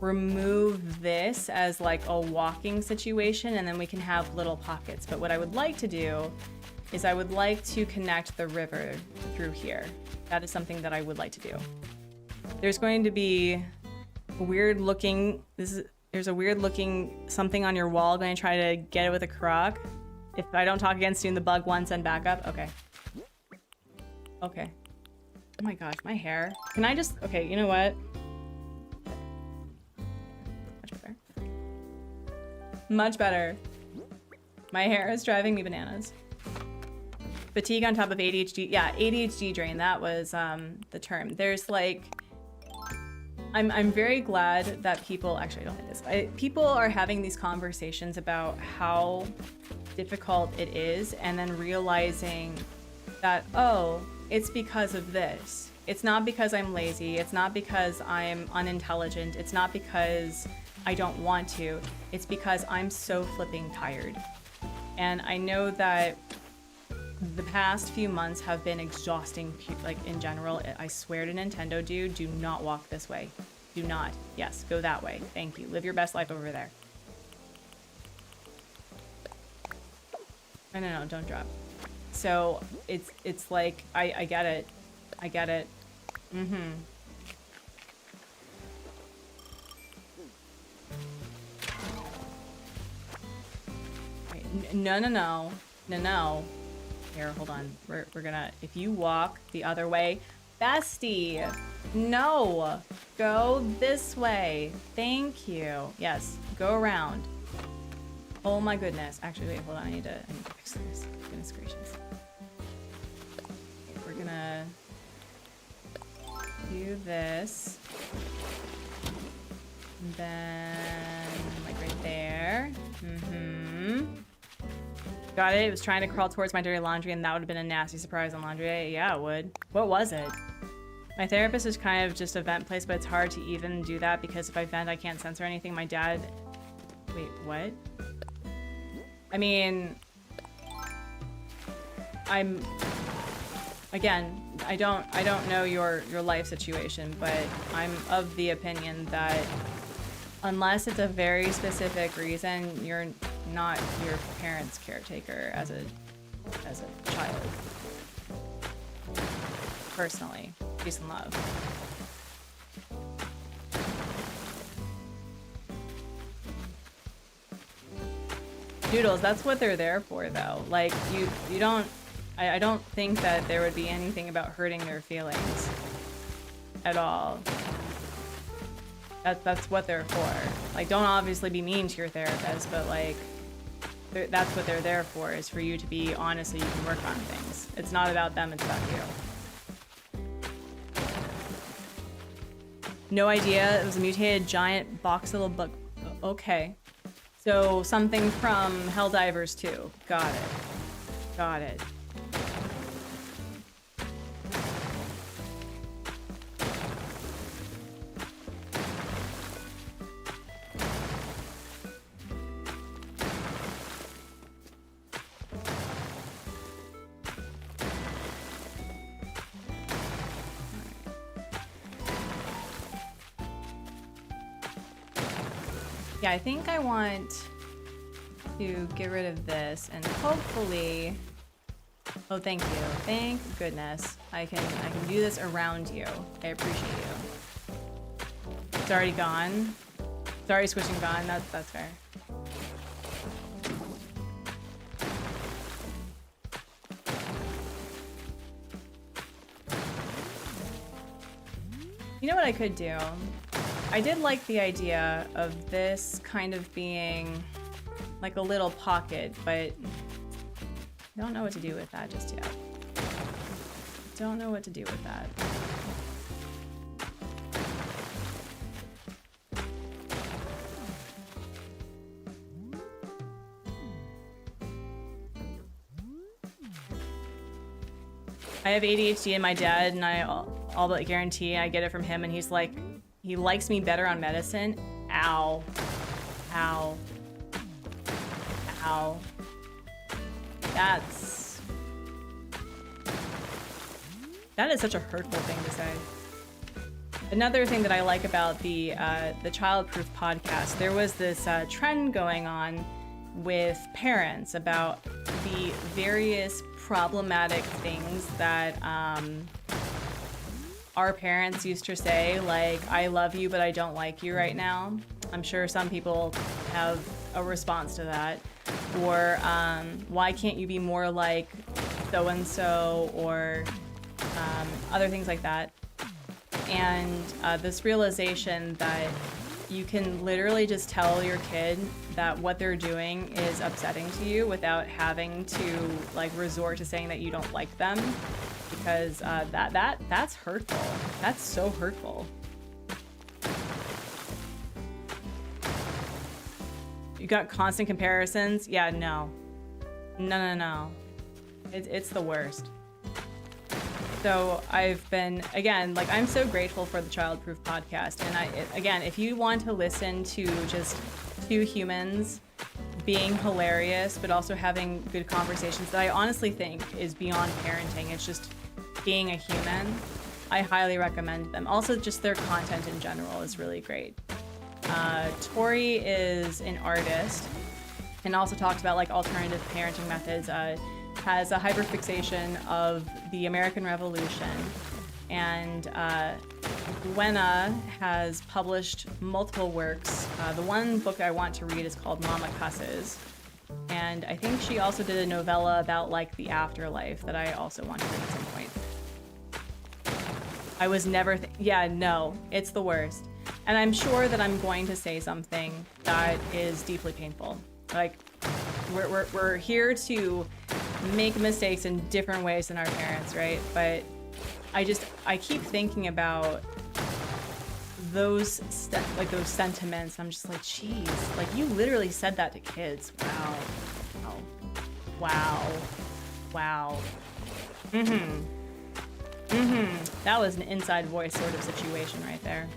remove this as a walking situation, and then we can have little pockets. But what I would like to do is I would like to connect the river through here. That is something that I would like to do. There's going to be a weird looking, there's a weird looking something on your wall. Going to try to get it with a croc. If I don't talk again soon, the bug once and back up. Okay. Okay. Oh my gosh, my hair. Can I just, okay, you know what? Much better. Much better. My hair is driving me bananas. Fatigue on top of ADHD. Yeah, ADHD drain. That was the term. There's like, I'm very glad that people, actually I don't like this. People are having these conversations about how difficult it is and then realizing that, oh, it's because of this. It's not because I'm lazy. It's not because I'm unintelligent. It's not because I don't want to. It's because I'm so flipping tired. And I know that the past few months have been exhausting, like in general. I swear to Nintendo, dude, do not walk this way. Do not. Yes, go that way. Thank you. Live your best life over there. No, don't drop. So it's like, I get it. I get it. Mm-hmm. Wait, no. Here, hold on. We're gonna, if you walk the other way, bestie, no, go this way. Thank you. Yes, go around. Oh my goodness. Actually, wait, hold on. I need to fix this. Goodness gracious. Okay, we're gonna do this. And then, like right there. Mm-hmm. Got it. It was trying to crawl towards my dirty laundry, and that would have been a nasty surprise on laundry day. Yeah, it would. What was it? My therapist is kind of just a vent place, but it's hard to even do that because if I vent, I can't censor anything. My dad... Wait, what? I mean... Again, I don't know your life situation, but I'm of the opinion that unless it's a very specific reason, you're not your parents' caretaker as a child. Personally, peace and love. Doodles, that's what they're there for, though. Like you don't. I don't think that there would be anything about hurting their feelings at all. That's what they're for. Like, don't obviously be mean to your therapist, but like, that's what they're there for, is for you to be honest so you can work on things. It's not about them, it's about you. No idea. It was a mutated giant box little bug. Okay. So something from Helldivers 2. Got it. Got it. Yeah, I think I want to get rid of this and hopefully... Oh, thank you. Thank goodness. I can do this around you. I appreciate you. It's already gone. It's already switching gone. That's fair. You know what I could do? I did like the idea of this kind of being like a little pocket, but I don't know what to do with that just yet. Don't know what to do with that. I have ADHD and my dad, and I all but guarantee I get it from him, and he's like, he likes me better on medicine. Ow. Ow. Ow. That is such a hurtful thing to say. Another thing that I like about the Childproof podcast, there was this trend going on with parents about the various problematic things that our parents used to say, like, I love you, but I don't like you right now. I'm sure some people have a response to that. Or why can't you be more like so-and-so, or other things like that. And this realization that you can literally just tell your kid that what they're doing is upsetting to you without having to like resort to saying that you don't like them, because that's hurtful. That's so hurtful. You got constant comparisons? Yeah, no. It's the worst. So I've been, again, like, I'm so grateful for the Childproof podcast. And again, if you want to listen to just two humans being hilarious, but also having good conversations that I honestly think is beyond parenting, it's just being a human, I highly recommend them. Also, just their content in general is really great. Tori is an artist and also talks about like alternative parenting methods. Has a hyperfixation of the American Revolution, and Gwenna has published multiple works. The one book I want to read is called Mama Cusses, and I think she also did a novella about like the afterlife that I also want to read at some point. I was never, yeah, no, it's the worst. And I'm sure that I'm going to say something that is deeply painful. Like, we're here to make mistakes in different ways than our parents, right? But I keep thinking about those those sentiments. I'm just like, geez, like you literally said that to kids. Wow. Oh. Wow. That was an inside voice sort of situation right there.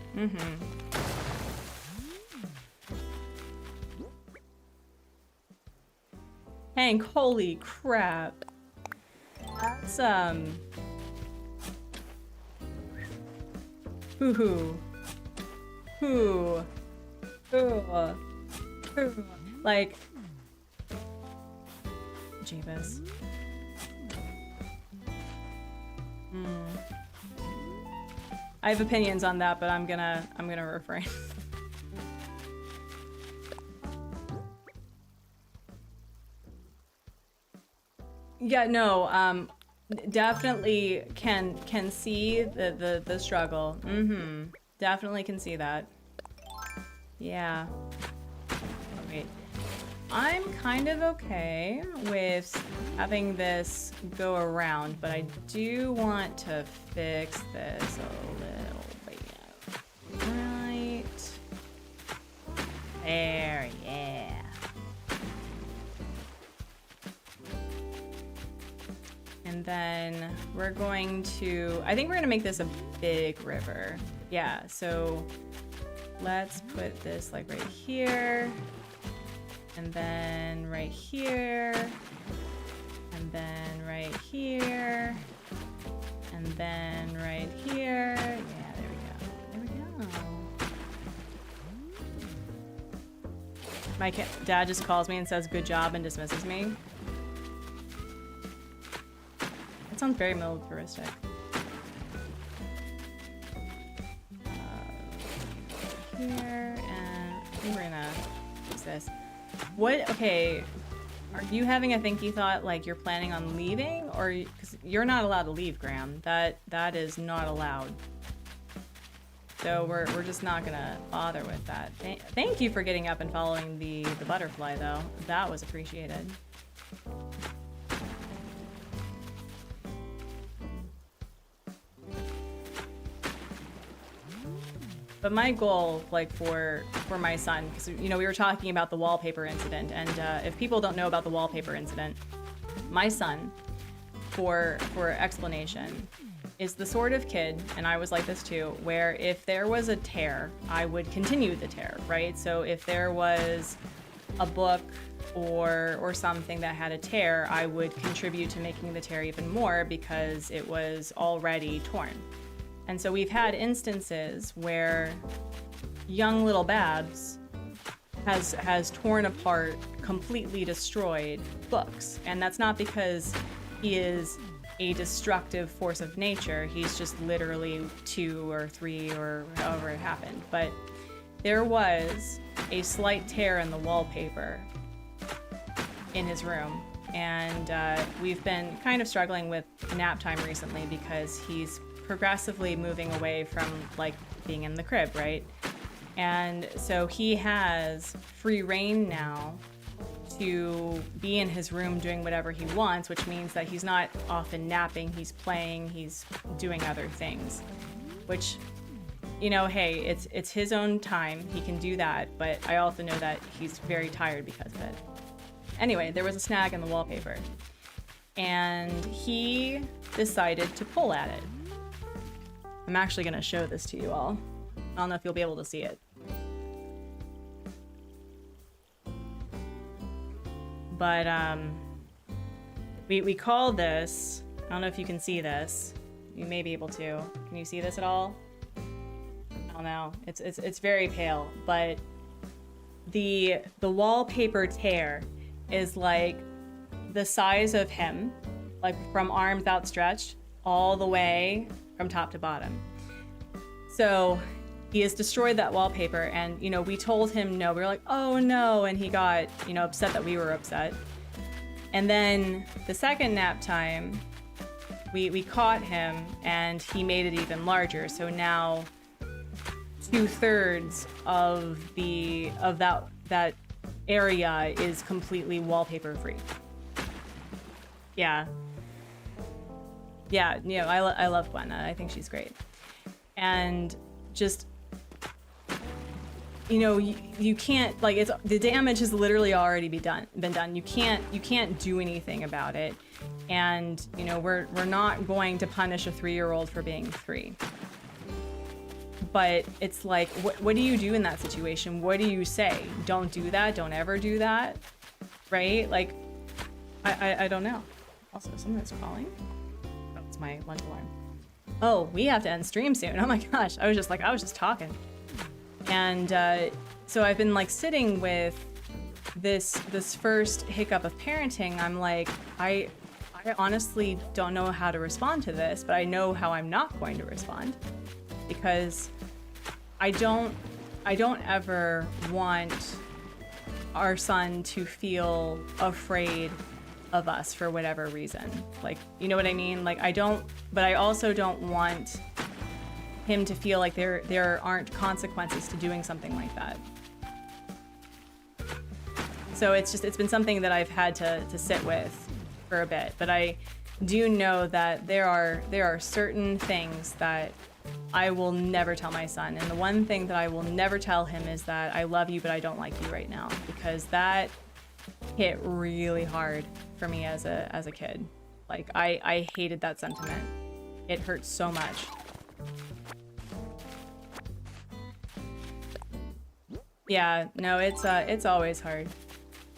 Hank, holy crap. That's, like, Jeebus. I have opinions on that, but I'm gonna refrain. Yeah, no, definitely can see the struggle. Definitely can see that. Yeah. Wait. I'm kind of okay with having this go around, but I do want to fix this a little bit. Right. There, yeah. And then we're going to, I think we're gonna make this a big river. Yeah, so let's put this like right here, and then right here, and then right here, and then right here. Yeah, there we go. My dad just calls me and says good job and dismisses me. That sounds very militaristic. Here, and I think we're gonna use this. What, okay, are you having a thinky thought like you're planning on leaving? Or, because you're not allowed to leave, Graham. That is not allowed. So we're just not gonna bother with that. Thank you for getting up and following the butterfly though. That was appreciated. But my goal, like for my son, because you know we were talking about the wallpaper incident, and if people don't know about the wallpaper incident, my son, for explanation, is the sort of kid, and I was like this too, where if there was a tear, I would continue the tear, right? So if there was a book or something that had a tear, I would contribute to making the tear even more because it was already torn. And so we've had instances where young little Babs has torn apart, completely destroyed books. And that's not because he is a destructive force of nature. He's just literally 2 or 3 or however it happened. But there was a slight tear in the wallpaper in his room. And we've been kind of struggling with nap time recently because he's progressively moving away from like being in the crib, right? And so he has free reign now to be in his room doing whatever he wants, which means that he's not often napping, he's playing, he's doing other things, which, you know, hey, it's his own time, he can do that, but I also know that he's very tired because of it. Anyway, there was a snag in the wallpaper, and he decided to pull at it. I'm actually gonna show this to you all. I don't know if you'll be able to see it. But we call this, I don't know if you can see this. You may be able to. Can you see this at all? I don't know. It's very pale, but the wallpaper tear is like the size of him, like from arms outstretched all the way from top to bottom. So he has destroyed that wallpaper, and, you know, we told him no. We were like, oh no, and he got, you know, upset that we were upset. And then the second nap time, we caught him, and he made it even larger. So now 2/3 of that area is completely wallpaper free. Yeah, you know, I love Gwenna. I think she's great, and just, you know, you can't, like, it's, the damage has literally already been done. You can't do anything about it, and, you know, we're not going to punish a 3-year-old for being 3. But it's like, what do you do in that situation? What do you say? Don't do that. Don't ever do that, right? Like, I don't know. Also, someone is calling. Oh, it's my lunch alarm. Oh, we have to end stream soon. Oh my gosh, I was just talking. And so I've been like sitting with this first hiccup of parenting. I'm like, I honestly don't know how to respond to this, but I know how I'm not going to respond, because I don't ever want our son to feel afraid of us for whatever reason. Like, you know what I mean? Like, but I also don't want him to feel like there aren't consequences to doing something like that. So it's been something that I've had to sit with for a bit, but I do know that there are certain things that I will never tell my son. And the one thing that I will never tell him is that I love you, but I don't like you right now, because that hit really hard for me as a kid. Like, I hated that sentiment. It hurts so much. Yeah, no, it's always hard.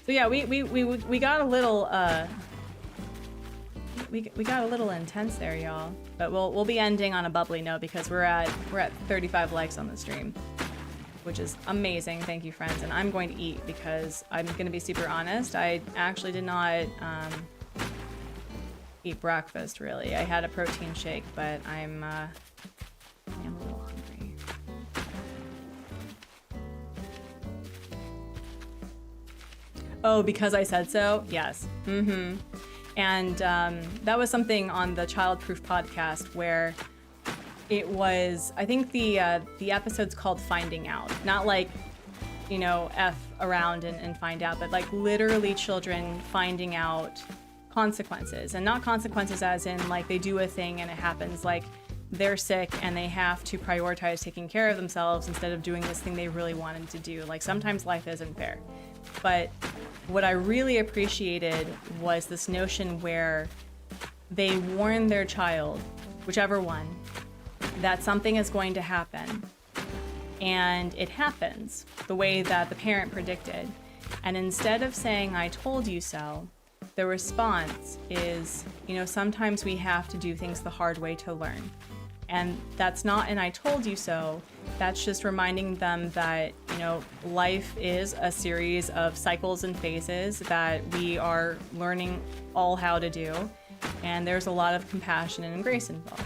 So yeah, we got a little we got a little intense there, y'all. But we'll be ending on a bubbly note, because we're at 35 likes on the stream, which is amazing. Thank you, friends. And I'm going to eat, because I'm going to be super honest. I actually did not eat breakfast, really. I had a protein shake, but I am a little hungry. Oh, because I said so? Yes. Mm-hmm. And that was something on the Childproof podcast where it was, I think the episode's called Finding Out. Not like, you know, F around and find out, but like literally children finding out consequences. And not consequences as in like they do a thing and it happens, like they're sick and they have to prioritize taking care of themselves instead of doing this thing they really wanted to do. Like, sometimes life isn't fair. But what I really appreciated was this notion where they warn their child, whichever one, that something is going to happen. And it happens the way that the parent predicted. And instead of saying, I told you so, the response is, you know, sometimes we have to do things the hard way to learn. And that's not an I told you so. That's just reminding them that, you know, life is a series of cycles and phases that we are learning all how to do. And there's a lot of compassion and grace involved.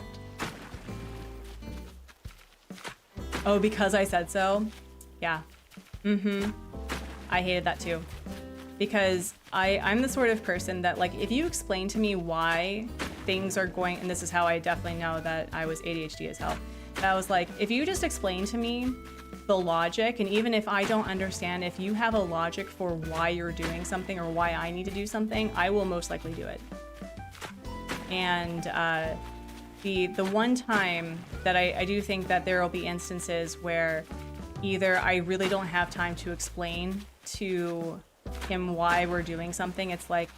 Oh, because I said so? Yeah. I hated that too. Because I'm the sort of person that, like, if you explain to me why things are going, and this is how I definitely know that I was ADHD as hell. That was like, if you just explain to me the logic, and even if I don't understand, if you have a logic for why you're doing something or why I need to do something, I will most likely do it. And the one time that I do think that there will be instances where either I really don't have time to explain to him why we're doing something. It's like,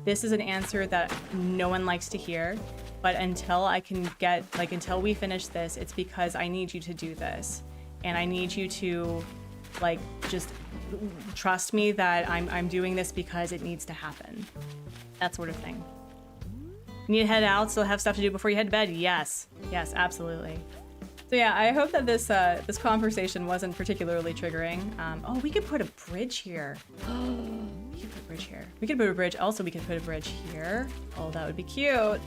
this is an answer that no one likes to hear, but until I can get, like, until we finish this, it's because I need you to do this. And I need you to, like, just trust me that I'm doing this because it needs to happen. That sort of thing. You need to head out, so have stuff to do before you head to bed? Yes. Yes, absolutely. So yeah, I hope that this this conversation wasn't particularly triggering. Oh, we could put a bridge here. We could put a bridge here. We could put a bridge. Also, we could put a bridge here. Oh, that would be cute.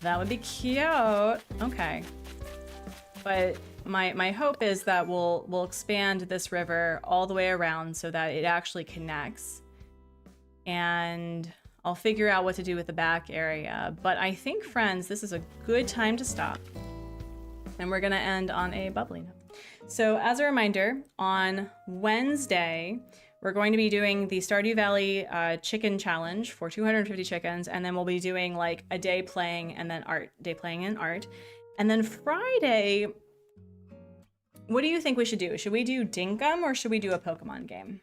That would be cute. Okay. But my hope is that we'll expand this river all the way around so that it actually connects. And I'll figure out what to do with the back area. But I think, friends, this is a good time to stop. And we're gonna end on a bubbly note. So as a reminder, on Wednesday, we're going to be doing the Stardew Valley chicken challenge for 250 chickens. And then we'll be doing like a day playing and then art, day playing and art. And then Friday, what do you think we should do? Should we do Dinkum or should we do a Pokemon game?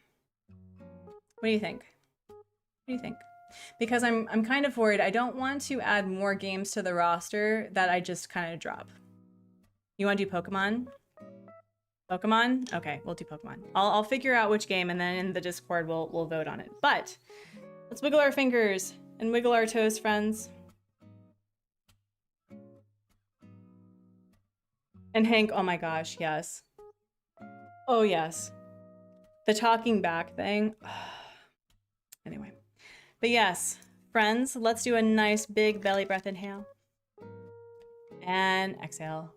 What do you think? What do you think? Because I'm kind of worried. I don't want to add more games to the roster that I just kind of drop. You want to do Pokemon? Pokemon? Okay, we'll do Pokemon. I'll figure out which game, and then in the Discord we'll vote on it. But let's wiggle our fingers and wiggle our toes, friends. And Hank, oh my gosh, yes. Oh yes. The talking back thing. Anyway. But yes, friends, let's do a nice big belly breath inhale. And exhale.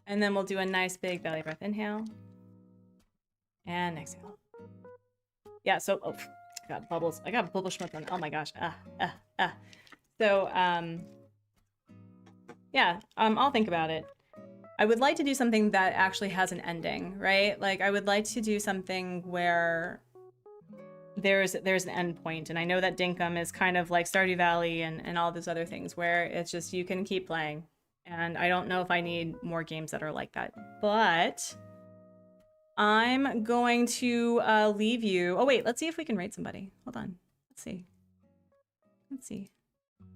And then we'll do a nice big belly breath inhale. And exhale. Yeah, so, oh, I got bubbles. I got bubble schmuck on. Oh my gosh. So, yeah, I'll think about it. I would like to do something that actually has an ending, right? Like, I would like to do something where there's an end point. And I know that Dinkum is kind of like Stardew Valley and all those other things where it's just you can keep playing. And I don't know if I need more games that are like that. But I'm going to leave you. Oh, wait, let's see if we can rate somebody. Hold on. Let's see. Let's see.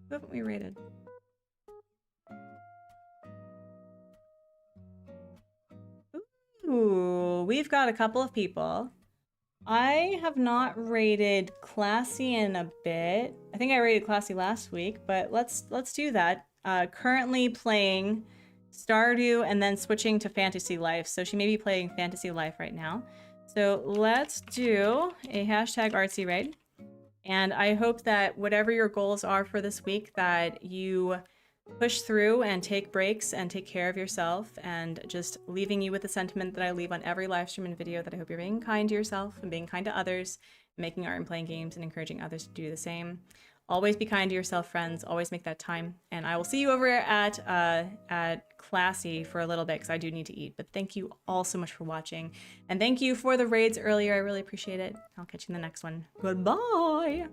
Who haven't we rated? Ooh, we've got a couple of people. I have not rated Classy in a bit. I think I rated Classy last week, but let's do that. Currently playing Stardew and then switching to Fantasy Life. So she may be playing Fantasy Life right now. So let's do a hashtag Artsy raid. And I hope that whatever your goals are for this week, that you push through and take breaks and take care of yourself, and just leaving you with the sentiment that I leave on every live stream and video, that I hope you're being kind to yourself and being kind to others, making art and playing games and encouraging others to do the same. Always be kind to yourself, friends. Always make that time. And I will see you over at Classy for a little bit because I do need to eat. But thank you all so much for watching. And thank you for the raids earlier. I really appreciate it. I'll catch you in the next one. Goodbye.